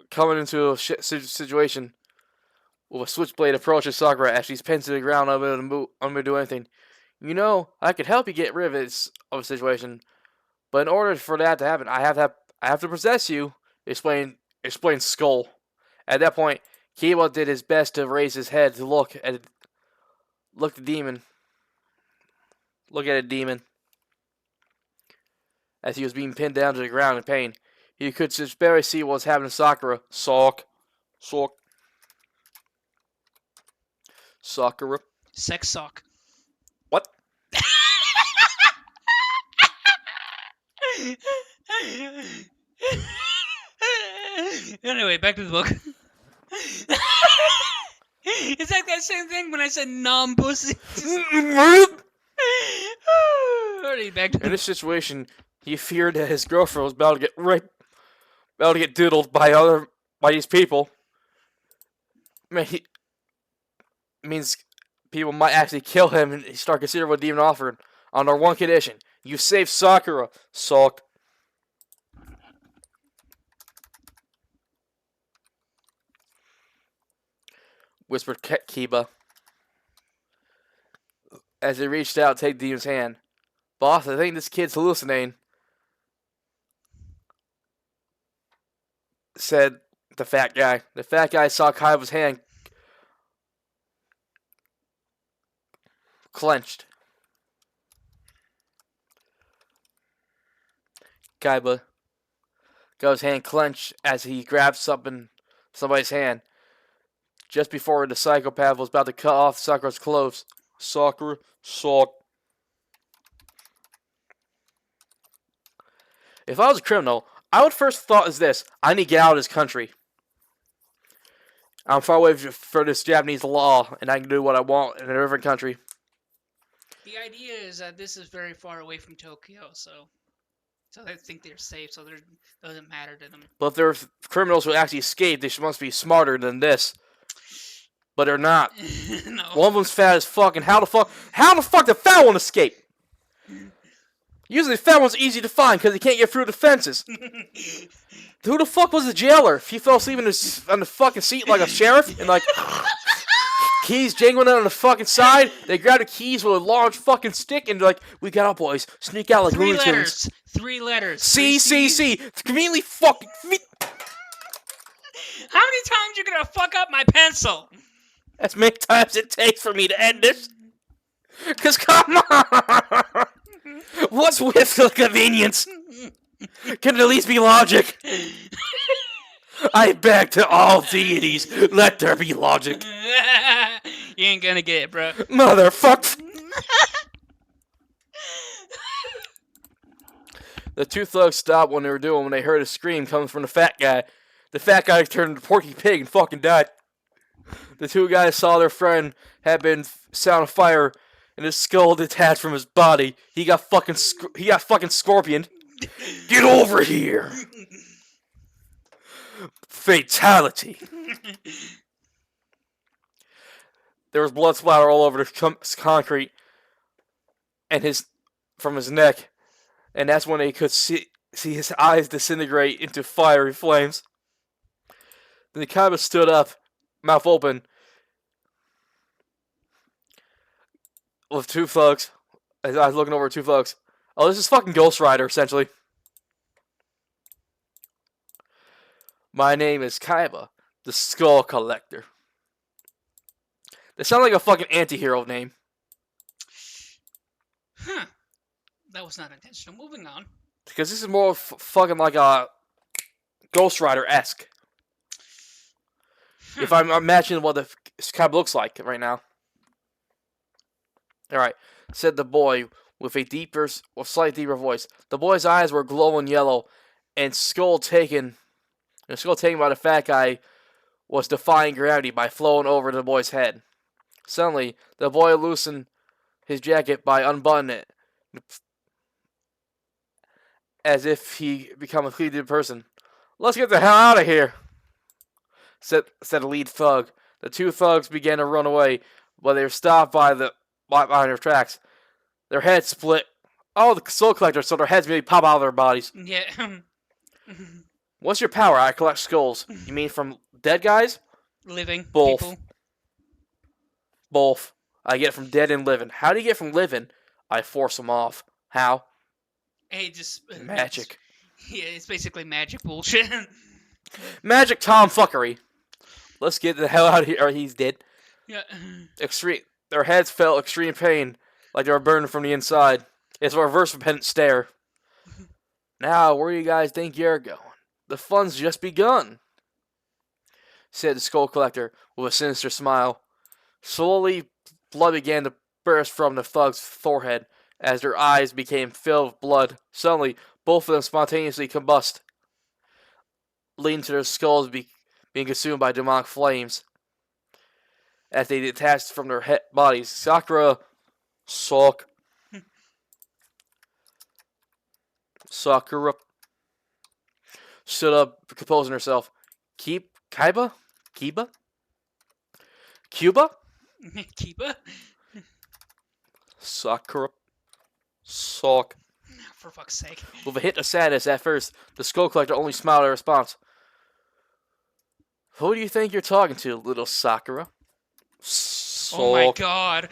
coming into a situation with a switchblade approaches Sakura as she's pinned to the ground, unable to do anything. You know, I could help you get rid of a situation, but in order for that to happen, I have to possess you. Explained Skull. At that point, Kiba did his best to raise his head to look at the demon. Look at a demon. As he was being pinned down to the ground in pain. You could just barely see what was happening to Sakura. Sakura. Sex sock. What? Anyway, back to the book. It's like that same thing when I said non-pussy. Alright, back to In this situation, he feared that his girlfriend was about to get raped. About to get doodled by these people. Means people might actually kill him and start considering what demon offered. On our one condition: you save Sakura. Sulk. Whispered Kiba as he reached out to take the demon's hand. Boss, I think this kid's hallucinating. Said the fat guy. The fat guy saw Kaiba's hand clenched. Kiba got his hand clenched as he grabbed somebody's hand. Just before the psychopath was about to cut off Sakura's clothes. Sakura. If I was a criminal, I would first thought is this: I need to get out of this country. I'm far away for this Japanese law, and I can do what I want in a different country. The idea is that this is very far away from Tokyo, so they think they're safe, so it doesn't matter to them. But if there are criminals who actually escaped, they must be smarter than this. But they're not. No. One of them's fat as fuck, and how the fuck did fat one escape? Usually the fat one's easy to find because he can't get through the fences. Who the fuck was the jailer? If he fell asleep on the fucking seat like a sheriff, and like keys jangling on the fucking side, they grab the keys with a large fucking stick and they're like, we got out, boys. Sneak out like Looney Tunes. 3 letters. C. Conveniently fucking. How many times you gonna fuck up my pencil? As many times it takes for me to end this. Cause come on! What's with the convenience? Can it at least be logic? I beg to all deities, let there be logic. You ain't gonna get it, bro. Motherfucker! The two thugs stopped what they were doing when they heard a scream coming from the fat guy. The fat guy turned into Porky Pig and fucking died. The two guys saw their friend had been set on fire and his skull detached from his body. He got fucking scorpioned. Get over here! Fatality. There was blood splatter all over the concrete and from his neck, and that's when they could see his eyes disintegrate into fiery flames. Then the Kiba stood up, mouth open, with two thugs. I was looking over at two thugs. Oh, this is fucking Ghost Rider, essentially. My name is Kiba, the Skull Collector. They sound like a fucking anti-hero name. Huh. That was not intentional. Moving on. Because this is more fucking like a Ghost Rider-esque. If I'm imagining what the Kiba looks like right now. Alright, said the boy with a slightly deeper voice. The boy's eyes were glowing yellow, and skull taken by the fat guy was defying gravity by flowing over the boy's head. Suddenly, the boy loosened his jacket by unbuttoning it, as if he become a completely different person. Let's get the hell out of here, said the lead thug. The two thugs began to run away, but they were stopped behind their tracks. Their heads split. Oh, the soul collector, so their heads maybe pop out of their bodies. Yeah. What's your power? I collect skulls. You mean from dead guys? Living Both. people. Both. I get it from dead and living. How do you get from living? I force them off. How? Hey, just Magic. Yeah, it's basically magic bullshit. Magic tomfuckery. Let's get the hell out of here. Or he's dead. Yeah. Extreme. Their heads felt extreme pain, like they were burning from the inside. It's a reverse repentant stare. Now, where do you guys think you're going? The fun's just begun, said the skull collector with a sinister smile. Slowly, blood began to burst from the thug's forehead as their eyes became filled with blood. Suddenly, both of them spontaneously combust, leading to their skulls being consumed by demonic flames. As they detached from their bodies, Sakura stood up, composing herself. Kiba? Kiba? Kiba? Sakura. For fuck's sake. With a hint of sadness at first, the skull collector only smiled at response. Who do you think you're talking to, little Sakura? Oh my god.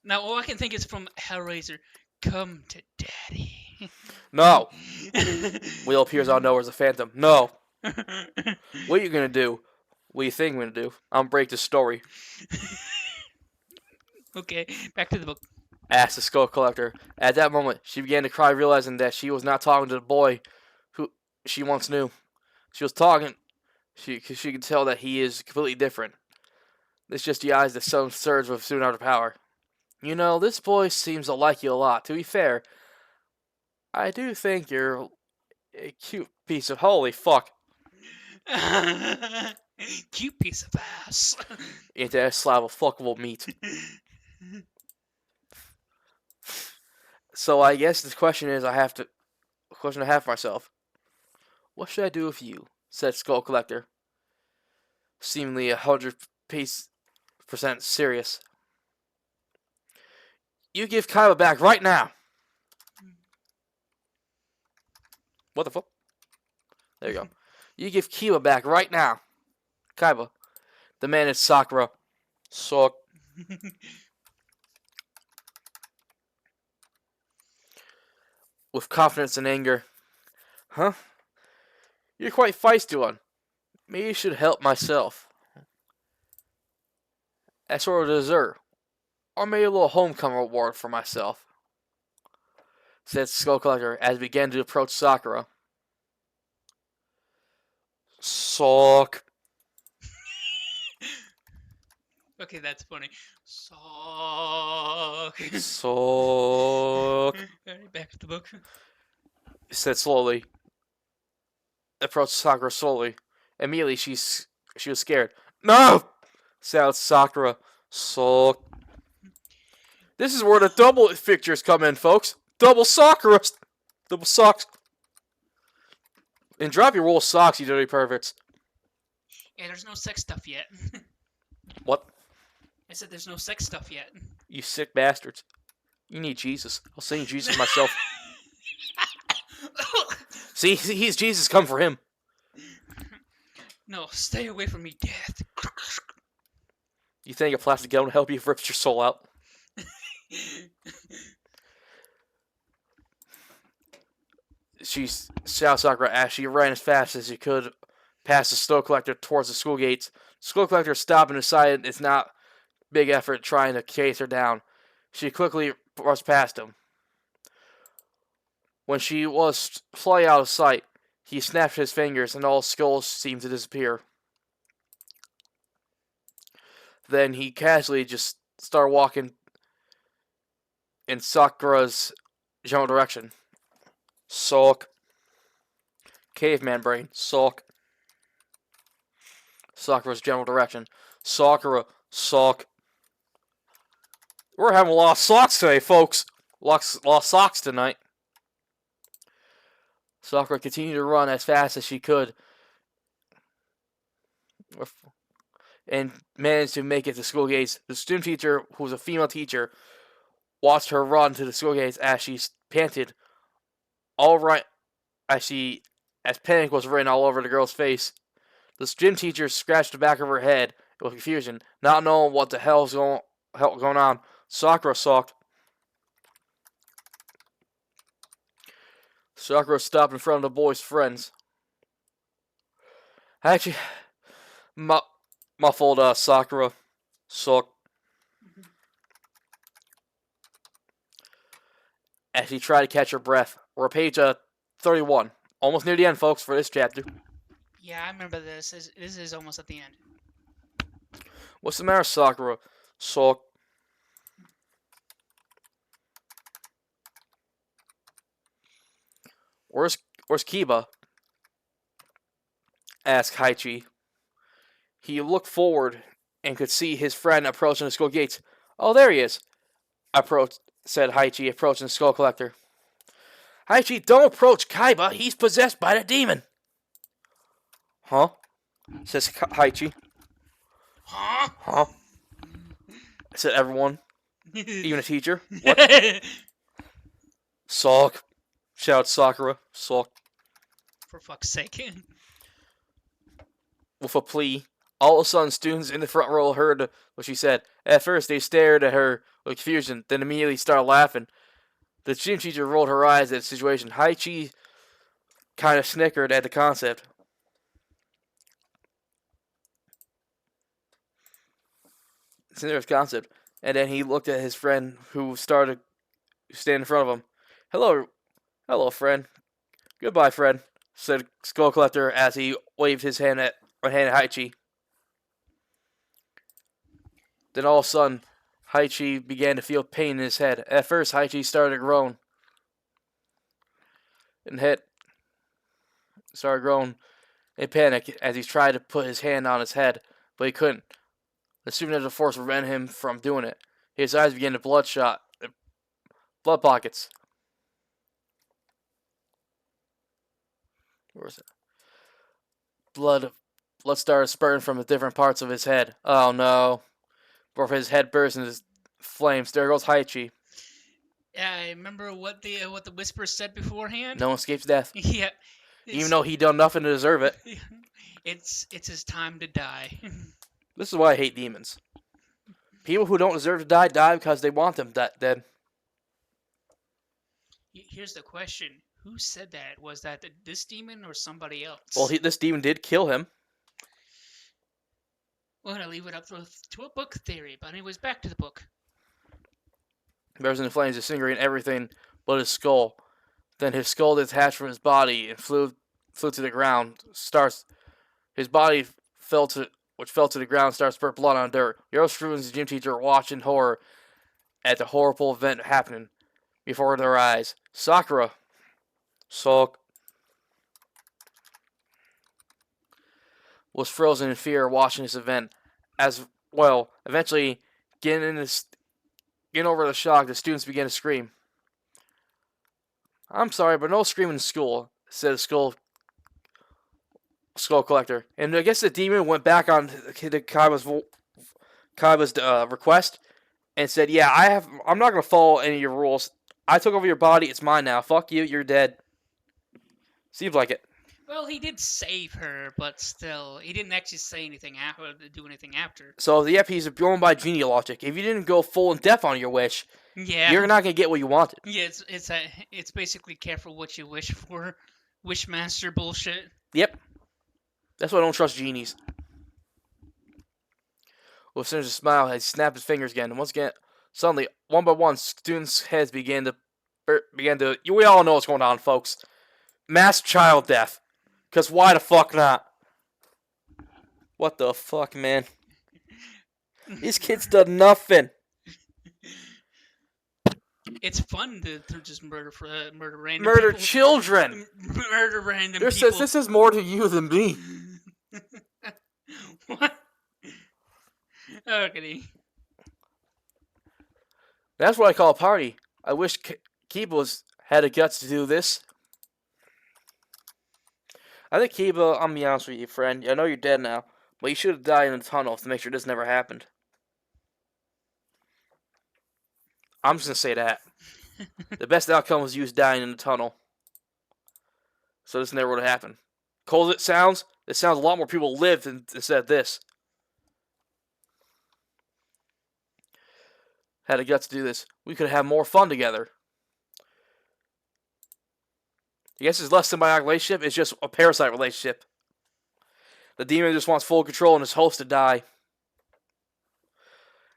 Now all I can think is from Hellraiser. Come to daddy. No. Will appears out of nowhere as a phantom. No. What are you gonna do? What do you think I'm gonna do? I'm gonna break the story. Okay, back to the book. Asked the skull collector. At that moment, she began to cry, realizing that she was not talking to the boy who she once knew. She was talking. She could tell that he is completely different. It's just the eyes that sun surged with soon after power. You know, this boy seems to like you a lot. To be fair, I do think you're a cute piece of holy fuck. Cute piece of ass. Ain't that a slab of fuckable meat? So I guess the question is, I have for myself. What should I do with you? Said Skull Collector, seemingly 100% serious. You give Kiba back right now. What the fuck? There you go. You give Kiba back right now. Kiba. The man is Sakura. Suck. With confidence and anger. Huh? You're quite feisty one. Maybe you should help myself. As sort of dessert. Or maybe a little homecoming reward for myself. Said Skull Collector as he began to approach Sakura. Suck. Okay, that's funny. Suck. Suck. Alright, back to the book. He said slowly. Approached Sakura slowly. Immediately she was scared. No! Said Sakura. Suck. This is where the double fixtures come in, folks. Double Sakura. Double socks. And drop your wool socks, you dirty perverts. Yeah, there's no sex stuff yet. What? I said there's no sex stuff yet. You sick bastards. You need Jesus. I'll sing Jesus myself. See, he's Jesus. Come for him. No, stay away from me, death. You think a plastic gun will help you if it rips your soul out? She shouts Sakura as she ran as fast as she could past the snow collector towards the school gates. The school collector stopped and decided it's not big effort trying to chase her down. She quickly rushed past him. When she was flying out of sight, he snapped his fingers and all skulls seemed to disappear. Then he casually just started walking in Sakura's general direction. Sulk. Caveman brain. Sulk. Sakura's general direction. Sakura. Sulk. We're having lost socks today, folks. Lost socks tonight. Sakura continued to run as fast as she could and managed to make it to school gates. The student teacher, who was a female teacher, watched her run to the school gates as she panted, all right, as panic was written all over the girl's face. The gym teacher scratched the back of her head with confusion, not knowing what the hell's going on. Sakura sulked. Sakura stopped in front of the boy's friends. Actually, muffled Sakura sulked as she tried to catch her breath. We're at page 31. Almost near the end, folks, for this chapter. Yeah, I remember this. This is almost at the end. What's the matter, Sakura? Sulked. Where's Kiba? Asked Haichi. He looked forward and could see his friend approaching the school gates. Oh, there he is, said Haichi, approaching the skull collector. Haichi, don't approach Kiba. He's possessed by the demon. Huh? Says Haichi. Huh? Huh? Said everyone, even the teacher. What? Sulk. Shouted Sakura. Sulk. For fuck's sake. With a plea. All of a sudden, students in the front row heard what she said. At first, they stared at her with confusion, then immediately started laughing. The gym teacher rolled her eyes at the situation. Haichi kind of snickered at the concept. And then he looked at his friend who started standing in front of him. Hello, friend. Goodbye, friend, said Skull Collector as he waved his hand at Haichi. Then all of a sudden, Haichi began to feel pain in his head. At first, Haichi started to groan. Started growing in panic as he tried to put his hand on his head, but he couldn't. The supernatural force prevented him from doing it. His eyes began to blood pockets. Where is it? Blood started spurting from the different parts of his head. Oh no. Before his head burst into flames, there goes Haichi. Yeah, I remember what the whisper said beforehand. No one escapes death. Yeah. Even though he done nothing to deserve it. It's his time to die. This is why I hate demons. People who don't deserve to die because they want them dead. Here's the question. Who said that? Was that this demon or somebody else? Well, this demon did kill him. We're going to leave it up to a book theory. But anyways, back to the book. Burst into flames, disintegrating everything but his skull. Then his skull detached from his body and flew to the ground. His body fell to the ground, started to spurt blood on dirt. Yoroshiro and his gym teacher watched in horror at the horrible event happening before their eyes. Sakura. Sulk. Was frozen in fear watching this event. As well, eventually, getting over the shock, the students began to scream. I'm sorry, but no screaming in school, said the skull collector. And I guess the demon went back on Kaiba's request and said, "Yeah, I'm not gonna follow any of your rules. I took over your body. It's mine now. Fuck you. You're dead." Seems like it. Well, he did save her, but still, he didn't actually say anything after, do anything after. So the FPs are going by genie logic. If you didn't go full in depth on your wish, Yeah, you're not gonna get what you wanted. yeah. It's basically careful what you wish for, wishmaster bullshit. Yep. That's why I don't trust genies. With a sinister smile, he snapped his fingers again, and once again, suddenly, one by one, students' heads began to. We all know what's going on, folks. Mass child death. Because why the fuck not? What the fuck, man? These kids done nothing. It's fun to just murder random Murder people. children. Murder random This people. says this is more to you than me. What? Okay. That's what I call a party. I wish Kiba had the guts to do this. I think Kiba, I'm be honest with you, friend. I know you're dead now, but you should have died in the tunnel to make sure this never happened. I'm just gonna say that. The best outcome was you dying in the tunnel. So this never would have happened. Cold as it sounds a lot more people lived instead of this. Had the guts to do this. We could have more fun together. I guess it's less symbiotic relationship, it's just a parasite relationship. The demon just wants full control and his host to die.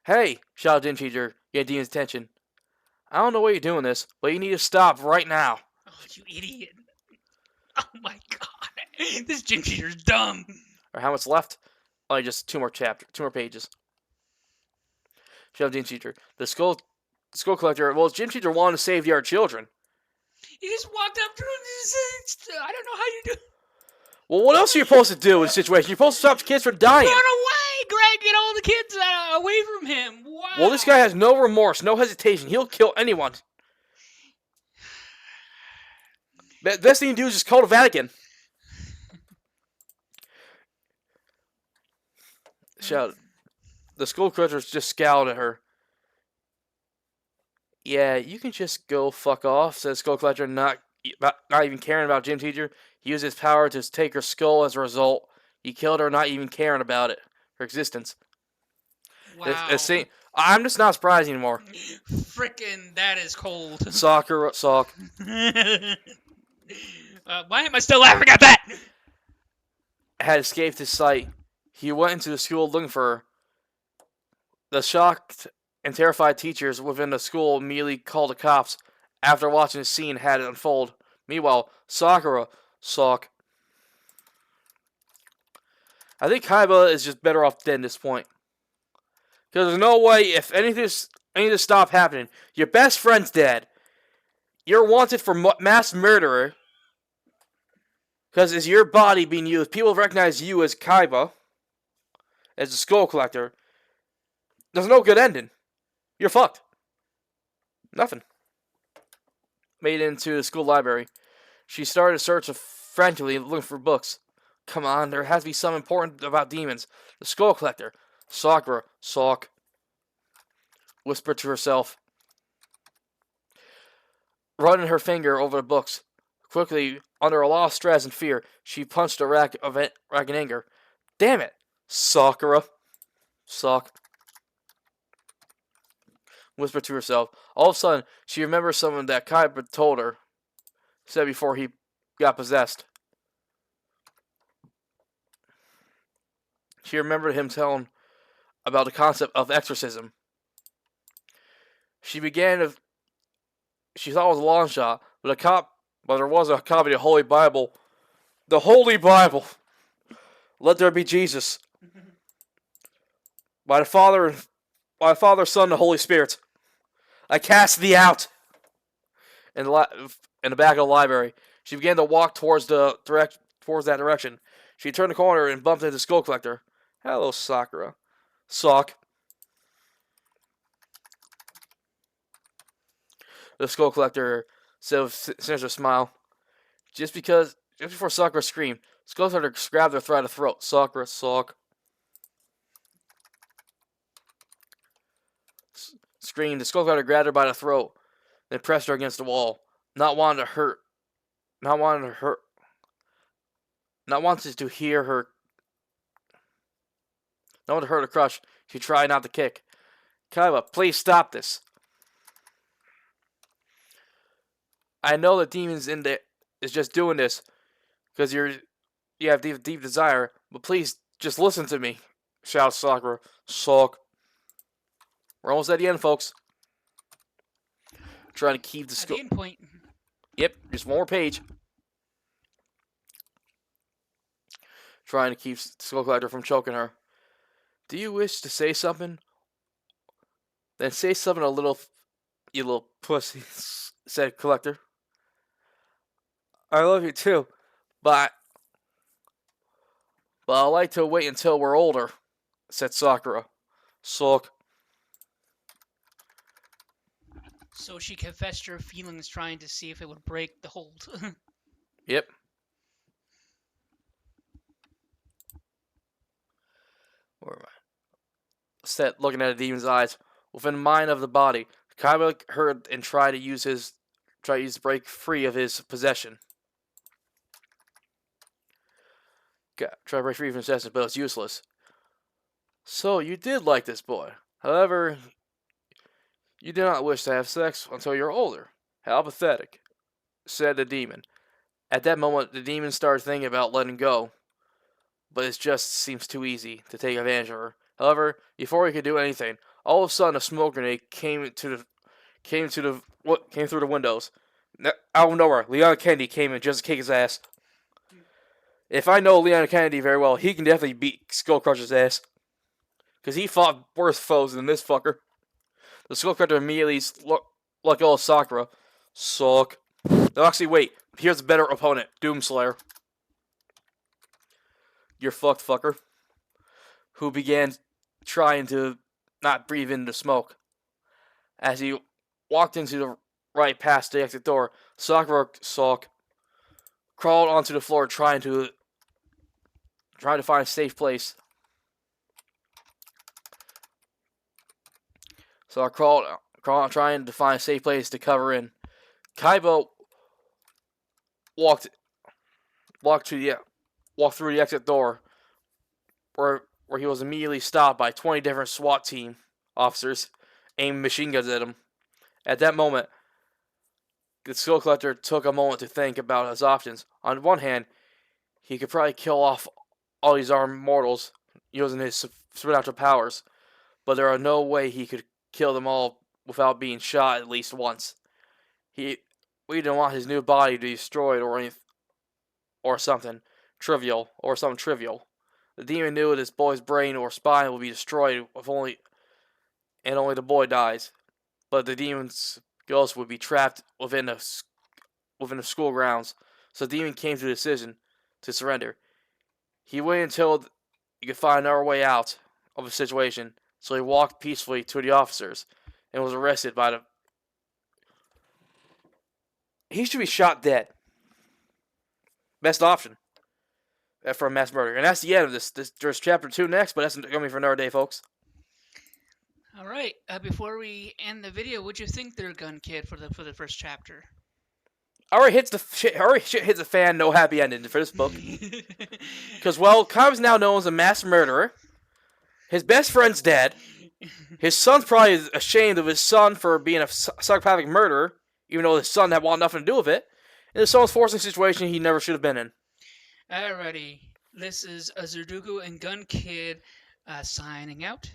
Hey, shouted Gym Teacher, get demon's attention. I don't know why you're doing this, but you need to stop right now. Oh, you idiot. Oh my god. This gym teacher's dumb. Or how much left? Only just two more pages. Shouted Gym Teacher. The skull collector, well, Gym Teacher wanted to save our children. He just walked up to him and said, I don't know how you do. Well, what else are you supposed to do in a situation? You're supposed to stop the kids from dying. Run away, Greg! Get all the kids away from him. Wow. Well, this guy has no remorse, no hesitation. He'll kill anyone. Best thing to do is just call the Vatican. Shout. The skull collectors just scowled at her. Yeah, you can just go fuck off, said Skull Collector, not even caring about Gym Teacher. He used his power to take her skull as a result. He killed her, not even caring about it, her existence. Wow. I'm just not surprised anymore. Frickin', that is cold. Sock. Why am I still laughing at that? Had escaped his sight. He went into the school looking for her. The shocked and terrified teachers within the school immediately called the cops after watching the scene had it unfold. Meanwhile, Sakura, Sock. I think Kiba is just better off dead at this point. Because there's no way, if any of this stop happening, your best friend's dead. You're wanted for mass murderer. Because it's your body being used. People recognize you as Kiba, as the skull collector. There's no good ending. You're fucked. Nothing. Made it into the school library. She started to search frantically looking for books. Come on, there has to be something important about demons. The skull collector. Sakura. Sock. Whispered to herself. Running her finger over the books. Quickly, under a lot of stress and fear, she punched a rack in anger. Damn it! Sakura. Sock. Whispered to herself. All of a sudden, she remembers something that Kiba told her. Said before he got possessed. She remembered him telling about the concept of exorcism. She thought it was a long shot, but there was a copy of the Holy Bible. The Holy Bible! Let there be Jesus. By the Father, Son, and the Holy Spirit. I cast thee out. In the back of the library, she began to walk towards that direction. She turned the corner and bumped into the skull collector. Hello, Sakura. Sock. The skull collector said with a sinister smile. Just before Sakura screamed, skull collector grabbed her by the throat. Sakura, Sock. Screamed. The skull collector grabbed her by the throat, then pressed her against the wall. Not wanting to hurt Not wanting to hear her. Not wanting to hurt her crush, she tried not to kick. Kiba, please stop this. I know the demons in there is just doing this because you have deep desire, but please just listen to me, shouts Sakura. Sulk. We're almost at the end, folks. Trying to keep the At skull. the end point. Yep, just one more page. Trying to keep Skull Collector from choking her. Do you wish to say something? Then say something a little, you little pussy, said Collector. I love you too, but I'd like to wait until we're older, said Sakura. Sulk. So she confessed her feelings, trying to see if it would break the hold. Yep. Where am I? Set looking at the demon's eyes. Within the mind of the body, Kiba heard and tried to use to break free of his possession. Try to break free from his possession, but it's useless. So you did like this boy. However, you did not wish to have sex until you're older. How pathetic, said the demon. At that moment, the demon started thinking about letting go, but it just seems too easy to take advantage of her. However, before he could do anything, all of a sudden a smoke grenade came through the windows. Out of nowhere, Leon Kennedy came in just to kick his ass. If I know Leon Kennedy very well, he can definitely beat Skullcrusher's ass. Because he fought worse foes than this fucker. The Skullcrusher immediately let go of Sakura. Suck. No, actually, wait. Here's a better opponent. Doomslayer. You're fucked, fucker. Who began trying to not breathe in the smoke. As he walked into the right past the exit door, Sakura crawled onto the floor trying to find a safe place. So I crawled trying to find a safe place to cover in. Kiba walked through the exit door where he was immediately stopped by 20 different SWAT team officers aiming machine guns at him. At that moment, the Skull Collector took a moment to think about his options. On one hand, he could probably kill off all these armed mortals using his supernatural powers, but there are no way he could kill them all without being shot at least once. We didn't want his new body to be destroyed or something trivial. The demon knew that this boy's brain or spine would be destroyed if only the boy dies. But the demon's ghost would be trapped within the school grounds. So the demon came to the decision to surrender. He waited until he could find another way out of the situation. So he walked peacefully to the officers and was arrested by the. He should be shot dead. Best option for a mass murder. And that's the end of this. There's chapter 2 next, but that's going to be for another day, folks. All right. Before we end the video, what'd you think there, Gun Kid, for the first chapter? Shit hits the fan. No happy ending for this book. Because Kiba's now known as a mass murderer. His best friend's dead. His son's probably ashamed of his son for being a psychopathic murderer, even though his son had nothing to do with it. And his son's forced in a situation he never should have been in. Alrighty. This is Azurdugu and Gun Kid signing out.